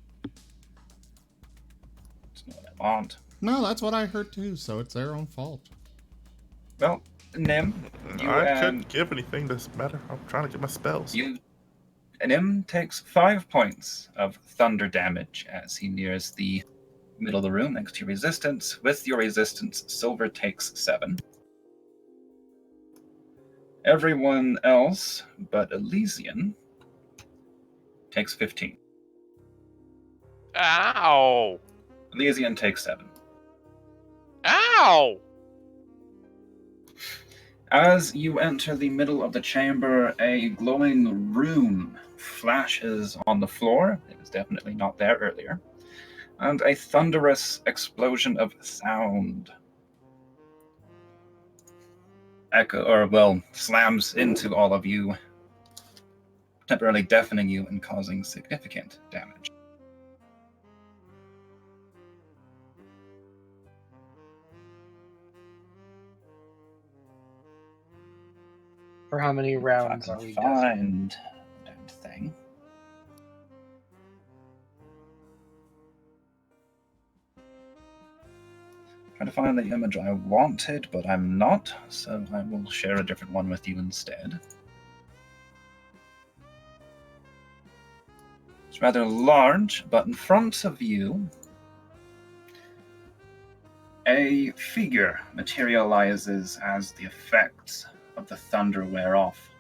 Speaker 5: That's not what I want.
Speaker 3: No, that's what I heard too, so it's their own fault.
Speaker 5: Well, Nim,
Speaker 4: I couldn't give anything this matter. I'm trying to get my spells.
Speaker 5: Nim takes 5 points of thunder damage as he nears the middle of the room next to your resistance. With your resistance, Silver takes 7. Everyone else but Elysian takes 15.
Speaker 2: Ow!
Speaker 5: Elysian takes 7.
Speaker 2: Ow!
Speaker 5: As you enter the middle of the chamber, a glowing rune flashes on the floor. It was definitely not there earlier. And a thunderous explosion of sound slams into all of you, temporarily deafening you and causing significant damage.
Speaker 1: For how many rounds
Speaker 5: If I
Speaker 1: are
Speaker 5: can
Speaker 1: we
Speaker 5: find the damn thing. Trying to find the image I wanted, but I'm not, so I will share a different one with you instead. It's rather large, but in front of you, a figure materializes as the effects of the thunder wear off.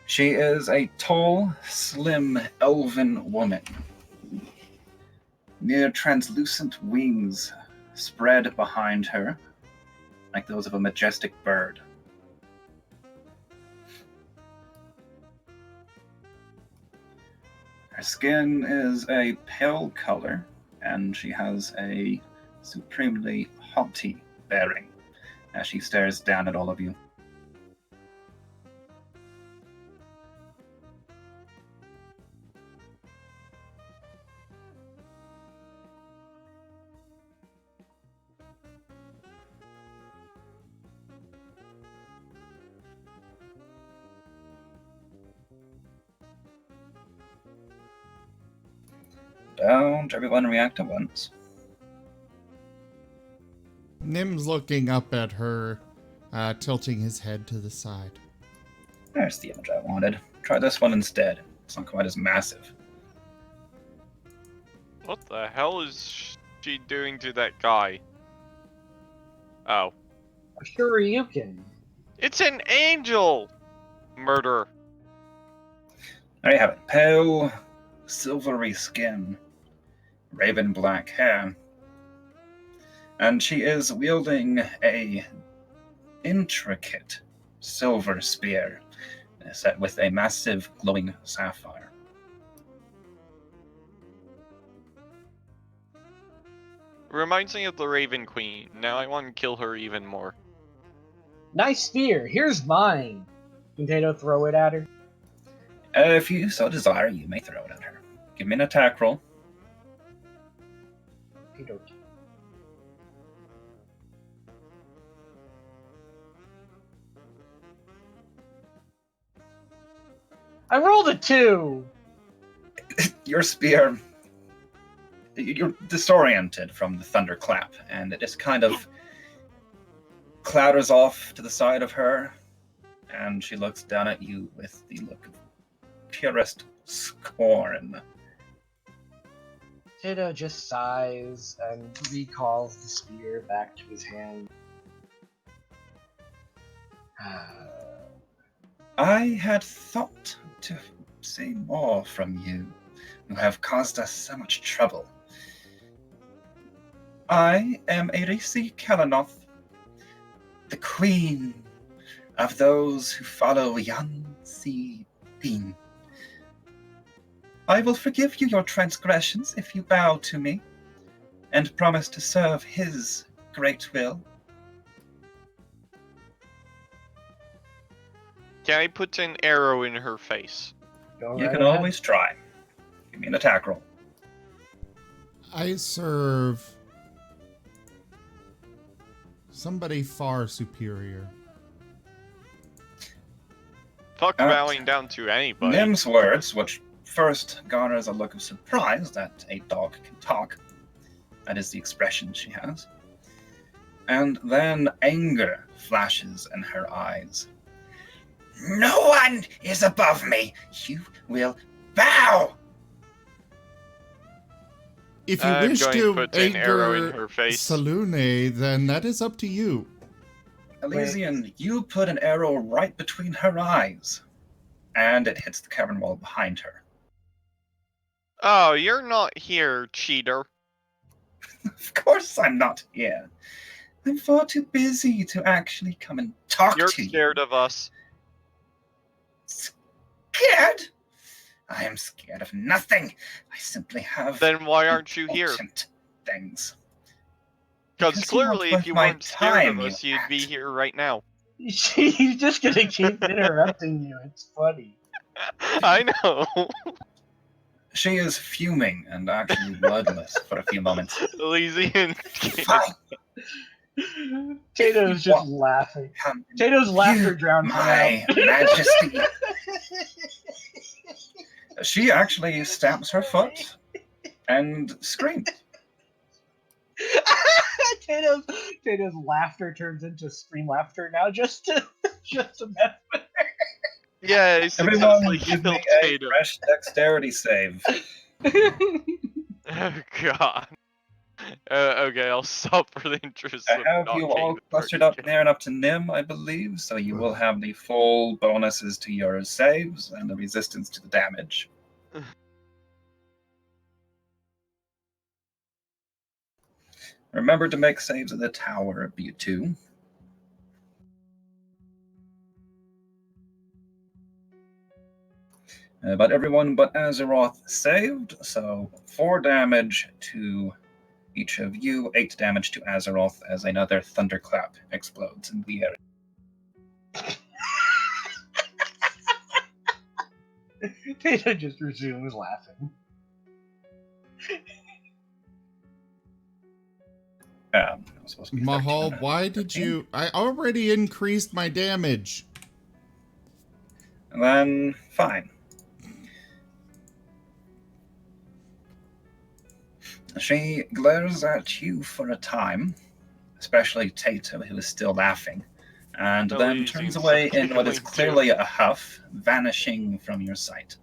Speaker 5: She is a tall, slim, elven woman. Near translucent wings spread behind her, like those of a majestic bird. Her skin is a pale color, and she has a supremely haughty bearing as she stares down at all of you. Don't everyone react at once.
Speaker 3: Nim's looking up at her, tilting his head to the side.
Speaker 5: There's the image I wanted. Try this one instead. It's not quite as massive.
Speaker 2: What the hell is she doing to that guy? Oh.
Speaker 1: Sure, you can.
Speaker 2: It's an angel! Murder.
Speaker 5: There you have it. Pale, silvery skin, raven black hair. And she is wielding a intricate silver spear set with a massive glowing sapphire.
Speaker 2: Reminds me of the Raven Queen. Now I want to kill her even more.
Speaker 1: Nice spear. Here's mine. Can Tato throw it at her?
Speaker 5: If you so desire, you may throw it at her. Give me an attack roll.
Speaker 1: Okey-dokey. I rolled a 2.
Speaker 5: Your spear, you're disoriented from the thunderclap, and it just kind of clatters off to the side of her, and she looks down at you with the look of purest scorn.
Speaker 1: Tato just sighs and recalls the spear back to his hand.
Speaker 5: I had thought to say more from you, who have caused us so much trouble. I am Erisi Kalanoth, the queen of those who follow Yansi Pin. I will forgive you your transgressions if you bow to me, and promise to serve his great will.
Speaker 2: Can I put an arrow in her face?
Speaker 1: Go
Speaker 5: You
Speaker 1: right
Speaker 5: can
Speaker 1: ahead.
Speaker 5: always try. Give me an attack roll.
Speaker 3: I serve somebody far superior.
Speaker 2: Fuck bowing down to anybody.
Speaker 5: Nim's words, which first garners a look of surprise that a dog can talk. That is the expression she has. And then anger flashes in her eyes. No one is above me. You will bow.
Speaker 3: If you
Speaker 2: I'm
Speaker 3: wish
Speaker 2: going
Speaker 3: to
Speaker 2: put an arrow in
Speaker 3: anger
Speaker 2: her face.
Speaker 3: Salune, then that is up to you.
Speaker 5: Elysian, you put an arrow right between her eyes, and it hits the cavern wall behind her.
Speaker 2: Oh, you're not here, cheater.
Speaker 5: Of course I'm not here. I'm far too busy to actually come and talk
Speaker 2: You're
Speaker 5: to you.
Speaker 2: scared of us.
Speaker 5: Scared? I am scared of nothing. I simply have
Speaker 2: Then why aren't you here?
Speaker 5: important things.
Speaker 2: Because
Speaker 5: Because you aren't
Speaker 2: clearly, if
Speaker 5: worth
Speaker 2: you
Speaker 5: my
Speaker 2: weren't scared of
Speaker 5: time,
Speaker 2: us,
Speaker 5: you
Speaker 2: you'd be
Speaker 5: act.
Speaker 2: here right now.
Speaker 1: He's just gonna keep interrupting you. It's funny.
Speaker 2: I know.
Speaker 5: She is fuming and actually bloodless for a few moments.
Speaker 2: Elysian.
Speaker 5: Fine.
Speaker 1: Tato's just laughing.
Speaker 5: Come
Speaker 1: Tato's laughter
Speaker 5: you,
Speaker 1: drowns her
Speaker 5: my
Speaker 1: out.
Speaker 5: majesty. She actually stamps her foot and screams.
Speaker 1: Tato's laughter turns into scream laughter now, just to mess with
Speaker 2: Yeah, he
Speaker 5: Everyone,
Speaker 2: successfully
Speaker 5: give me
Speaker 2: killed
Speaker 5: a
Speaker 2: Tatum.
Speaker 5: fresh dexterity save.
Speaker 1: her.
Speaker 2: Oh god. Okay, I'll stop for the interest
Speaker 5: I
Speaker 2: of
Speaker 5: have
Speaker 2: not
Speaker 5: you
Speaker 2: getting
Speaker 5: all
Speaker 2: the
Speaker 5: clustered
Speaker 2: target
Speaker 5: up near enough to Nim, I believe, so you will have the full bonuses to your saves and the resistance to the damage. Remember to make saves at the tower, you two. But everyone but Azeroth saved, so 4 damage to each of you, 8 damage to Azeroth as another thunderclap explodes in the area.
Speaker 1: Tato just resumes laughing.
Speaker 5: It was supposed to be 13,
Speaker 3: Mahal,
Speaker 5: not
Speaker 3: why did
Speaker 5: 13.
Speaker 3: you... I already increased my damage.
Speaker 5: And then, fine. She glares at you for a time, especially Tato, who is still laughing, and then
Speaker 2: Elysian
Speaker 5: turns away in what is
Speaker 2: smiling too.
Speaker 5: clearly a huff, vanishing from your sight.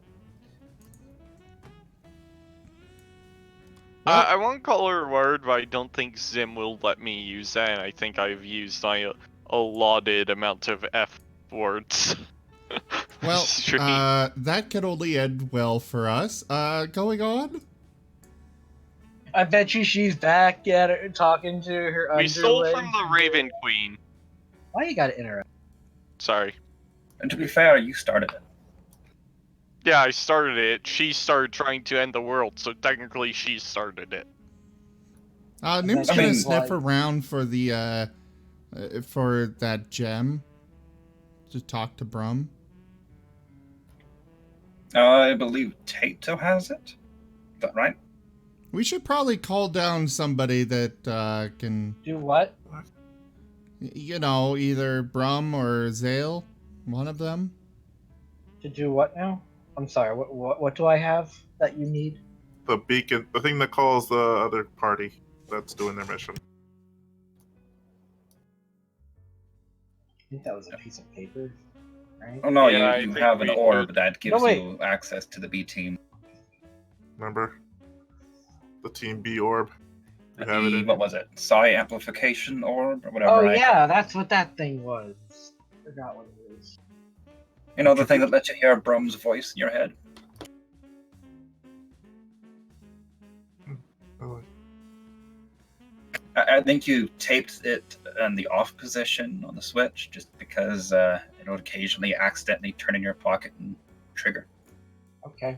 Speaker 2: I won't call her a word, but I don't think Zim will let me use that, and I think I've used my allotted amount of F words.
Speaker 3: Well,
Speaker 2: Stream.
Speaker 3: that could only end well for us. Going on?
Speaker 1: I bet you she's back at her, talking to her
Speaker 2: We stole
Speaker 1: underling.
Speaker 2: from the Raven Queen.
Speaker 1: Why you gotta interrupt?
Speaker 2: Sorry.
Speaker 5: And to be fair, you started it.
Speaker 2: Yeah, I started it. She started trying to end the world, so technically she started it.
Speaker 3: Nim's
Speaker 1: I
Speaker 3: gonna
Speaker 1: mean,
Speaker 3: sniff
Speaker 1: like-
Speaker 3: around for the for that gem to talk to Brum.
Speaker 5: I believe Tato has it. Is that right?
Speaker 3: We should probably call down somebody that can,
Speaker 1: Do what?
Speaker 3: you know, either Brum or Zale, one of them.
Speaker 1: To do what now? I'm sorry. What do I have that you need?
Speaker 4: The beacon, the thing that calls the other party that's doing their mission.
Speaker 1: I think that was a piece of paper, right?
Speaker 5: Oh no,
Speaker 2: Yeah, I
Speaker 5: you
Speaker 2: think
Speaker 5: have an
Speaker 2: we
Speaker 5: orb that gives
Speaker 1: wait.
Speaker 5: you access to the B team.
Speaker 4: Remember? The Team B orb. You have it
Speaker 5: The,
Speaker 4: in
Speaker 5: what was it? Psi amplification orb or whatever.
Speaker 1: Oh
Speaker 5: I
Speaker 1: yeah, that's what that thing was. Forgot what it was.
Speaker 5: You know, the thing that lets you hear Brum's voice in your head.
Speaker 4: Oh,
Speaker 5: I think you taped it in the off position on the switch, just because it would occasionally accidentally turn in your pocket and trigger.
Speaker 1: Okay,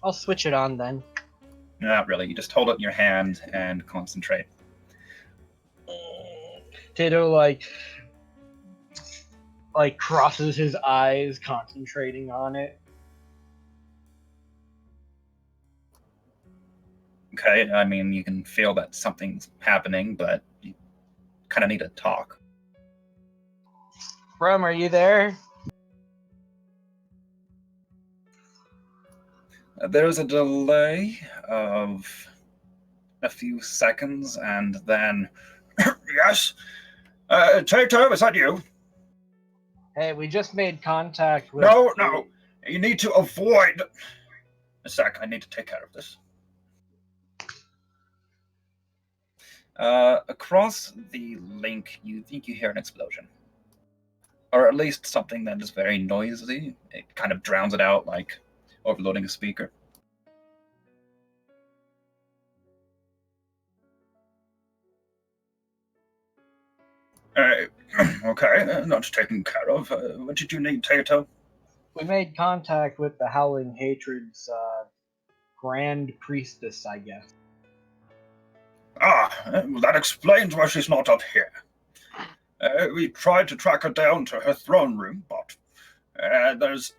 Speaker 1: I'll switch it on then.
Speaker 5: Not really. You just hold it in your hand and concentrate.
Speaker 1: Tato like crosses his eyes, concentrating on it.
Speaker 5: Okay, I mean, you can feel that something's happening, but you kind of need to talk.
Speaker 1: Brum, are you there?
Speaker 5: There's a delay of a few seconds, and then... Yes? Tato, is that you?
Speaker 1: Hey, we just made contact with.
Speaker 5: No. You need to avoid... A sec, I need to take care of this. Across the link, you think you hear an explosion. Or at least something that is very noisy. It kind of drowns it out like overloading a speaker. Okay, not taken care of. What did you need, Tato?
Speaker 1: We made contact with the Howling Hatred's Grand Priestess, I guess.
Speaker 5: Well, that explains why she's not up here. We tried to track her down to her throne room, but there's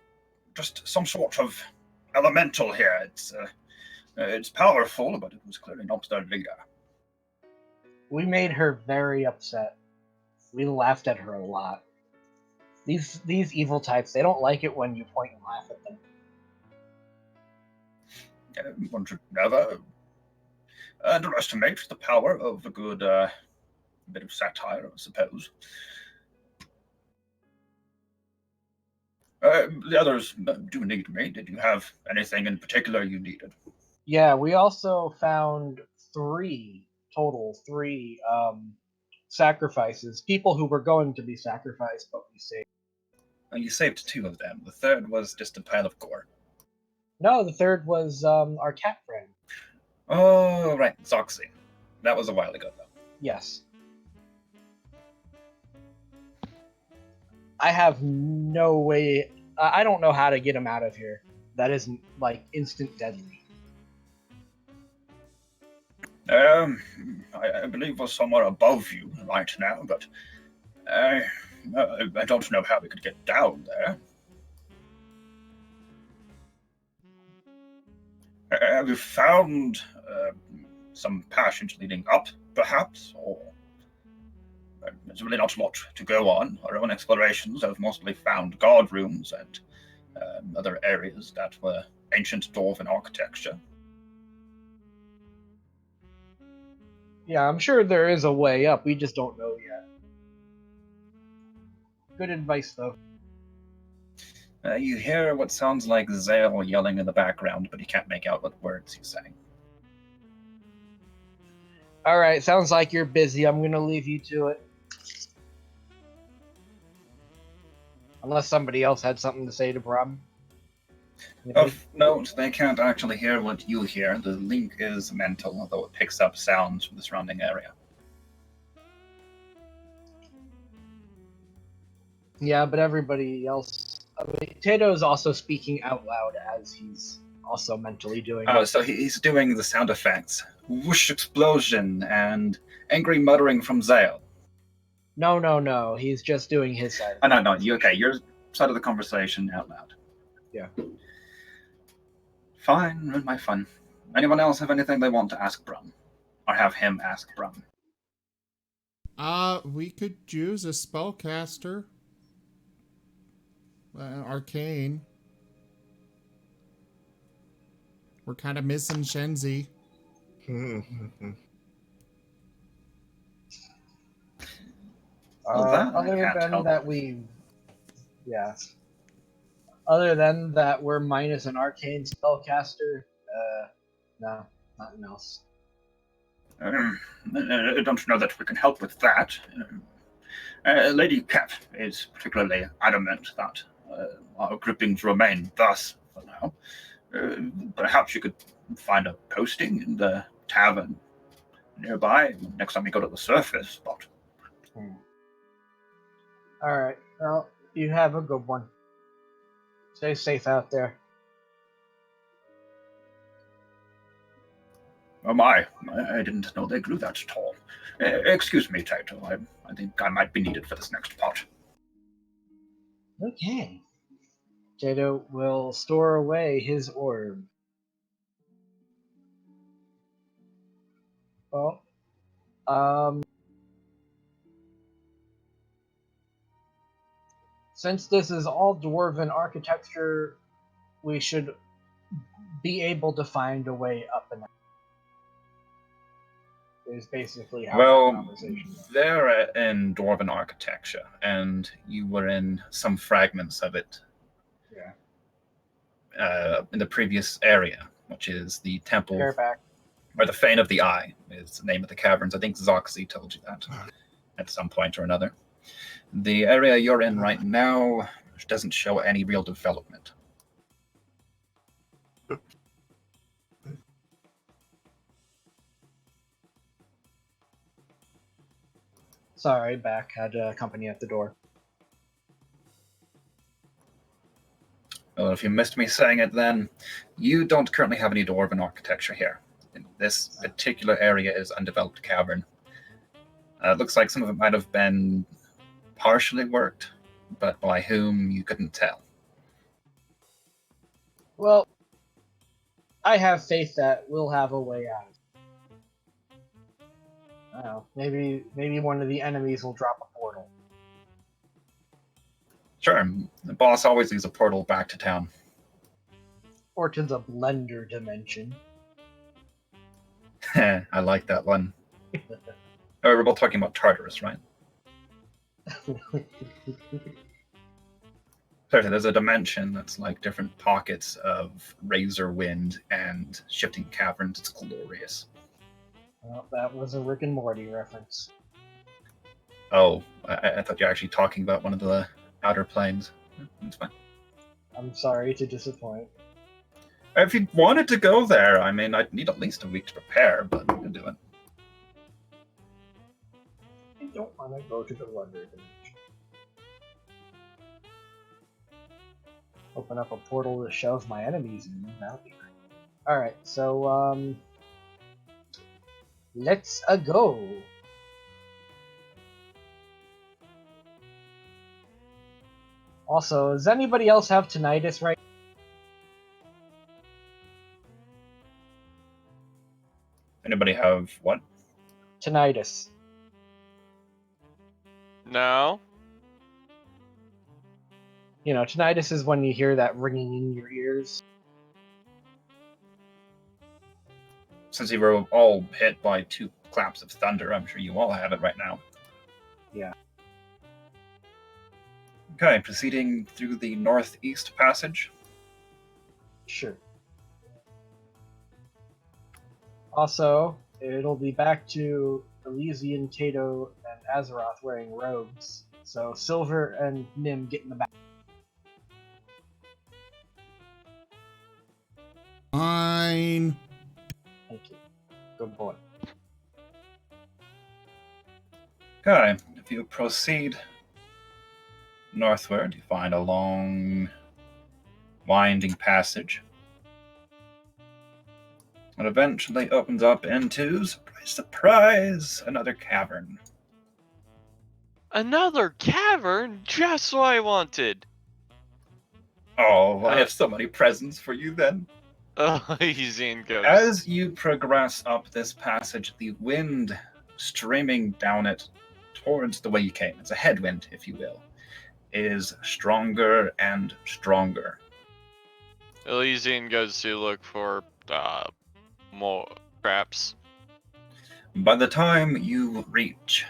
Speaker 5: just some sort of elemental here. It's powerful, but it was clearly not their leader.
Speaker 1: We made her very upset. We laughed at her a lot. These evil types, they don't like it when you point and laugh at them.
Speaker 5: One should never underestimate the power of a good bit of satire, I suppose. The others do need me. Did you have anything in particular you needed?
Speaker 1: Yeah, we also found three sacrifices. People who were going to be sacrificed, but we saved.
Speaker 5: You saved two of them. The third was just a pile of gore.
Speaker 1: No, the third was our cat friend.
Speaker 5: Oh, right, Zoxy. That was a while ago, though.
Speaker 1: Yes. I have no way. I don't know how to get him out of here. That isn't like instant deadly.
Speaker 5: I believe we're somewhere above you right now, but I don't know how we could get down there. Have you found some passage leading up, perhaps? Or there's really not a lot to go on. Our own explorations have mostly found guard rooms and other areas that were ancient dwarven architecture.
Speaker 1: Yeah, I'm sure there is a way up. We just don't know yet. Good advice, though.
Speaker 5: You hear what sounds like Zale yelling in the background, but you can't make out what words he's saying.
Speaker 1: All right, sounds like you're busy. I'm gonna leave you to it. Unless somebody else had something to say to Brum.
Speaker 5: Of note, they can't actually hear what you hear. The link is mental, although it picks up sounds from the surrounding area.
Speaker 1: Yeah, but everybody else. I mean, Tato is also speaking out loud as he's also mentally doing
Speaker 5: Oh,
Speaker 1: it.
Speaker 5: so he's doing the sound effects. Whoosh explosion and angry muttering from Zale.
Speaker 1: No. He's just doing his side.
Speaker 5: Oh, no. Your side of the conversation out loud.
Speaker 1: Yeah.
Speaker 5: Fine, ruin my fun. Anyone else have anything they want to ask Brum? Or have him ask Brum?
Speaker 3: We could use a spellcaster. Arcane. We're kind of missing Shenzi.
Speaker 5: Well, that I
Speaker 1: Other
Speaker 5: can't
Speaker 1: than
Speaker 5: help.
Speaker 1: that, Other than that, we're minus an arcane spellcaster. No, nothing else.
Speaker 5: I don't know that we can help with that. Lady Cap is particularly adamant that our groupings remain thus for now. Perhaps you could find a posting in the tavern nearby next time you go to the surface, but...
Speaker 1: Alright, well, you have a good one. Stay safe out there.
Speaker 5: Oh my, I didn't know they grew that tall. Excuse me, Tato, I think I might be needed for this next pot.
Speaker 1: Okay. Tato will store away his orb. Well, since this is all dwarven architecture, we should be able to find a way up and out. Is basically how the conversation went.
Speaker 5: They're in dwarven architecture, and you were in some fragments of it.
Speaker 1: Yeah.
Speaker 5: In the previous area, which is the temple,
Speaker 1: Bareback.
Speaker 5: or the Fane of the Eye is the name of the caverns. I think Zoxy told you that at some point or another. The area you're in right now doesn't show any real development.
Speaker 1: Sorry, back. Had company at the door.
Speaker 5: Well, if you missed me saying it then, you don't currently have any dwarven architecture here. This particular area is undeveloped cavern. It looks like some of it might have been partially worked, but by whom you couldn't tell.
Speaker 1: Well, I have faith that we'll have a way out. I don't know. Maybe one of the enemies will drop a portal.
Speaker 5: Sure, the boss always leaves a portal back to town.
Speaker 1: Or to the blender dimension.
Speaker 5: I like that one. We're both talking about Tartarus, right? Seriously, there's a dimension that's like different pockets of razor wind and shifting caverns. It's glorious.
Speaker 1: Well, that was a Rick and Morty reference.
Speaker 5: Oh, I thought you were actually talking about one of the outer planes. That's fine.
Speaker 1: I'm sorry to disappoint.
Speaker 5: If you wanted to go there, I mean, I'd need at least a week to prepare, but we can do it.
Speaker 1: I don't want to go to the blender dimension. Open up a portal to shove my enemies in. That'll be great. Alright, so, let's go. Also, does anybody else have tinnitus right?
Speaker 5: Anybody have what?
Speaker 1: Tinnitus.
Speaker 2: No.
Speaker 1: You know, tinnitus is when you hear that ringing in your ears.
Speaker 5: Since you were all hit by 2 claps of thunder, I'm sure you all have it right now.
Speaker 1: Yeah.
Speaker 5: Okay, proceeding through the northeast passage.
Speaker 1: Sure. Also, it'll be back to Elysian, Tato, and Azeroth wearing robes. So Silver and Nim get in the back.
Speaker 3: Fine.
Speaker 1: Thank you. Good boy.
Speaker 5: Okay, if you proceed northward, you find a long, winding passage. It eventually opens up into, surprise, surprise, another cavern.
Speaker 2: Another cavern? Just what I wanted.
Speaker 5: Oh, I have so many presents for you then.
Speaker 2: Elysian goes.
Speaker 5: As you progress up this passage, the wind streaming down it towards the way you came, it's a headwind, if you will, is stronger and stronger.
Speaker 2: Elysian goes to look for more traps.
Speaker 5: By the time you reach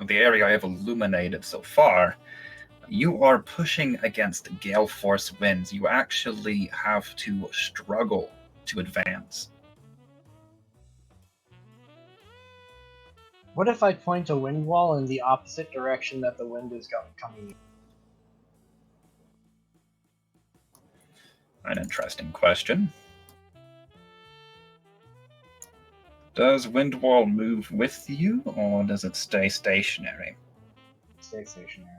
Speaker 5: the area I have illuminated so far, you are pushing against gale force winds. You actually have to struggle to advance.
Speaker 1: What if I point a wind wall in the opposite direction that the wind is coming?
Speaker 5: An interesting question. Does wind wall move with you, or does it stay stationary?
Speaker 1: Stay stationary.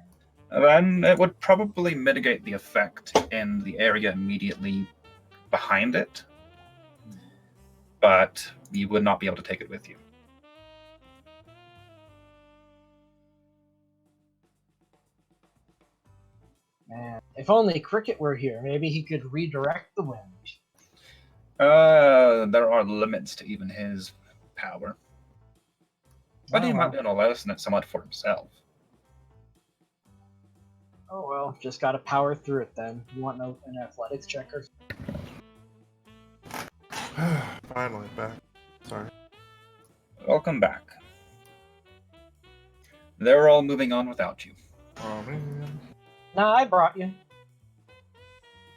Speaker 5: Then it would probably mitigate the effect in the area immediately behind it, but you would not be able to take it with you.
Speaker 1: Man, if only Cricket were here, maybe he could redirect the wind.
Speaker 5: There are limits to even his power. But he might be able to lessen it somewhat for himself.
Speaker 1: Oh well, just gotta power through it then. You want an athletics checker?
Speaker 4: Finally back. Sorry.
Speaker 5: Welcome back. They're all moving on without you.
Speaker 4: Oh man.
Speaker 1: Nah, I brought you.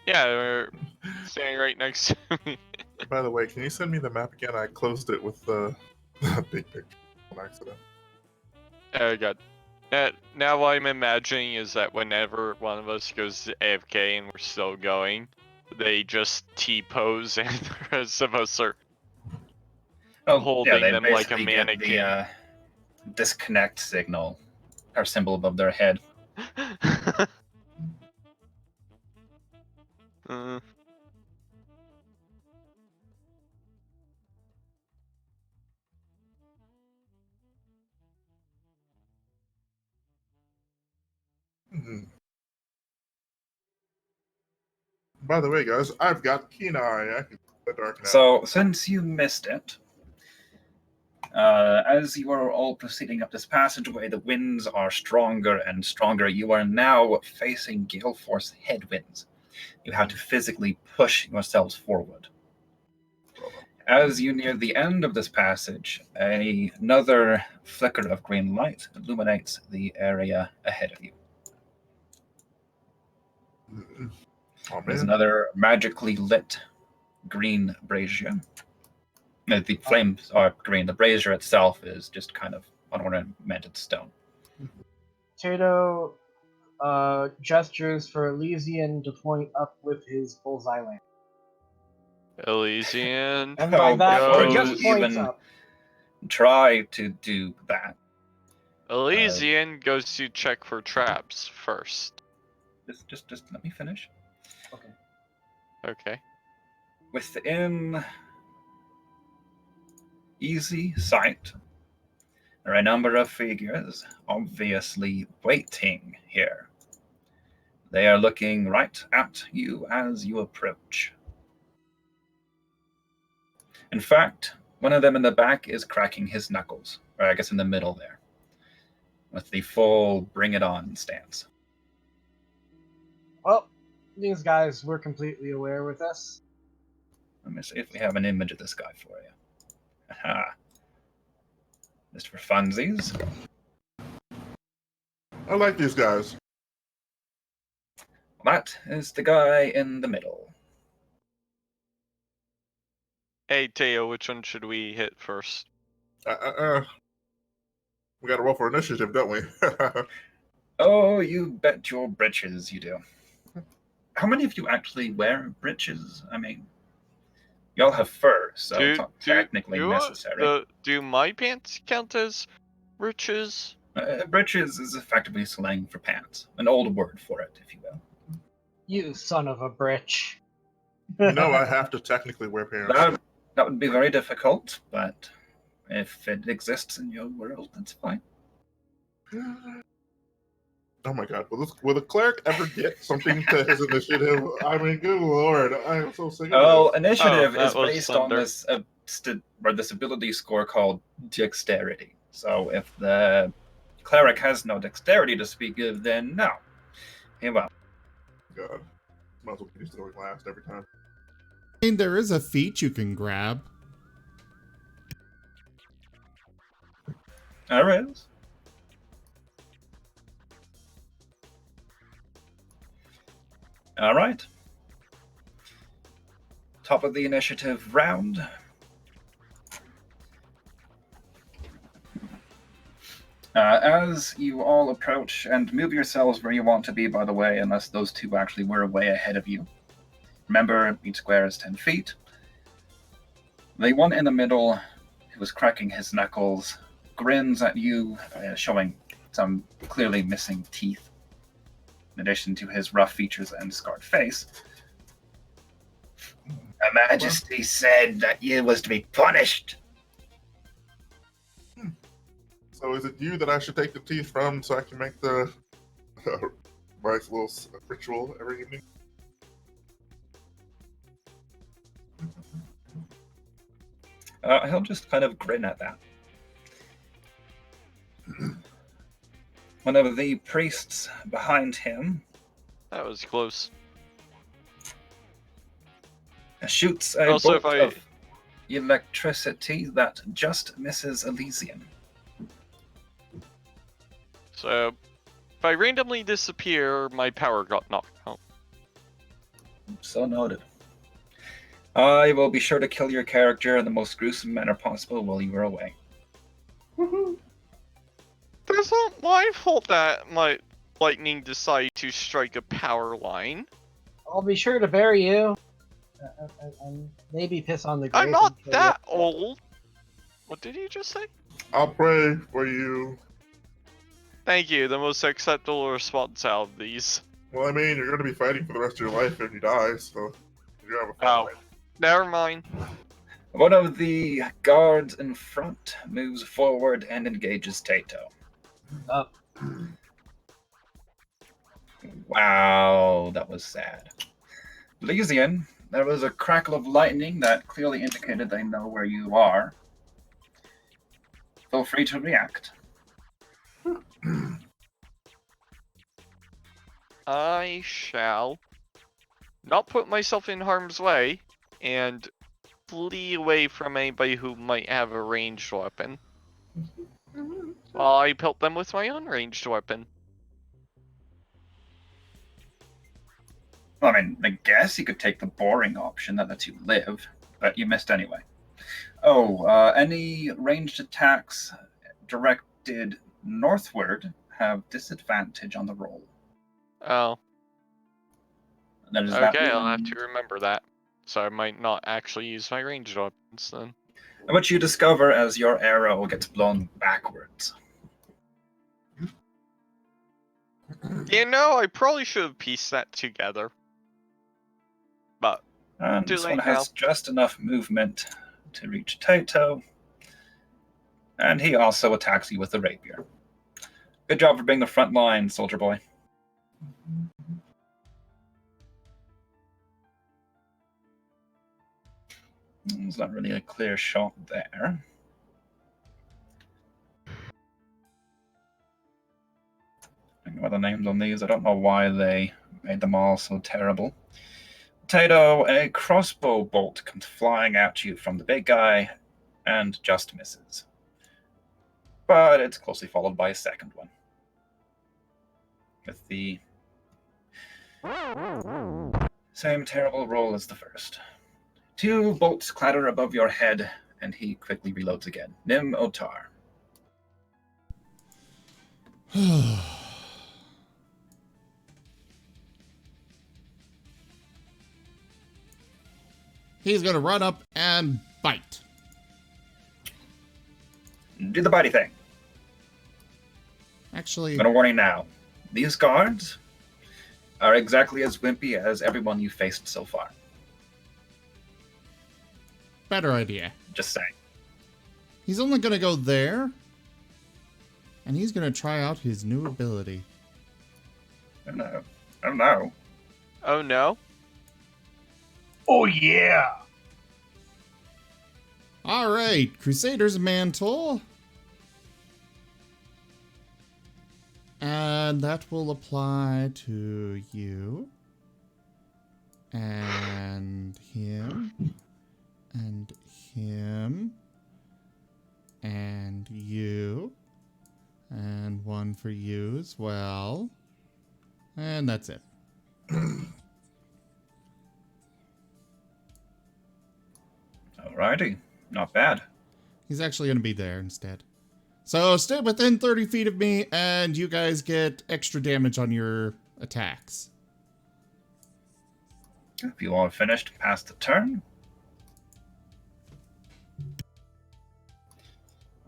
Speaker 2: Yeah, we're standing right next to me.
Speaker 4: By the way, can you send me the map again? I closed it with the big picture on accident.
Speaker 2: Oh god. Now what I'm imagining is that whenever one of us goes to AFK and we're still going, they just T-pose and the rest of us are holding
Speaker 5: they
Speaker 2: them like a
Speaker 5: basically get
Speaker 2: mannequin.
Speaker 5: the disconnect signal or symbol above their head.
Speaker 4: By the way, guys, I've got keen eye. I can see the dark now.
Speaker 5: So, since you missed it, as you are all proceeding up this passageway, the winds are stronger and stronger. You are now facing gale force headwinds. You have to physically push yourselves forward. As you near the end of this passage, another flicker of green light illuminates the area ahead of you.
Speaker 4: Oh,
Speaker 5: There's
Speaker 4: man.
Speaker 5: another magically lit green brazier. The flames are green. The brazier itself is just kind of unornamented stone.
Speaker 1: Tato gestures for Elysian to point up with his bullseye lamp.
Speaker 2: Elysian.
Speaker 1: And by that,
Speaker 5: before
Speaker 1: he
Speaker 5: you
Speaker 1: just points
Speaker 5: even
Speaker 1: up.
Speaker 5: try to do that,
Speaker 2: Elysian goes to check for traps first.
Speaker 5: just let me finish.
Speaker 1: Okay.
Speaker 2: Okay.
Speaker 5: Within easy sight are a number of figures obviously waiting here. They are looking right at you as you approach. In fact, one of them in the back is cracking his knuckles, or I guess in the middle there, with the full bring it on stance.
Speaker 1: Well, these guys were completely aware with us.
Speaker 5: Let me see if we have an image of this guy for you. Aha. Just for funsies.
Speaker 4: I like these guys.
Speaker 5: That is the guy in the middle.
Speaker 2: Hey, Teo, which one should we hit first?
Speaker 4: We got to roll for initiative, don't we?
Speaker 5: Oh, you bet your britches you do. How many of you actually wear breeches? I mean, y'all have fur, so it's not technically necessary.
Speaker 2: Do my pants count as breeches?
Speaker 5: Breeches is effectively slang for pants, an old word for it, if you will.
Speaker 1: You son of a bitch.
Speaker 4: No, I have to technically wear pants.
Speaker 5: That would be very difficult, but if it exists in your world, that's fine.
Speaker 4: Oh my god, will the cleric ever get something to his initiative? I mean, good lord, I am so sick of
Speaker 5: Oh,
Speaker 4: this.
Speaker 5: initiative
Speaker 2: that
Speaker 5: is
Speaker 2: was
Speaker 5: based on
Speaker 2: thunder.
Speaker 5: this ability score called dexterity. So if the cleric has no dexterity to speak of, then no. He won't.
Speaker 4: God, might as well be just going last every time.
Speaker 3: I mean, there is a feat you can grab.
Speaker 5: There is. All right. Top of the initiative round. As you all approach and move yourselves where you want to be, by the way, unless those two actually were way ahead of you. Remember, each square is 10 feet. The one in the middle, who was cracking his knuckles, grins at you, showing some clearly missing teeth, in addition to his rough features and scarred face. Her Majesty said that you was to be punished.
Speaker 4: So is it you that I should take the teeth from so I can make the nice little ritual every evening?
Speaker 5: He'll just kind of grin at that. One of the priests behind him
Speaker 2: That was close.
Speaker 5: shoots a
Speaker 2: Also,
Speaker 5: bolt of electricity that just misses Elysian.
Speaker 2: So, if I randomly disappear, my power got knocked out.
Speaker 5: So noted. I will be sure to kill your character in the most gruesome manner possible while you are away.
Speaker 2: It's not my fault that my lightning decided to strike a power line.
Speaker 1: I'll be sure to bury you. And maybe piss on the grave.
Speaker 2: I'm not
Speaker 1: and kill
Speaker 2: that
Speaker 1: you.
Speaker 2: old. What did you just say?
Speaker 4: I'll pray for you.
Speaker 2: Thank you, the most acceptable response out of these.
Speaker 4: Well, I mean, you're going to be fighting for the rest of your life if you die, so you have a fun
Speaker 2: Oh,
Speaker 4: life.
Speaker 2: never mind.
Speaker 5: One of the guards in front moves forward and engages Tato.
Speaker 1: Up.
Speaker 5: Wow, that was sad. Elysian, there was a crackle of lightning that clearly indicated they know where you are. Feel free to react.
Speaker 2: I shall not put myself in harm's way and flee away from anybody who might have a ranged weapon. While I pelt them with my unranged weapon.
Speaker 5: I mean, I guess you could take the boring option that lets you live, but you missed anyway. Oh, any ranged attacks directed northward have disadvantage on the roll.
Speaker 2: Oh,
Speaker 5: Does that
Speaker 2: okay, I'll have
Speaker 5: mean-
Speaker 2: to remember that. So I might not actually use my ranged weapons then.
Speaker 5: What you discover as your arrow gets blown backwards.
Speaker 2: You know, I probably should have pieced that together. But
Speaker 5: And
Speaker 2: Too
Speaker 5: this
Speaker 2: late
Speaker 5: one has just enough movement to reach Tato. And he also attacks you with the rapier. Good job for being the front line, soldier boy. It's not really a clear shot there. Thinking about the names on these, I don't know why they made them all so terrible. Tato, a crossbow bolt comes flying at you from the big guy and just misses. But it's closely followed by a second one. With the same terrible roll as the first. 2 bolts clatter above your head, and he quickly reloads again. Nim Otar.
Speaker 3: He's gonna run up and bite.
Speaker 5: Do the bitey thing.
Speaker 3: actually...
Speaker 5: I'm gonna warn you now. These guards are exactly as wimpy as everyone you faced so far.
Speaker 3: Better idea.
Speaker 5: Just saying.
Speaker 3: He's only gonna go there. And he's gonna try out his new ability.
Speaker 5: I don't know. I don't know.
Speaker 2: Oh no.
Speaker 1: Oh yeah!
Speaker 3: Alright, Crusader's Mantle. And that will apply to you. And him. And him. And you. And one for you as well. And that's it.
Speaker 5: Alrighty. Not bad.
Speaker 3: He's actually going to be there instead. So stay within 30 feet of me, and you guys get extra damage on your attacks.
Speaker 5: If you all finished past the turn,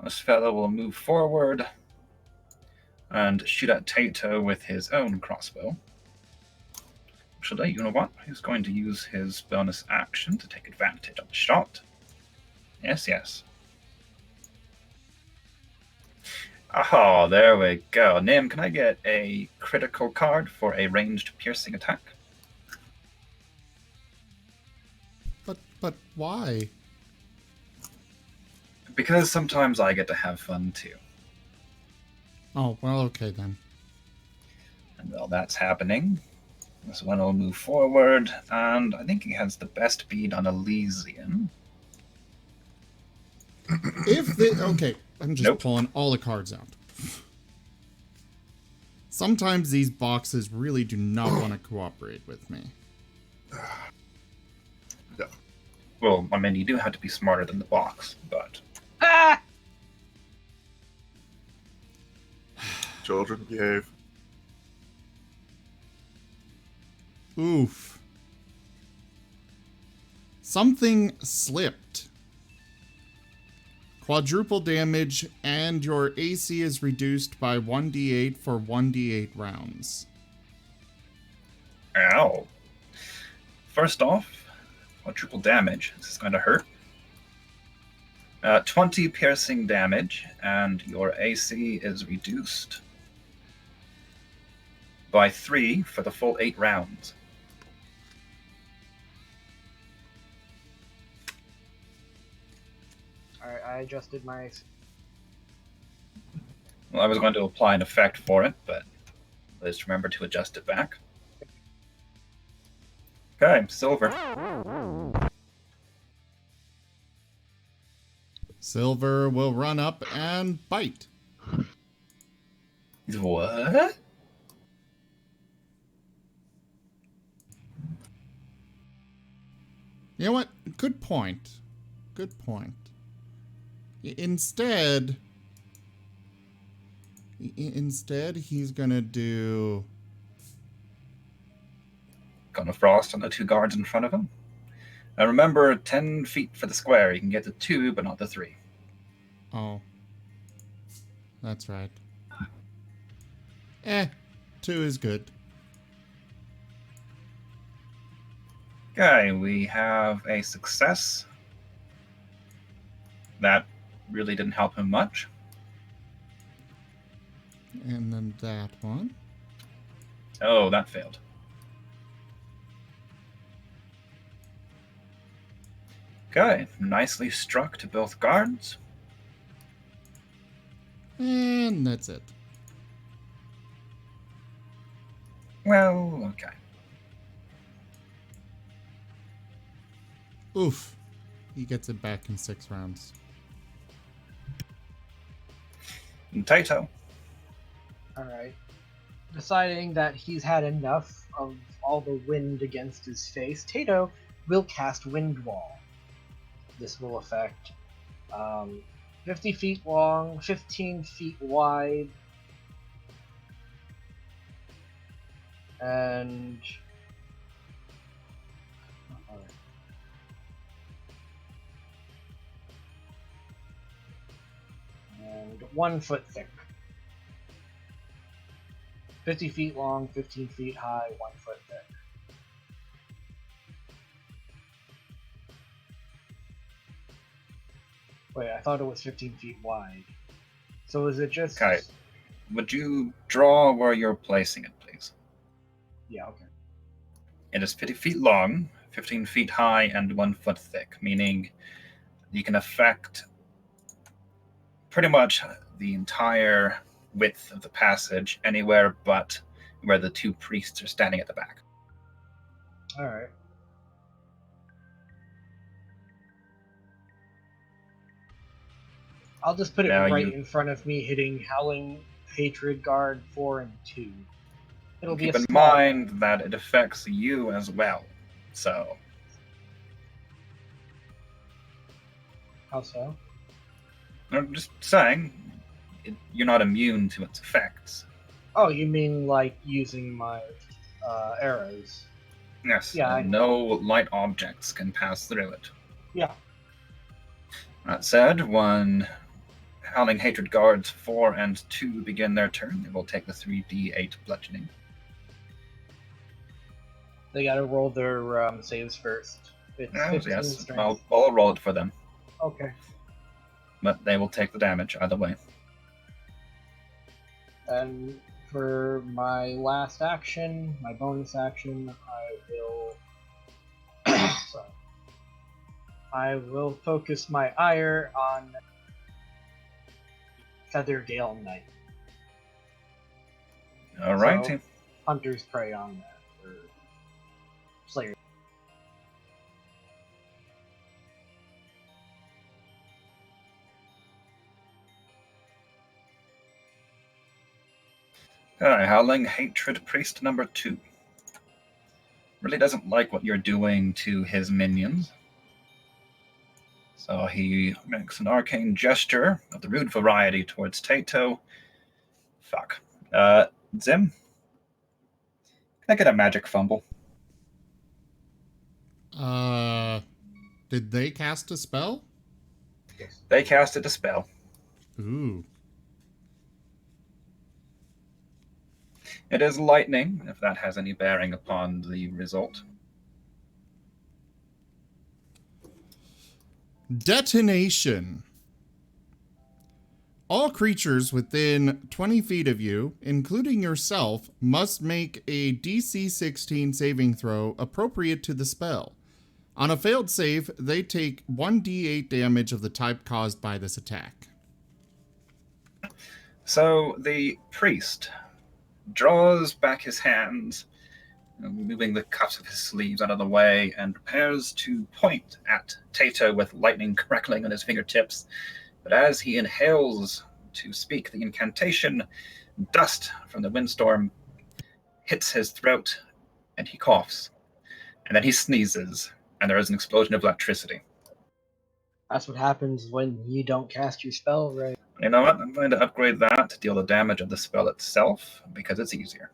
Speaker 5: this fellow will move forward and shoot at Tato with his own crossbow. Actually, you know what? He's going to use his bonus action to take advantage of the shot. Yes, yes. Oh, there we go. Nim, can I get a critical card for a ranged piercing attack?
Speaker 3: But why?
Speaker 5: Because sometimes I get to have fun too.
Speaker 3: Oh, well, okay then.
Speaker 5: And while that's happening, this one will move forward, and I think he has the best bead on Elysian.
Speaker 3: Okay, I'm just
Speaker 5: Nope.
Speaker 3: pulling all the cards out. Sometimes these boxes really do not want to cooperate with me.
Speaker 4: No.
Speaker 5: Well, I mean, you do have to be smarter than the box, but...
Speaker 1: Ah!
Speaker 4: Children, behave.
Speaker 3: Oof. Something slipped. Quadruple damage, and your AC is reduced by 1d8 for 1d8 rounds.
Speaker 5: Ow. First off, quadruple damage. This is going to hurt. 20 piercing damage, and your AC is reduced by 3 for the full 8 rounds.
Speaker 1: Alright, I adjusted my...
Speaker 5: Well, I was going to apply an effect for it, but let's remember to adjust it back. Okay, Silver.
Speaker 3: Silver will run up and bite.
Speaker 5: What?
Speaker 3: You know what? Good point. Good point. Instead, he's gonna do...
Speaker 5: Gonna frost on the 2 guards in front of him. Now remember, 10 feet for the square. You can get the 2, but not the 3.
Speaker 3: Oh. That's right. 2 is good.
Speaker 5: Okay, we have a success. That really didn't help him much.
Speaker 3: And then that one.
Speaker 5: Oh, that failed. Okay, nicely struck to both guards.
Speaker 3: And that's it.
Speaker 5: Well, okay.
Speaker 3: Oof. He gets it back in 6 rounds.
Speaker 5: And Tato.
Speaker 1: Alright. Deciding that he's had enough of all the wind against his face, Tato will cast Wind Wall. This will affect 50 feet long, 15 feet wide, and and 1 foot thick. 50 feet long, 15 feet high, 1 foot thick. Wait, I thought it was 15 feet wide. So is it just...
Speaker 5: Okay. Would you draw where you're placing it, please?
Speaker 1: Yeah, okay.
Speaker 5: It is 50 feet long, 15 feet high, and 1 foot thick, meaning you can affect pretty much the entire width of the passage anywhere but where the 2 priests are standing at the back.
Speaker 1: Alright. I'll just put it
Speaker 5: Now
Speaker 1: right
Speaker 5: you-
Speaker 1: in front of me, hitting Howling Hatred Guard 4 and 2. It'll be
Speaker 5: Keep
Speaker 1: a
Speaker 5: in
Speaker 1: small
Speaker 5: mind that it affects you as well. So,
Speaker 1: How so?
Speaker 5: I'm just saying, you're not immune to its effects.
Speaker 1: Oh, you mean like using my arrows?
Speaker 5: Yes,
Speaker 1: Yeah, I-
Speaker 5: no light objects can pass through it.
Speaker 1: Yeah.
Speaker 5: That said, when Howling Hatred Guards 4 and 2 begin their turn, they will take the 3d8 bludgeoning.
Speaker 1: They gotta roll their saves first. It's 15
Speaker 5: Yes,
Speaker 1: strength.
Speaker 5: I'll roll it for them,
Speaker 1: Okay.
Speaker 5: but they will take the damage either way.
Speaker 1: And for my last action, my bonus action, I will... sorry. I will focus my ire on Feather Gale Knight.
Speaker 5: Alright.
Speaker 1: So, Hunter's Prey on that. Or Slayer.
Speaker 5: Alright, Howling Hatred Priest number 2. Really doesn't like what you're doing to his minions. So he makes an arcane gesture of the rude variety towards Tato. Fuck. Zim? Can I get a magic fumble?
Speaker 3: Did they cast a spell?
Speaker 1: Yes.
Speaker 5: They casted a spell.
Speaker 3: Ooh.
Speaker 5: It is lightning, if that has any bearing upon the result.
Speaker 3: Detonation. All creatures within 20 feet of you, including yourself, must make a DC 16 saving throw appropriate to the spell. On a failed save, they take 1d8 damage of the type caused by this attack.
Speaker 5: So the priest draws back his hands, moving the cuffs of his sleeves out of the way, and prepares to point at Tato with lightning crackling on his fingertips. But as he inhales to speak the incantation, dust from the windstorm hits his throat, and he coughs. And then he sneezes, and there is an explosion of electricity.
Speaker 1: That's what happens when you don't cast your spell right.
Speaker 5: You know what? I'm going to upgrade that to deal the damage of the spell itself, because it's easier.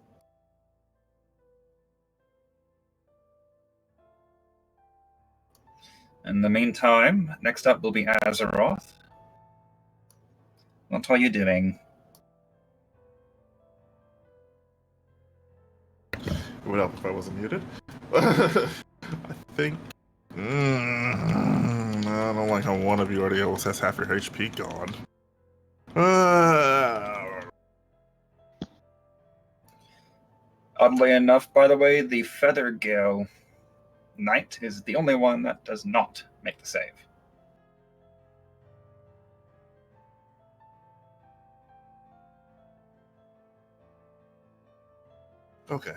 Speaker 5: In the meantime, next up will be Azeroth. What are you doing?
Speaker 4: It would help if I wasn't muted. I think. I don't like how one of you already almost has half your HP gone.
Speaker 5: Oddly enough, by the way, the Feather Gale Knight is the only one that does not make the save.
Speaker 4: Okay.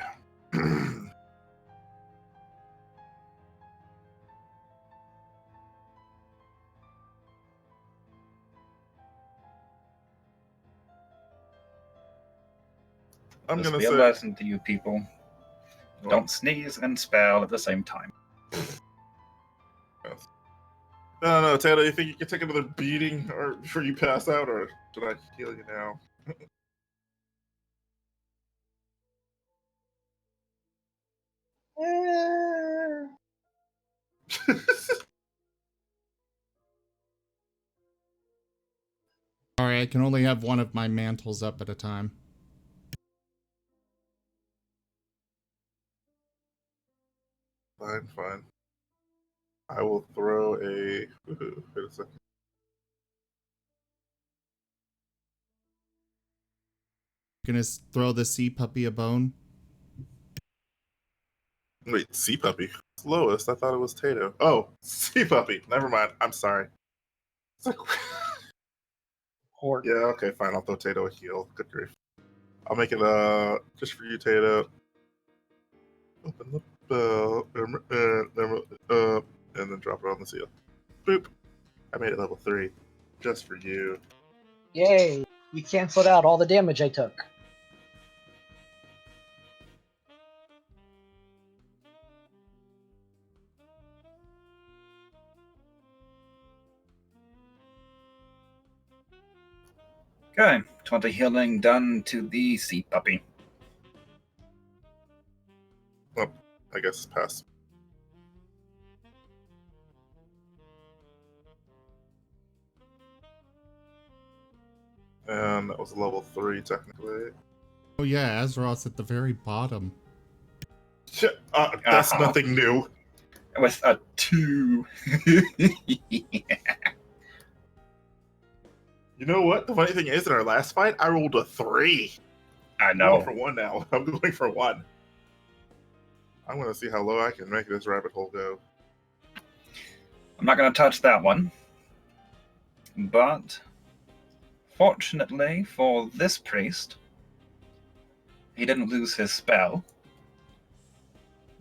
Speaker 4: I'm
Speaker 5: This will
Speaker 4: gonna
Speaker 5: be a
Speaker 4: say.
Speaker 5: lesson to you people.
Speaker 4: Well,
Speaker 5: Don't sneeze and spell at the same time.
Speaker 4: no, Taylor. You think you can take another beating or before you pass out, or should I heal you now?
Speaker 3: Sorry, I can only have one of my mantles up at a time.
Speaker 4: fine. I will throw a. Wait a second.
Speaker 3: Gonna throw the sea puppy a bone.
Speaker 4: Wait, Sea Puppy. Lowest. I thought it was Tato. Oh, Sea Puppy. Never mind. I'm sorry. It's like.
Speaker 1: Horde.
Speaker 4: Yeah, okay, fine. I'll throw Tato a heal. Good grief. I'll make it just for you, Tato. Open the bell, and then drop it on the seal. Boop. I made it level 3, just for you.
Speaker 1: Yay! You canceled out all the damage I took.
Speaker 5: Okay, 20 healing done to the sea puppy.
Speaker 4: Well, I guess it's passed. And that was level 3, technically.
Speaker 3: Oh yeah, Azeroth's at the very bottom.
Speaker 4: That's
Speaker 5: Uh-huh.
Speaker 4: nothing new.
Speaker 5: With a 2.
Speaker 4: You know what? The funny thing is, in our last fight, I rolled a 3.
Speaker 5: I
Speaker 4: I'm going
Speaker 5: know.
Speaker 4: for 1 now. I'm going for 1. I'm going to see how low I can make this rabbit hole go.
Speaker 5: I'm not going to touch that one. But fortunately for this priest, he didn't lose his spell.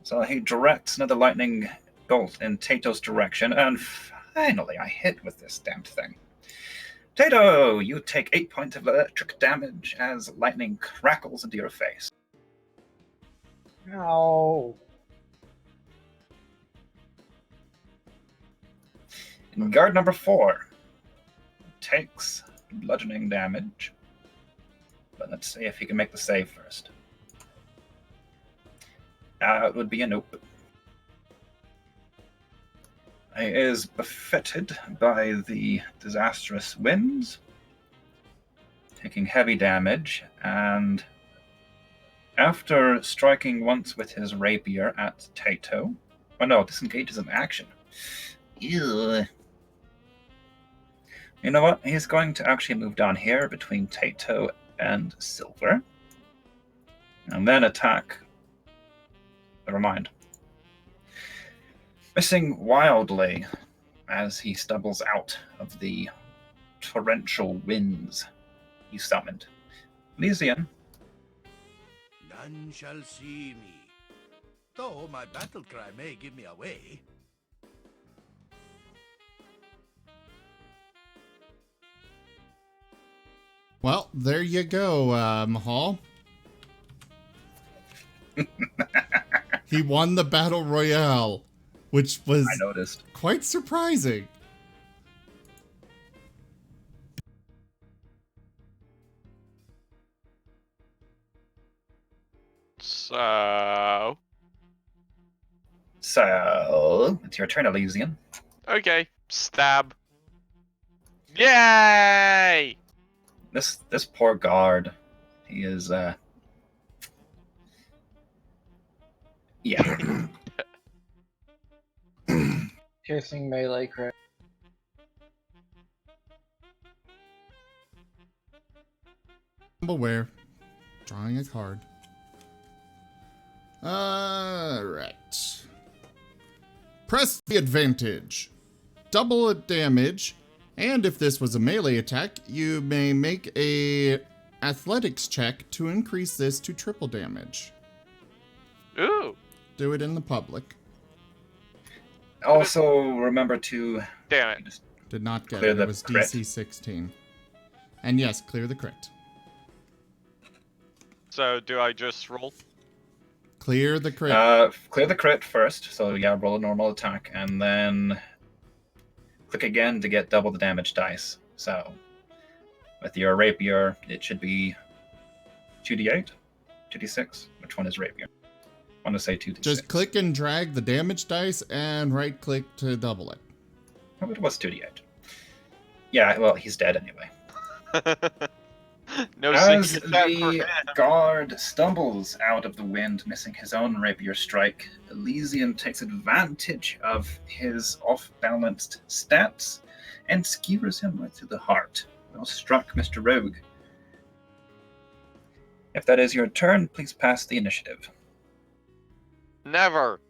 Speaker 5: So he directs another lightning bolt in Tato's direction, and finally I hit with this damned thing. Tato, you take 8 points of electric damage as lightning crackles into your face.
Speaker 1: No.
Speaker 5: And guard number 4 takes bludgeoning damage. But let's see if he can make the save first. It would be a nope. He is buffeted by the disastrous winds, taking heavy damage, and after striking once with his rapier at Tato, oh no, disengages in action. Ew. You know what? He's going to actually move down here between Tato and Silver, and then attack. Never mind. Missing wildly as he stumbles out of the torrential winds he summoned. Elysian.
Speaker 6: None shall see me, though my battle cry may give me away.
Speaker 3: Well, there you go, Mahal. He won the Battle Royale, which was
Speaker 5: I noticed.
Speaker 3: quite surprising.
Speaker 2: So,
Speaker 5: It's your turn, Elysian.
Speaker 2: okay, stab. Yay!
Speaker 5: This poor guard. He is yeah.
Speaker 1: Piercing melee crit.
Speaker 3: I'm aware. Drawing a card. Alright. Press the advantage. Double damage. And if this was a melee attack, you may make a athletics check to increase this to triple damage.
Speaker 2: Ooh,
Speaker 3: Do it in the public.
Speaker 5: Also remember to
Speaker 2: damn it.
Speaker 3: Did not get
Speaker 5: Clear
Speaker 3: it.
Speaker 5: the
Speaker 3: It was
Speaker 5: crit.
Speaker 3: DC 16. And yes, clear the crit.
Speaker 2: So, do I just roll?
Speaker 3: Clear the crit.
Speaker 5: Clear the crit first. So yeah, roll a normal attack, and then click again to get double the damage dice. So with your rapier, it should be 2d8, 2d6. Which one is rapier? I want to say 2d6.
Speaker 3: Just click and drag the damage dice and right click to double it.
Speaker 5: Oh, it was 2d8. Yeah, well, he's dead anyway.
Speaker 2: No
Speaker 5: As
Speaker 2: success for
Speaker 5: the
Speaker 2: him.
Speaker 5: guard stumbles out of the wind, missing his own rapier strike, Elysium takes advantage of his off-balanced stats and skewers him right through the heart. Well struck, Mr. Rogue. If that is your turn, please pass the initiative.
Speaker 2: Never.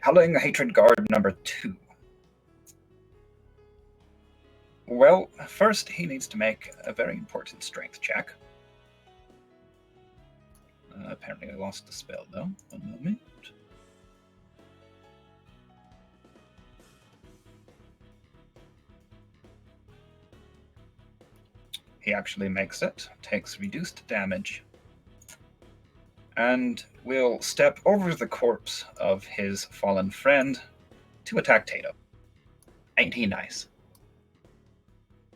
Speaker 5: Howling Hatred Guard number 2. Well, first he needs to make a very important strength check. Apparently I lost the spell though. One moment. He actually makes it, takes reduced damage, and will step over the corpse of his fallen friend to attack Tato. Ain't he nice?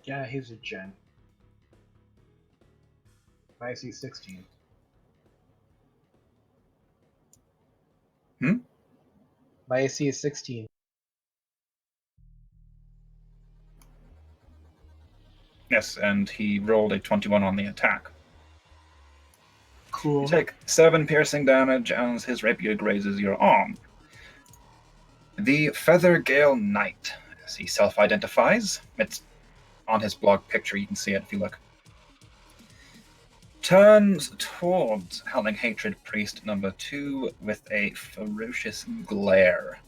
Speaker 1: Yeah, he's a gen. My AC 16.
Speaker 5: Hmm?
Speaker 1: My AC is 16.
Speaker 5: Yes, and he rolled a 21 on the attack.
Speaker 1: Cool.
Speaker 5: You take 7 piercing damage as his rapier grazes your arm. The Feather Gale Knight, as he self-identifies, it's on his blog picture, you can see it if you look, turns towards Howling Hatred Priest number 2 with a ferocious glare.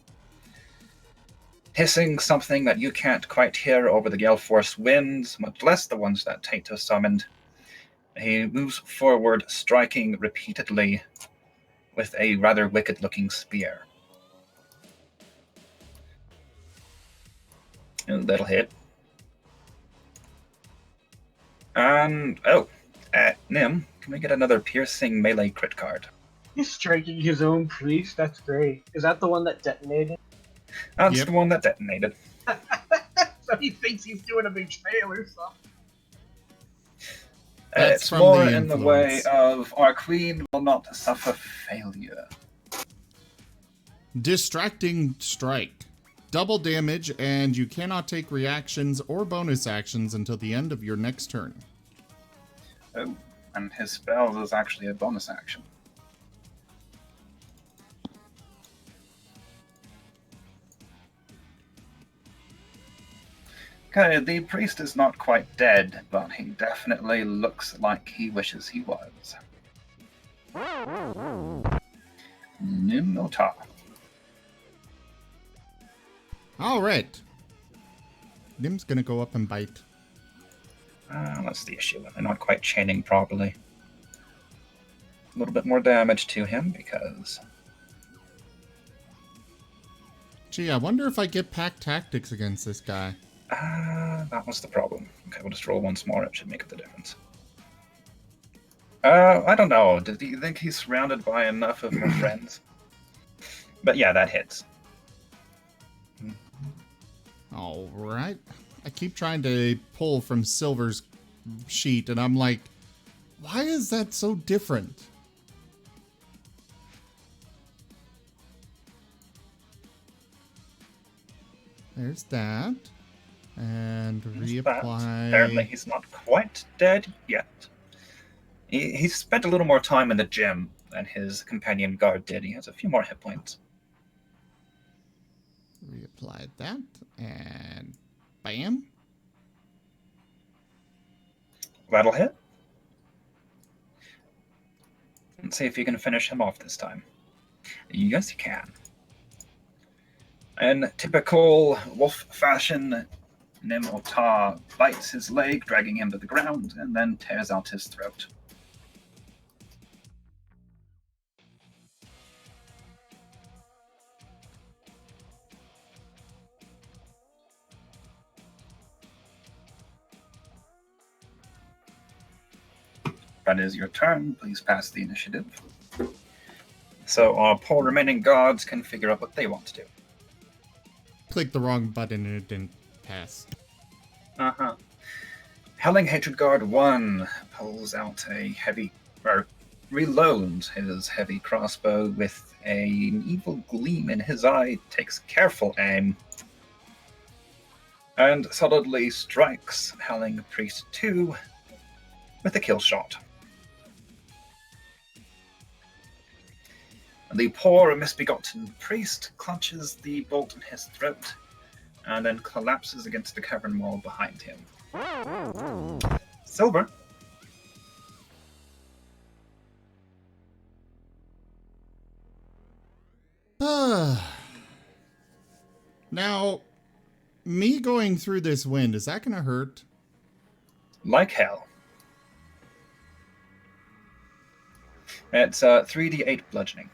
Speaker 5: Hissing something that you can't quite hear over the Gale Force winds, much less the ones that Tato summoned, he moves forward, striking repeatedly with a rather wicked-looking spear. And that'll hit. And, Nim, can we get another piercing melee crit card?
Speaker 1: He's striking his own priest. That's great. Is that the one that detonated?
Speaker 5: That's
Speaker 3: Yep.
Speaker 5: the one that detonated.
Speaker 1: So he thinks he's doing a betrayal or something.
Speaker 3: That's
Speaker 5: It's
Speaker 3: from
Speaker 5: more
Speaker 3: the
Speaker 5: in the way
Speaker 3: influence.
Speaker 5: of our queen will not suffer failure.
Speaker 3: Distracting Strike. Double damage, and you cannot take reactions or bonus actions until the end of your next turn.
Speaker 5: Oh, and his spells is actually a bonus action. Okay, the priest is not quite dead, but he definitely looks like he wishes he was. Nimnota.
Speaker 3: Alright. Nim's gonna go up and bite.
Speaker 5: That's the issue. They're not quite chaining properly. A little bit more damage to him because...
Speaker 3: Gee, I wonder if I get pack tactics against this guy.
Speaker 5: that was the problem. Okay, we'll just roll once more. It should make up the difference. I don't know. Do you think he's surrounded by enough of my friends? But yeah, that hits.
Speaker 3: Alright. I keep trying to pull from Silver's sheet, and I'm like, why is that so different? There's that. And reapply.
Speaker 5: Apparently he's not quite dead yet. He spent a little more time in the gym than his companion guard did. He has a few more hit points.
Speaker 3: Reapply that. And bam.
Speaker 5: That'll hit. Let's see if you can finish him off this time. Yes, you can. In typical wolf fashion, Nimota bites his leg, dragging him to the ground, and then tears out his throat. That is your turn. Please pass the initiative. So our poor remaining gods can figure out what they want to do.
Speaker 3: Clicked the wrong button and it didn't pass.
Speaker 5: Uh-huh. Howling Hatred Guard 1 pulls out a heavy, or reloads his heavy crossbow with an evil gleam in his eye, takes careful aim, and solidly strikes Howling Priest 2 with a kill shot. The poor misbegotten priest clutches the bolt in his throat and then collapses against the cavern wall behind him. Silver.
Speaker 3: Now, me going through this wind, is that gonna hurt?
Speaker 5: Like hell. It's 3d8 bludgeoning.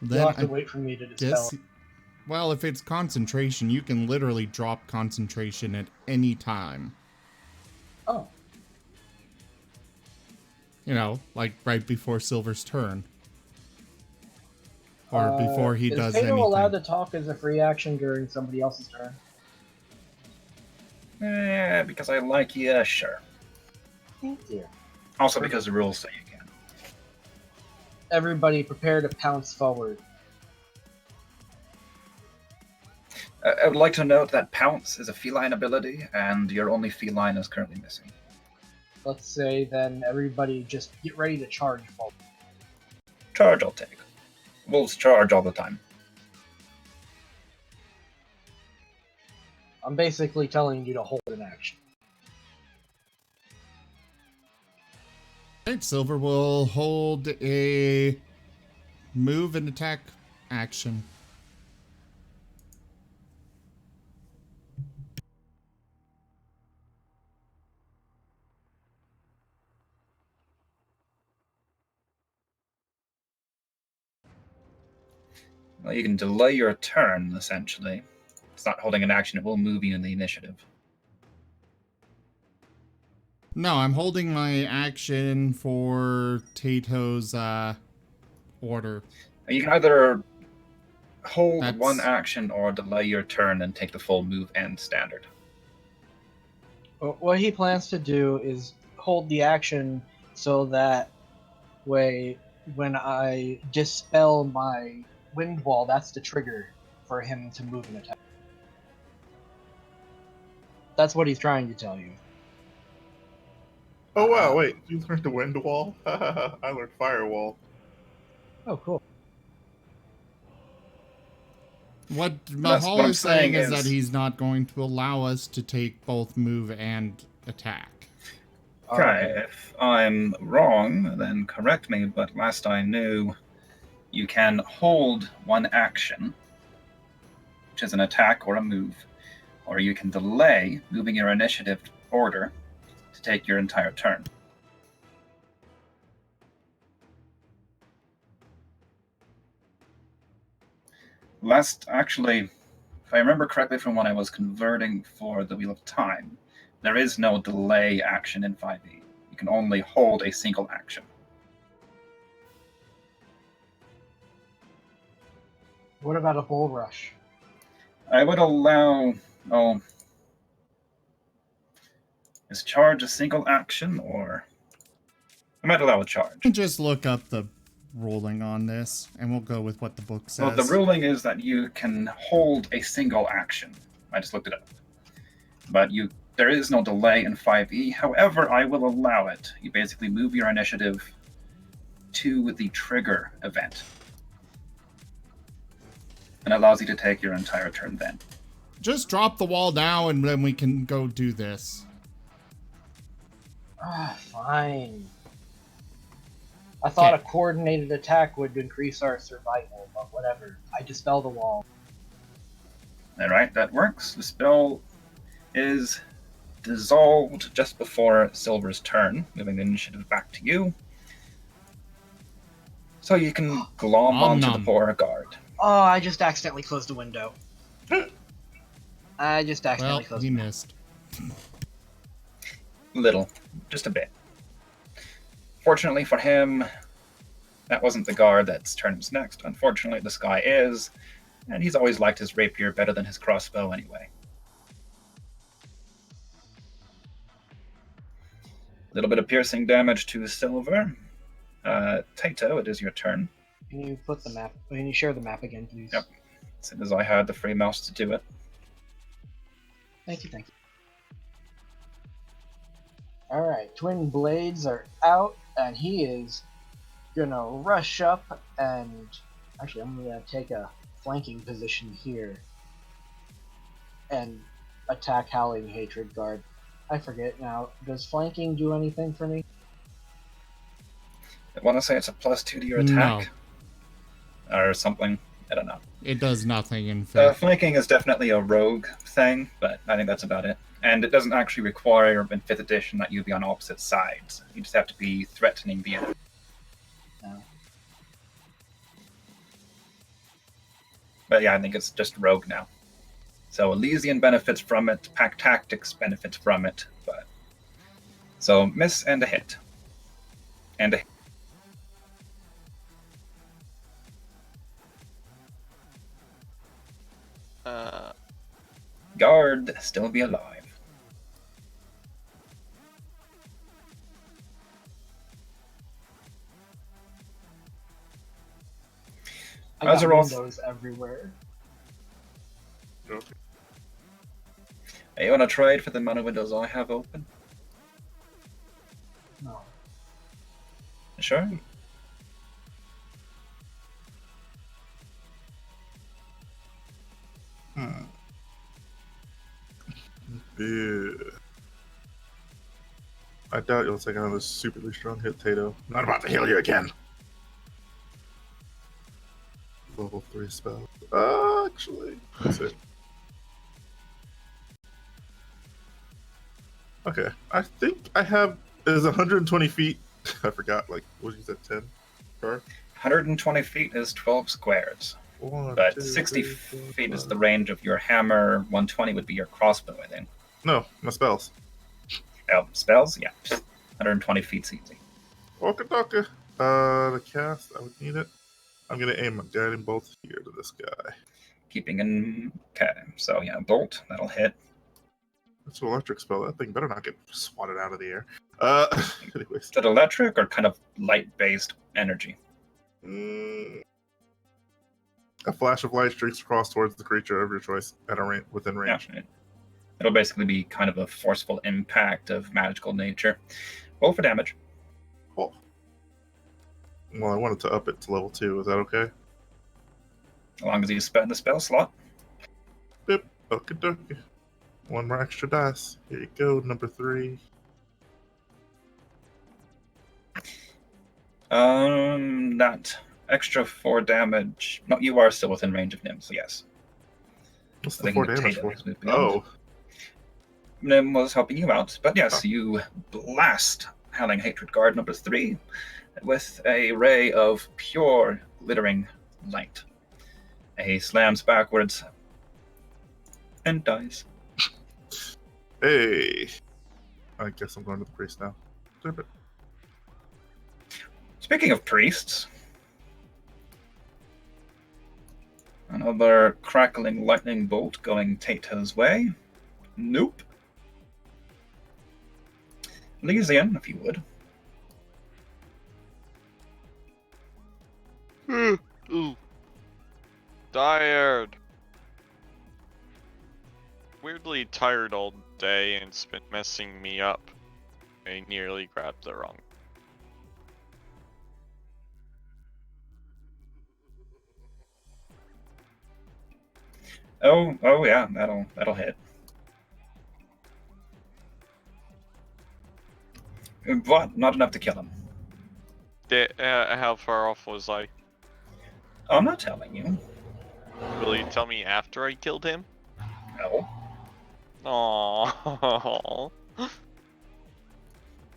Speaker 3: Then
Speaker 1: You'll have to
Speaker 3: I
Speaker 1: wait for me to dispel
Speaker 3: guess. Well, if it's concentration, you can literally drop concentration at any time.
Speaker 1: Oh.
Speaker 3: You know, like right before Silver's turn. Or before he does
Speaker 1: Is Kato
Speaker 3: anything.
Speaker 1: allowed to talk as a free action during somebody else's turn?
Speaker 5: Because I like you, sure.
Speaker 1: Thank you.
Speaker 5: Also because the rules say you can.
Speaker 1: Everybody prepare to pounce forward.
Speaker 5: I would like to note that Pounce is a feline ability, and your only feline is currently missing.
Speaker 1: Let's say then everybody just get ready to charge forward.
Speaker 5: Charge I'll take. Wolves charge all the time.
Speaker 1: I'm basically telling you to hold an action.
Speaker 3: Alright, Silver will hold a move and attack action.
Speaker 5: Well, you can delay your turn, essentially. It's not holding an action, it will move you in the initiative.
Speaker 3: No, I'm holding my action for Tato's order.
Speaker 5: You can either hold
Speaker 3: That's-
Speaker 5: one action or delay your turn and take the full move and standard.
Speaker 1: What he plans to do is hold the action so that way when I dispel my wind wall, that's the trigger for him to move and attack. That's what he's trying to tell you.
Speaker 4: Oh wow, wait, you learned the wind wall? I learned firewall.
Speaker 1: Oh, cool.
Speaker 3: What
Speaker 5: That's
Speaker 3: Mahal
Speaker 5: what I'm
Speaker 3: is saying
Speaker 5: saying
Speaker 3: is that
Speaker 5: is-
Speaker 3: he's not going to allow us to take both move and attack.
Speaker 5: Okay, if I'm wrong, then correct me, but last I knew, you can hold one action, which is an attack or a move, or you can delay moving your initiative order to take your entire turn. Actually, if I remember correctly from when I was converting for the Wheel of Time, there is no delay action in 5e. You can only hold a single action.
Speaker 1: What about a bull rush?
Speaker 5: I would allow... Oh... Is charge a single action, or... I might allow a charge.
Speaker 3: Just look up the ruling on this, and we'll go with what the book says.
Speaker 5: Well, the ruling is that you can hold a single action. I just looked it up. But there is no delay in 5e. However, I will allow it. You basically move your initiative to the trigger event. And allows you to take your entire turn then.
Speaker 3: Just drop the wall now, and then we can go do this.
Speaker 1: Ah, fine. I thought
Speaker 3: Okay.
Speaker 1: a coordinated attack would increase our survival, but whatever. I dispel the wall.
Speaker 5: Alright, that works. The spell is dissolved just before Silver's turn, moving the initiative back to you. So you can glom
Speaker 3: Om
Speaker 5: onto the
Speaker 3: nom.
Speaker 5: poor guard.
Speaker 1: Oh, I just accidentally closed the window. I just
Speaker 3: Well,
Speaker 1: accidentally closed
Speaker 3: he
Speaker 1: the window.
Speaker 3: missed.
Speaker 5: Little. Just a bit. Fortunately for him, that wasn't the guard that's turn was next. Unfortunately, this guy is, and he's always liked his rapier better than his crossbow anyway. A little bit of piercing damage to Silver. Tato, it is your turn.
Speaker 1: Can you put the map? Can you share the map again, please?
Speaker 5: Yep. As soon as I had the free mouse to do it.
Speaker 1: Thank you, thank you. Alright, twin blades are out, and he is gonna rush up and... Actually, I'm gonna take a flanking position here and attack Howling Hatred Guard. I forget now, does flanking do anything for me?
Speaker 5: I want to say it's a +2 to your attack. No. Or something. I don't know.
Speaker 3: It does nothing, in fact.
Speaker 5: Flanking is definitely a rogue thing, but I think that's about it. And it doesn't actually require in 5th edition that you be on opposite sides. You just have to be threatening the enemy.
Speaker 1: No.
Speaker 5: But yeah, I think it's just rogue now. So Elysian benefits from it, Pack Tactics benefits from it, but... So, miss and a hit. And a hit. Guard, still be alive.
Speaker 1: I got
Speaker 5: Azeroth.
Speaker 1: windows everywhere.
Speaker 4: Okay.
Speaker 5: Hey, you want to trade for the amount of windows I have open?
Speaker 1: No.
Speaker 5: Sure.
Speaker 4: Yeah. I doubt you'll take another superly strong hit, Tato. Not about to heal you again. Level 3 spell. Actually, that's it. Okay, I think I have is 120 feet. I forgot. Like, what you said, 10? Sure.
Speaker 5: 120 feet is 12 squares.
Speaker 4: One,
Speaker 5: But
Speaker 4: two,
Speaker 5: 60
Speaker 4: three, four,
Speaker 5: feet is
Speaker 4: five.
Speaker 5: the range of your hammer. 120 would be your crossbow, I think.
Speaker 4: No, my spells.
Speaker 5: Oh, spells? Yeah. 120 feet's easy.
Speaker 4: Okie the cast, I would need it. I'm gonna aim a guiding bolt here to this guy.
Speaker 5: Keeping in... Okay, so yeah, bolt. That'll hit.
Speaker 4: It's an electric spell. That thing better not get swatted out of the air. Anyways.
Speaker 5: Is it electric or kind of light-based energy?
Speaker 4: A flash of light streaks across towards the creature of your choice at a within range.
Speaker 5: Yeah, it'll basically be kind of a forceful impact of magical nature. Roll for damage.
Speaker 4: Oh. Well, I wanted to up it to level 2. Is that okay?
Speaker 5: As long as you spend the spell slot.
Speaker 4: Bip. Okie dokie. One more extra dice. Here you go, number 3.
Speaker 5: That extra 4 damage. No, you are still within range of Nim, so yes.
Speaker 4: What's
Speaker 5: I
Speaker 4: the
Speaker 5: think
Speaker 4: 4
Speaker 5: the
Speaker 4: damage
Speaker 5: Tato
Speaker 4: for?
Speaker 5: has moved beyond.
Speaker 4: Oh.
Speaker 5: Nim was helping you out, but yes, you blast Howling Hatred Guard number 3 with a ray of pure glittering light. He slams backwards and dies.
Speaker 4: Hey. I guess I'm going to the priest now.
Speaker 5: Speaking of priests, another crackling lightning bolt going Tato's way. Nope. Elysian, if you would.
Speaker 2: Ooh. Tired. Weirdly tired all day, and it's been messing me up. I nearly grabbed the wrong.
Speaker 5: Oh yeah, that'll hit. But not enough to kill him.
Speaker 2: How far off was I?
Speaker 5: I'm not telling you.
Speaker 2: Will you tell me after I killed him?
Speaker 5: No.
Speaker 2: Aww.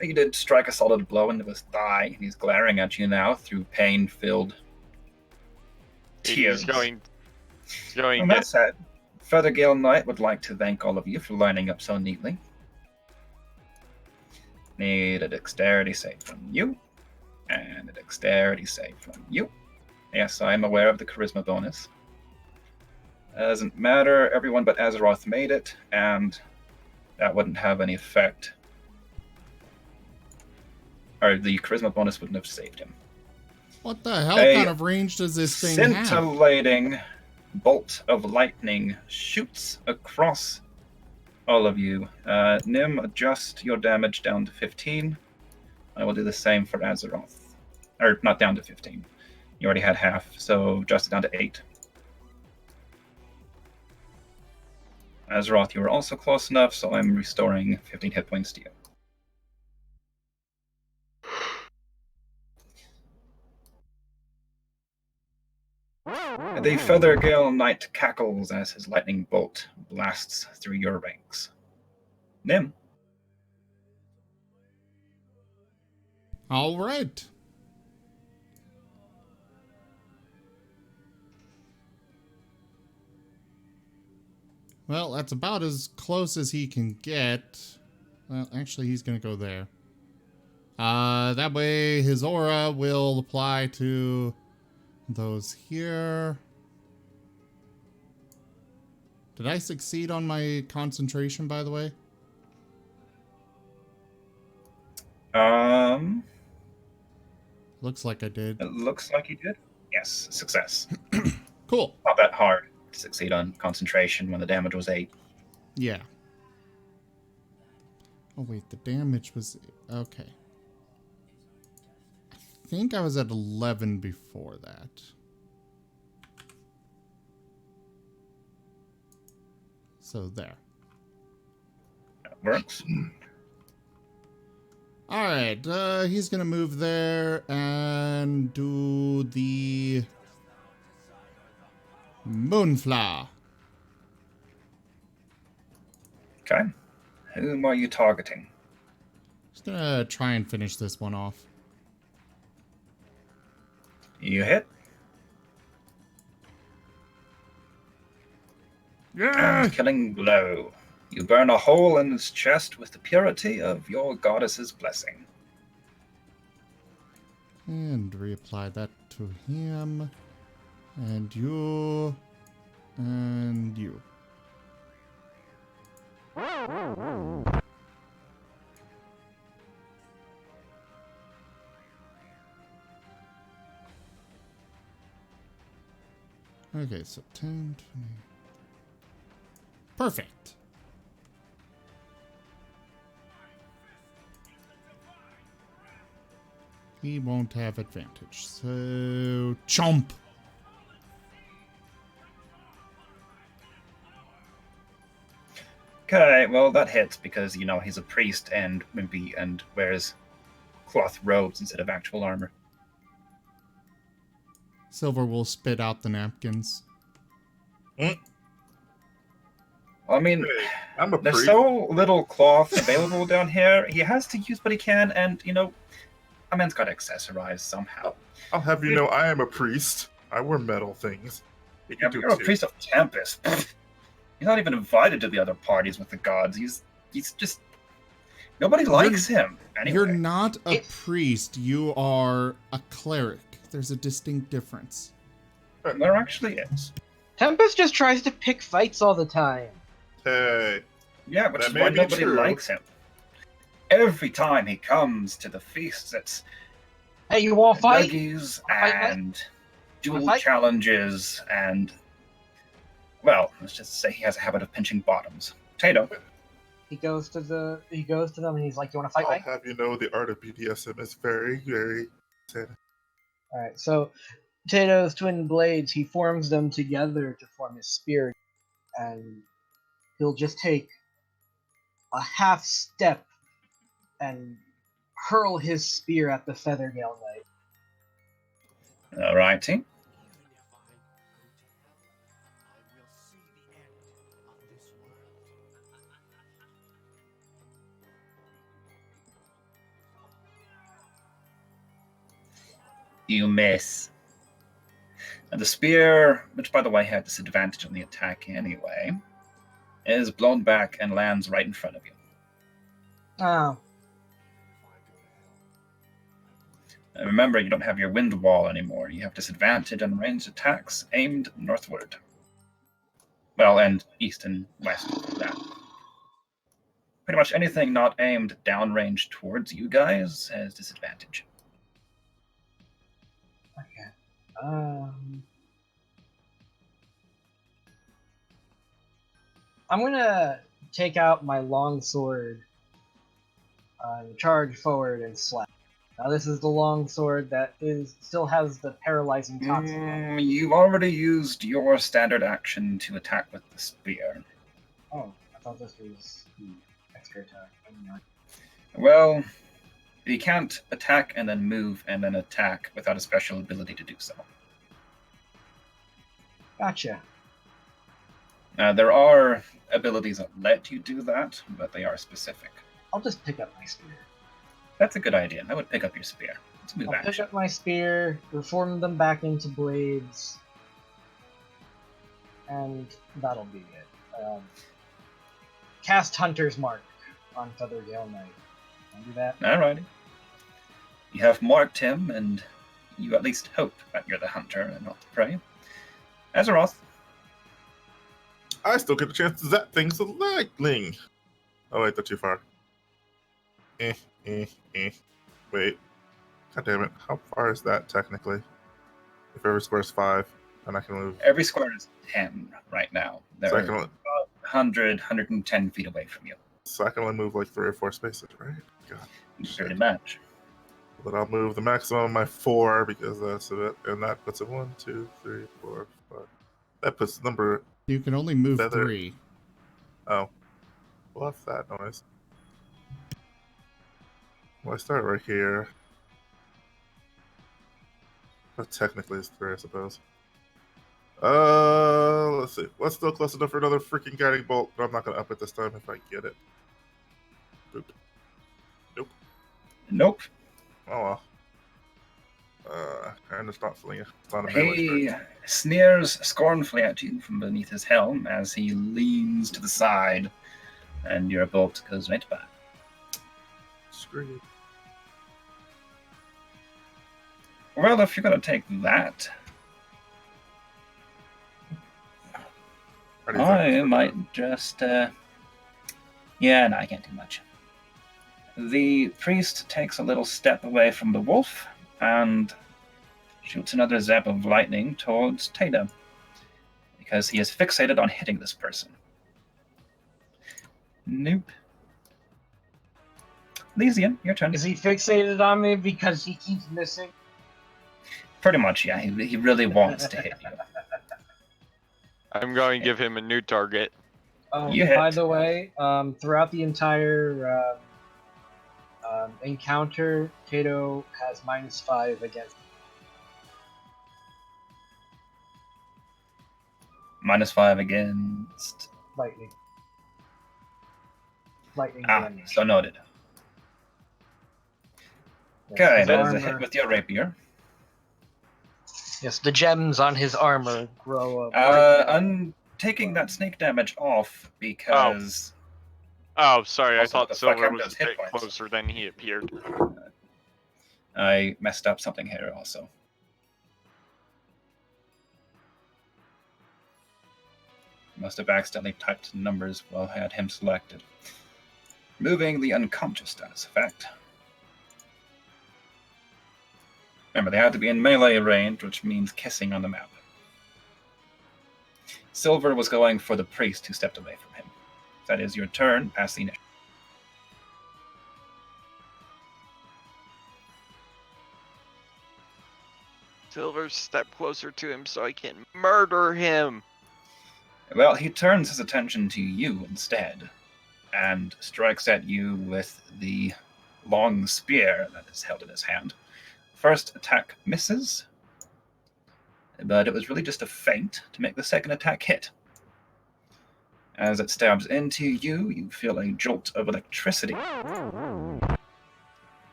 Speaker 5: He did strike a solid blow into his thigh, and he's glaring at you now through pain-filled tears.
Speaker 2: He's going
Speaker 5: And that said, Furthergale Knight would like to thank all of you for lining up so neatly. Need a dexterity save from you, and a dexterity save from you. Yes, I am aware of the charisma bonus. Doesn't matter, everyone but Azeroth made it, and that wouldn't have any effect. Or the charisma bonus wouldn't have saved him.
Speaker 3: What the hell
Speaker 5: A
Speaker 3: kind of range does this thing have?
Speaker 5: Scintillating bolt of lightning shoots across all of you. Nim, adjust your damage down to 15. I will do the same for Azeroth. Or not down to 15. You already had half, so adjust it down to 8. Azeroth, you were also close enough, so I'm restoring 15 hit points to you. The Feathergale Knight cackles as his lightning bolt blasts through your ranks. Nim.
Speaker 3: All right. Well, that's about as close as he can get. Well, actually, he's going to go there. That way his aura will apply to those here. Did I succeed on my concentration, by the way? Looks like I did.
Speaker 5: It looks like you did. Yes, success.
Speaker 3: Cool.
Speaker 5: Not that hard to succeed on concentration when the damage was 8.
Speaker 3: Yeah. Oh, wait, the damage was... Okay. I think I was at 11 before that. So there.
Speaker 5: That works.
Speaker 3: Alright, he's gonna move there and do the Moonflower.
Speaker 5: Okay. Whom are you targeting?
Speaker 3: Just gonna try and finish this one off.
Speaker 5: You hit.
Speaker 3: Yeah!
Speaker 5: And killing blow. You burn a hole in his chest with the purity of your goddess's blessing.
Speaker 3: And reapply that to him. And you. And you. Okay, so 10, 20. Perfect. He won't have advantage. So, chomp.
Speaker 5: Okay, well that hits because you know he's a priest and wears cloth robes instead of actual armor.
Speaker 3: Silver will spit out the napkins.
Speaker 5: I mean,
Speaker 4: Hey, I'm a
Speaker 5: there's
Speaker 4: priest.
Speaker 5: so little cloth available down here. He has to use what he can, and you know, a man's got to accessorize somehow.
Speaker 4: I'll have you know I am a priest. I wear metal things. You
Speaker 5: Yeah,
Speaker 4: can
Speaker 5: but
Speaker 4: do
Speaker 5: you're a
Speaker 4: too.
Speaker 5: priest of Tempest. He's not even invited to the other parties with the gods. He's just nobody likes him. Anyway,
Speaker 3: You're not a priest. You are a cleric. There's a distinct difference.
Speaker 5: there actually is.
Speaker 1: Tempest just tries to pick fights all the time.
Speaker 4: Hey,
Speaker 5: Yeah, which
Speaker 4: That
Speaker 5: is
Speaker 4: may
Speaker 5: why
Speaker 4: be
Speaker 5: nobody
Speaker 4: true.
Speaker 5: likes him. Every time he comes to the feasts, it's
Speaker 1: Hey, you want to fight?
Speaker 5: buggies
Speaker 1: Fight, fight?
Speaker 5: and duel
Speaker 1: Fight?
Speaker 5: challenges and, well, let's just say he has a habit of pinching bottoms. Tato.
Speaker 1: He goes to them and he's like, "You want to fight,
Speaker 4: I'll
Speaker 1: fight?"
Speaker 4: have you know the art of BDSM is very, very sad.
Speaker 1: All right. So, Tato's twin blades, he forms them together to form his spear, and he'll just take a half step and hurl his spear at the Feathergale Knight.
Speaker 5: Alrighty. You miss. And the spear, which by the way had disadvantage on the attack anyway, is blown back and lands right in front of you.
Speaker 1: Oh,
Speaker 5: And remember, you don't have your wind wall anymore. You have disadvantage on ranged attacks aimed northward. Well, and east and west of that. Pretty much anything not aimed downrange towards you guys has disadvantage.
Speaker 1: okay. I'm gonna take out my long sword, charge forward, and slap. Now this is the long sword that still has the paralyzing toxic on it.
Speaker 5: You've already used your standard action to attack with the spear.
Speaker 1: Oh, I thought this was the extra attack.
Speaker 5: Well, you can't attack and then move and then attack without a special ability to do so.
Speaker 1: Gotcha.
Speaker 5: There are abilities that let you do that, but they are specific.
Speaker 1: I'll just pick up my spear.
Speaker 5: That's a good idea. I would pick up your spear. Let's move
Speaker 1: I'll pick
Speaker 5: action.
Speaker 1: up my spear, reform them back into blades, and that'll be it. Cast Hunter's Mark on Feathergale Knight. Can I do that?
Speaker 5: Alrighty. You have marked him, and you at least hope that you're the hunter and not the prey. Azeroth.
Speaker 4: I still get a chance to zap things with lightning. Oh wait, they're too far. Wait. God damn it. How far is that technically? If every square is 5, and I can move.
Speaker 5: Every square is 10 right now. They're
Speaker 4: So I
Speaker 5: about
Speaker 4: can,
Speaker 5: 100, 110 feet away from you.
Speaker 4: so I can only move like 3 or 4 spaces, right? God.
Speaker 5: Pretty much.
Speaker 4: But I'll move the maximum of my 4 because that's it. And that puts it 1, 2, 3, 4, 5. That puts the number.
Speaker 3: You can only move
Speaker 4: Feather.
Speaker 3: 3.
Speaker 4: Oh. Love that noise. Well, I start right here. But technically it's 3, I suppose. Let's see. What's still close enough for another freaking guiding bolt, but I'm not going to up it this time if I get it. Boop. Nope.
Speaker 5: Nope.
Speaker 4: Oh well. And it's not fleeing. It's not a melee
Speaker 5: He
Speaker 4: strike.
Speaker 5: sneers scornfully at you from beneath his helm as he leans to the side, and your bolt goes right by.
Speaker 4: Screw you.
Speaker 5: Well, if you're going to take that,
Speaker 4: How do you
Speaker 5: I
Speaker 4: think?
Speaker 5: might just... Yeah, no, I can't do much. The priest takes a little step away from the wolf and shoots another zap of lightning towards Tatum, because he is fixated on hitting this person. Nope. Lysian, your turn.
Speaker 1: Is he fixated on me because he keeps missing?
Speaker 5: Pretty much, yeah. He really wants to hit you.
Speaker 2: I'm going to give him a new target.
Speaker 5: You hit.
Speaker 1: By the way, throughout the entire encounter, Kato has -5 against
Speaker 5: -5 against...
Speaker 1: lightning. Lightning
Speaker 5: Ah,
Speaker 1: damage.
Speaker 5: so noted.
Speaker 1: Yes,
Speaker 5: Okay,
Speaker 1: his
Speaker 5: that is a
Speaker 1: armor-
Speaker 5: hit with your rapier.
Speaker 1: Yes, the gems on his armor grow up.
Speaker 5: I'm taking that snake damage off because...
Speaker 2: Oh, sorry. I
Speaker 5: Also,
Speaker 2: thought
Speaker 5: the fuck
Speaker 2: Silver was
Speaker 5: does
Speaker 2: a
Speaker 5: hit
Speaker 2: bit
Speaker 5: points.
Speaker 2: closer than he appeared.
Speaker 5: I messed up something here also. Must have accidentally typed numbers while I had him selected. Removing the unconscious status effect. Remember, they had to be in melee range, which means kissing on the map. Silver was going for the priest who stepped away from him. That is your turn, pass the initiative.
Speaker 2: Silver, step closer to him so I can murder him.
Speaker 5: Well, he turns his attention to you instead, and strikes at you with the long spear that is held in his hand. First attack misses, but it was really just a feint to make the second attack hit. As it stabs into you, you feel a jolt of electricity,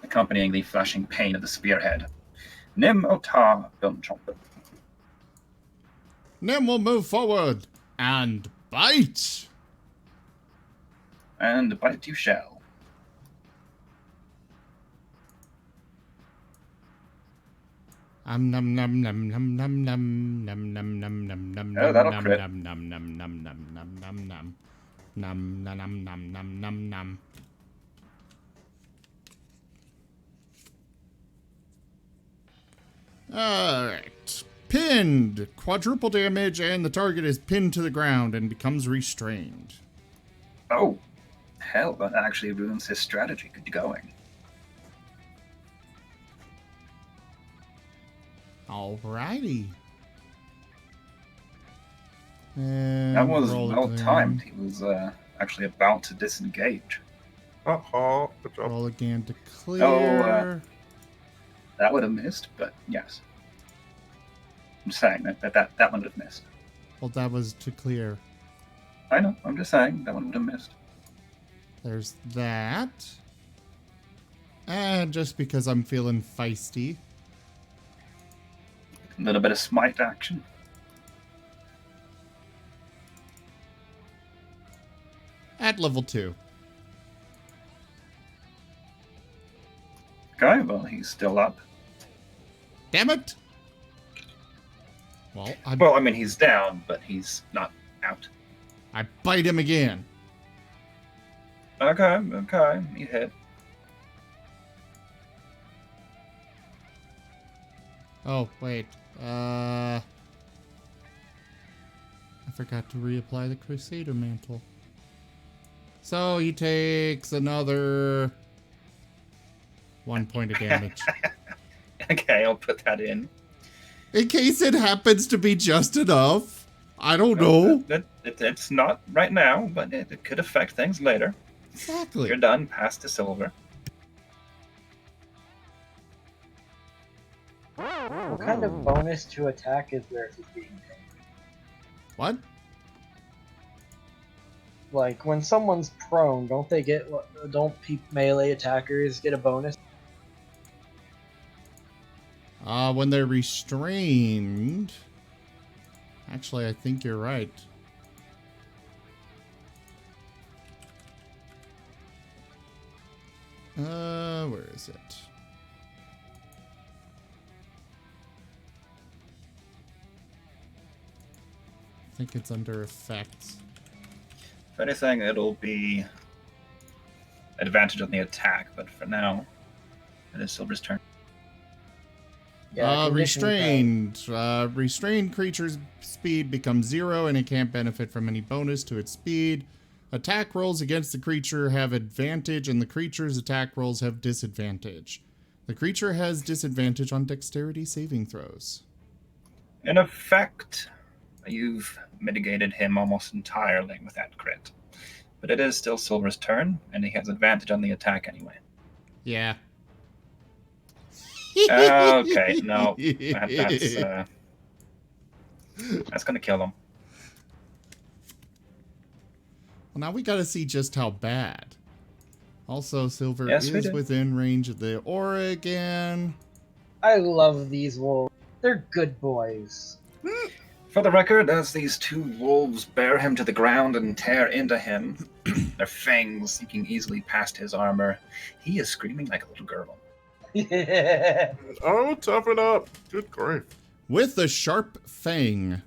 Speaker 5: accompanying the flashing pain of the spearhead. Nim Ota Bumchomp.
Speaker 3: Nim will move forward and bite.
Speaker 5: And bite you shall.
Speaker 3: Num num num num num num num num num num num num
Speaker 5: Oh, that'll
Speaker 3: num
Speaker 5: crit.
Speaker 3: num num num num num num num num num num num num num num. Alright. Pinned. Quadruple damage, and the target is pinned to the ground and becomes restrained.
Speaker 5: Oh, hell, that actually ruins his strategy. Good going.
Speaker 3: Alrighty. And
Speaker 5: That was
Speaker 3: roll
Speaker 5: well
Speaker 3: again.
Speaker 5: timed. He was actually about to disengage.
Speaker 4: Uh-huh. Good job.
Speaker 3: Roll again to clear.
Speaker 5: That would have missed, but yes. I'm saying that one would have missed.
Speaker 3: Well, that was to clear.
Speaker 5: I know. I'm just saying that one would have missed.
Speaker 3: There's that. And just because I'm feeling feisty.
Speaker 5: A little bit of smite action.
Speaker 3: At level 2.
Speaker 5: Okay, well, he's still up.
Speaker 3: Damn it! Well,
Speaker 5: Well, I mean, he's down, but he's not out.
Speaker 3: I bite him again.
Speaker 5: Okay, he hit.
Speaker 3: Oh, wait. I forgot to reapply the Crusader Mantle. So he takes another 1 point of damage.
Speaker 5: Okay, I'll put that in.
Speaker 3: In case it happens to be just enough. I don't know.
Speaker 5: It's not right now, but it could affect things later.
Speaker 3: Exactly.
Speaker 5: You're done, pass to silver.
Speaker 1: What kind of bonus to attack is there if he's being tamed?
Speaker 3: What?
Speaker 1: Like, when someone's prone, don't melee attackers get a bonus?
Speaker 3: When they're restrained. Actually, I think you're right. Where is it? I think it's under effects.
Speaker 5: If anything, it'll be advantage on the attack, but for now, it is Silver's turn.
Speaker 1: Yeah,
Speaker 3: restrained. Restrained creature's speed becomes 0 and it can't benefit from any bonus to its speed. Attack rolls against the creature have advantage and the creature's attack rolls have disadvantage. The creature has disadvantage on dexterity saving throws.
Speaker 5: In effect, you've mitigated him almost entirely with that crit. But it is still Silver's turn, and he has advantage on the attack anyway.
Speaker 3: Yeah.
Speaker 5: Okay, no. That's going to kill him.
Speaker 3: Well, now we gotta see just how bad. Also, Silver
Speaker 5: Yes, we
Speaker 3: is
Speaker 5: do.
Speaker 3: within range of the aura again.
Speaker 1: I love these wolves. They're good boys.
Speaker 5: For the record, as these two wolves bear him to the ground and tear into him, their fangs sinking easily past his armor, he is screaming like a little girl.
Speaker 4: Oh, toughen up. Good grief.
Speaker 3: With the sharp fang.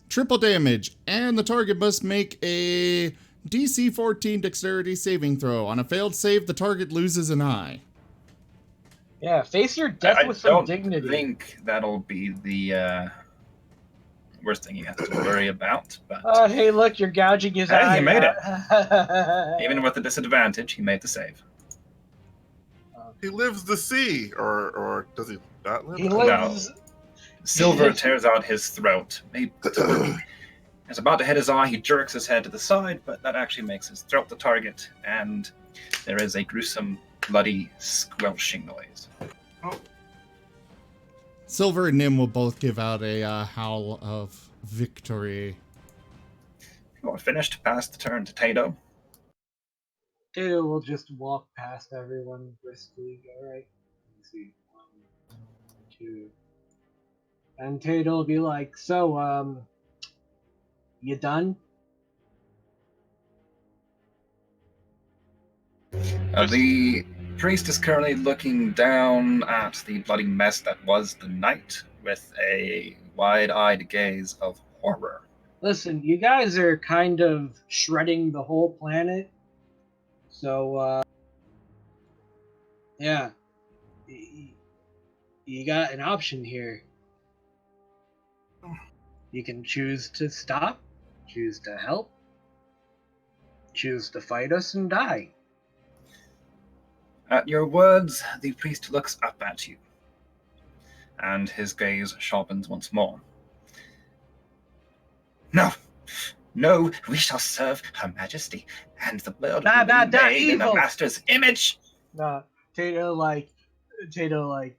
Speaker 3: Triple damage, and the target must make a DC 14 dexterity saving throw. On a failed save, the target loses an eye.
Speaker 1: Yeah, face your death
Speaker 5: I
Speaker 1: with some
Speaker 5: don't
Speaker 1: dignity.
Speaker 5: think that'll be the worst thing he has to worry about. But
Speaker 1: Hey, look, you're gouging his
Speaker 5: Hey,
Speaker 1: eye.
Speaker 5: he made it.
Speaker 1: it.
Speaker 5: even with the disadvantage, he made the save.
Speaker 4: He lives to see, or does he not live?
Speaker 1: He lives.
Speaker 5: Silver tears out his throat. He is about to hit his eye. He jerks his head to the side, but that actually makes his throat the target, and there is a gruesome, bloody, squelching noise.
Speaker 3: Silver and Nim will both give out a howl of victory.
Speaker 5: You are finished. Pass the turn to Tato.
Speaker 1: Tato will just walk past everyone briskly. Alright. Let's see. 1, 2. And Tato will be like, so, you done?
Speaker 5: The priest is currently looking down at the bloody mess that was the night with a wide-eyed gaze of horror.
Speaker 1: Listen, you guys are kind of shredding the whole planet. So, yeah. You got an option here. You can choose to stop, choose to help, choose to fight us and die.
Speaker 5: At your words, the priest looks up at you, and his gaze sharpens once more. No, no, we shall serve Her Majesty, and the world will be made in the
Speaker 1: evil.
Speaker 5: Master's image.
Speaker 1: Tato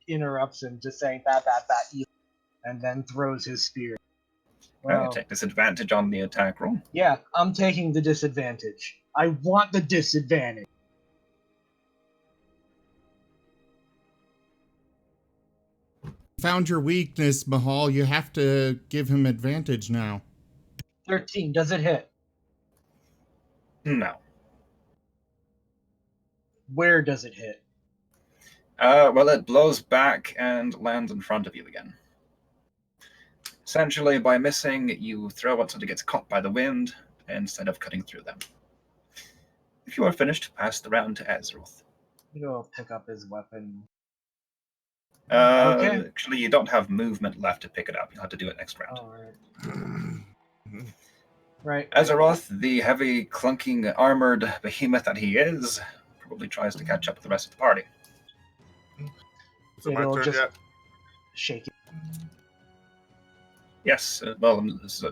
Speaker 1: interrupts him, just saying evil, and then throws his spear. Wow.
Speaker 5: Take disadvantage on the attack roll.
Speaker 1: Yeah, I'm taking the disadvantage. I want the disadvantage.
Speaker 3: Found your weakness, Mahal. You have to give him advantage now.
Speaker 1: 13, does it hit?
Speaker 5: No.
Speaker 1: Where does it hit?
Speaker 5: Well, it blows back and lands in front of you again. Essentially, by missing, you throw it so it gets caught by the wind instead of cutting through them. If you are finished, pass the round to Azeroth.
Speaker 1: He'll pick up his weapon.
Speaker 5: Okay. Actually, you don't have movement left to pick it up. You'll have to do it next round.
Speaker 1: Right.
Speaker 5: Azeroth, the heavy, clunking, armored behemoth that he is, probably tries to catch up with the rest of the party.
Speaker 4: Is it my turn
Speaker 1: just
Speaker 4: yet?
Speaker 1: shake it.
Speaker 5: Yes, well, this is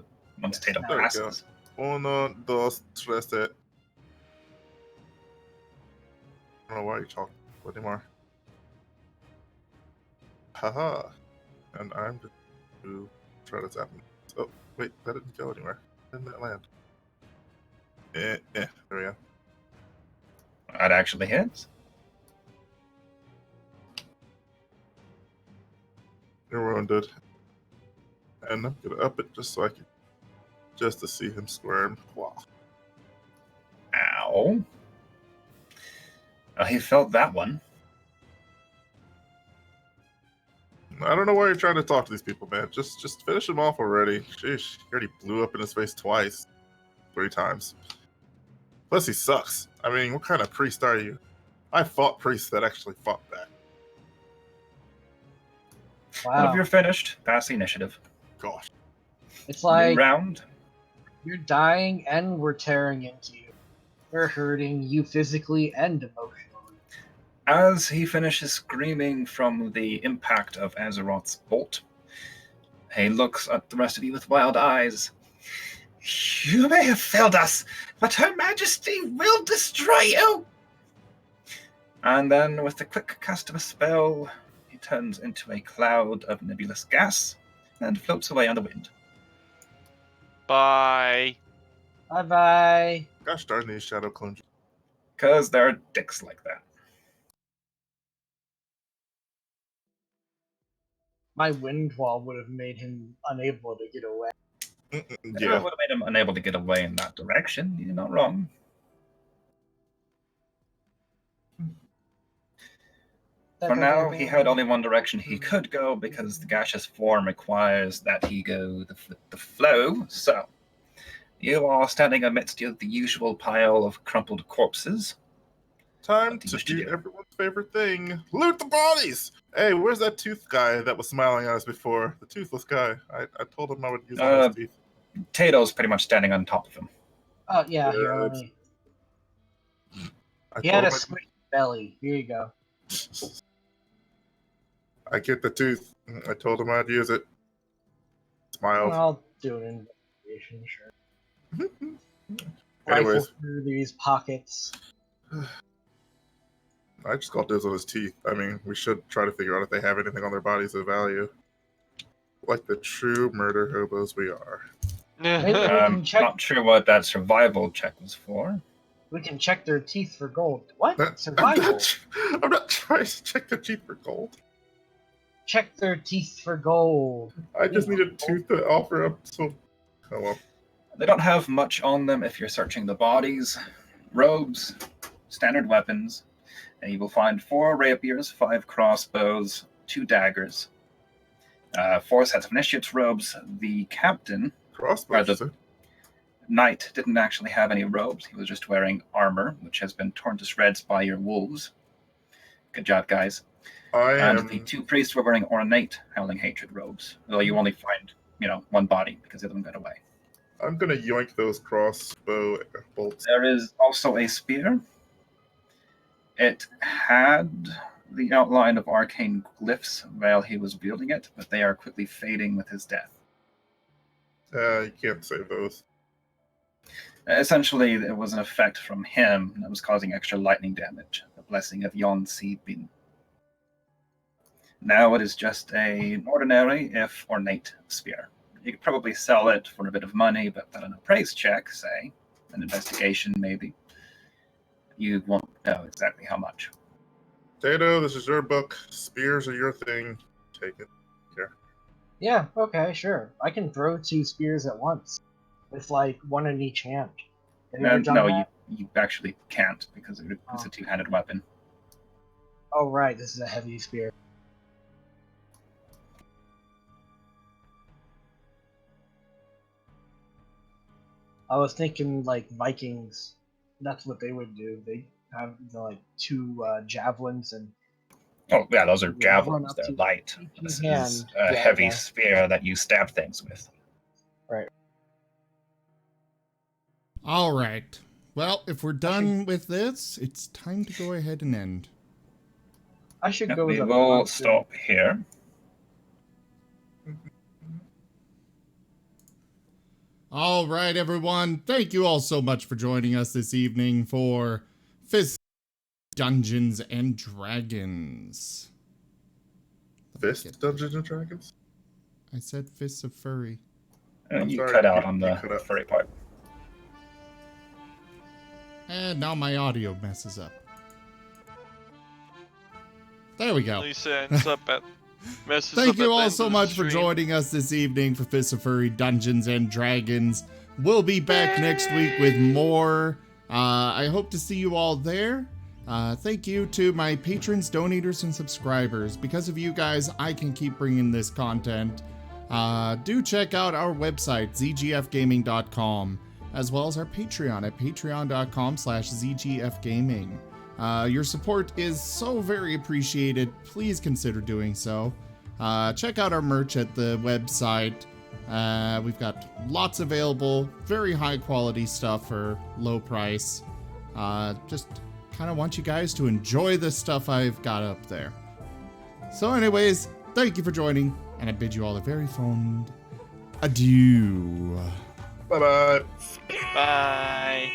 Speaker 5: once Tatum
Speaker 4: There we go.
Speaker 5: passes.
Speaker 4: 1, 2, 3, 4. I don't know why you talk anymore. Haha. And I'm just to try to tap him. Oh, wait, that didn't go anywhere. Didn't that land? There we go.
Speaker 5: That actually hits.
Speaker 4: You're wounded. And I'm gonna up it just so I can, just to see him squirm. Wow.
Speaker 5: Ow. He felt that one.
Speaker 4: I don't know why you're trying to talk to these people, man. Just finish him off already. Sheesh, he already blew up in his face twice. 3 times. Plus he sucks. I mean, what kind of priest are you? I fought priests that actually fought that.
Speaker 5: Well,
Speaker 1: Wow.
Speaker 5: if you're finished, pass the initiative.
Speaker 4: Gosh.
Speaker 1: It's
Speaker 5: New
Speaker 1: like
Speaker 5: round.
Speaker 1: you're dying and we're tearing into you. We're hurting you physically and emotionally.
Speaker 5: As he finishes screaming from the impact of Azeroth's bolt, he looks at the rest of you with wild eyes. You may have failed us, but Her Majesty will destroy you! And then, with the quick cast of a spell, he turns into a cloud of nebulous gas and floats away on the wind.
Speaker 2: Bye.
Speaker 1: Bye-bye.
Speaker 4: Gosh darn these shadow clones.
Speaker 5: Because there are dicks like that.
Speaker 1: My wind wall would have made him unable to get away.
Speaker 5: It
Speaker 4: Yeah.
Speaker 5: would have made him unable to get away in that direction. You're not wrong. For now, he had only one direction he could go because the gaseous form requires that he go the flow. So, you are standing amidst the usual pile of crumpled corpses.
Speaker 4: Time
Speaker 5: What do you
Speaker 4: to
Speaker 5: wish to
Speaker 4: do
Speaker 5: do?
Speaker 4: everyone's favorite thing. Loot the bodies! Hey, where's that tooth guy that was smiling at us before? The toothless guy. I told him I would use all his teeth.
Speaker 5: Tato's pretty much standing on top of him.
Speaker 1: Oh, yeah, here,
Speaker 4: Yeah,
Speaker 1: let me.
Speaker 4: I
Speaker 1: He had
Speaker 4: told
Speaker 1: a
Speaker 4: him
Speaker 1: squishy belly. Here you go.
Speaker 4: I get the tooth. I told him I'd use it. Smiled.
Speaker 1: I'll do an investigation, sure. Rifle
Speaker 4: Anyways,
Speaker 1: through these pockets.
Speaker 4: I just got dibs on his teeth. I mean, we should try to figure out if they have anything on their bodies of value. Like the true murder hobos we are.
Speaker 1: Maybe we can check.
Speaker 5: Not sure what that survival check was for.
Speaker 1: We can check their teeth for gold. What?
Speaker 4: I'm
Speaker 1: Survival.
Speaker 4: not trying to check their teeth for gold.
Speaker 1: Check their teeth for gold.
Speaker 4: I just need a tooth to offer up. So, oh well.
Speaker 5: They don't have much on them if you're searching the bodies. Robes, standard weapons, and you will find 4 rapiers, 5 crossbows, 2 daggers, 4 sets of initiate's robes. The captain,
Speaker 4: Crossbows.
Speaker 5: knight, didn't actually have any robes. He was just wearing armor, which has been torn to shreds by your wolves. Good job, guys. And the 2 priests were wearing ornate Howling Hatred robes, though you only find, 1 body because the other one got away.
Speaker 4: I'm gonna yoink those crossbow bolts.
Speaker 5: There is also a spear. It had the outline of arcane glyphs while he was wielding it, but they are quickly fading with his death.
Speaker 4: You can't save those.
Speaker 5: Essentially, it was an effect from him that was causing extra lightning damage, the blessing of Yon Seedbeam. Now it is just an ordinary, if ornate, spear. You could probably sell it for a bit of money, but without an appraise check, say, an investigation maybe, you won't know exactly how much.
Speaker 4: Tato, this is your book. Spears are your thing. Take it. Here.
Speaker 1: Yeah, okay, sure. I can throw 2 spears at once, with like one in each hand. Have you ever done
Speaker 5: No,
Speaker 1: that?
Speaker 5: you actually can't because it's a two-handed weapon.
Speaker 1: Oh right, this is a heavy spear. I was thinking like Vikings. That's what they would do. They have like 2 javelins and
Speaker 5: Oh, yeah, those are
Speaker 1: run
Speaker 5: javelins.
Speaker 1: up
Speaker 5: They're
Speaker 1: to
Speaker 5: light.
Speaker 1: each
Speaker 5: This
Speaker 1: hand.
Speaker 5: is a
Speaker 1: Yeah,
Speaker 5: heavy
Speaker 1: okay.
Speaker 5: spear that you stab things with.
Speaker 1: Right.
Speaker 3: All right. Well, if we're done with this, it's time to go ahead and end.
Speaker 1: I should go
Speaker 5: We
Speaker 1: with a
Speaker 5: will
Speaker 1: blunt
Speaker 5: stop here.
Speaker 3: All right, everyone. Thank you all so much for joining us this evening for Fist Dungeons and Dragons.
Speaker 4: Fist Dungeons and Dragons?
Speaker 3: I said Fists of Furry.
Speaker 4: I'm
Speaker 5: You
Speaker 4: sorry,
Speaker 5: cut out
Speaker 4: you
Speaker 5: on
Speaker 4: cut
Speaker 5: the
Speaker 4: out.
Speaker 5: furry part.
Speaker 3: And now my audio messes up. There we go.
Speaker 2: Lisa ends up at messes
Speaker 3: Thank
Speaker 2: up
Speaker 3: you
Speaker 2: at the
Speaker 3: all
Speaker 2: end
Speaker 3: so
Speaker 2: of the
Speaker 3: much for
Speaker 2: stream.
Speaker 3: joining us this evening for Fists of Furry Dungeons and Dragons. We'll be back next week with more. I hope to see you all there. Thank you to my patrons, donators, and subscribers. Because of you guys, I can keep bringing this content. Do check out our website, zgfgaming.com, as well as our Patreon at patreon.com/zgfgaming. Your support is so very appreciated. Please consider doing so. Check out our merch at the website. We've got lots available, very high quality stuff for low price. Just kind of want you guys to enjoy the stuff I've got up there. So anyways, thank you for joining, and I bid you all a very fond adieu.
Speaker 4: Bye-bye.
Speaker 2: Bye.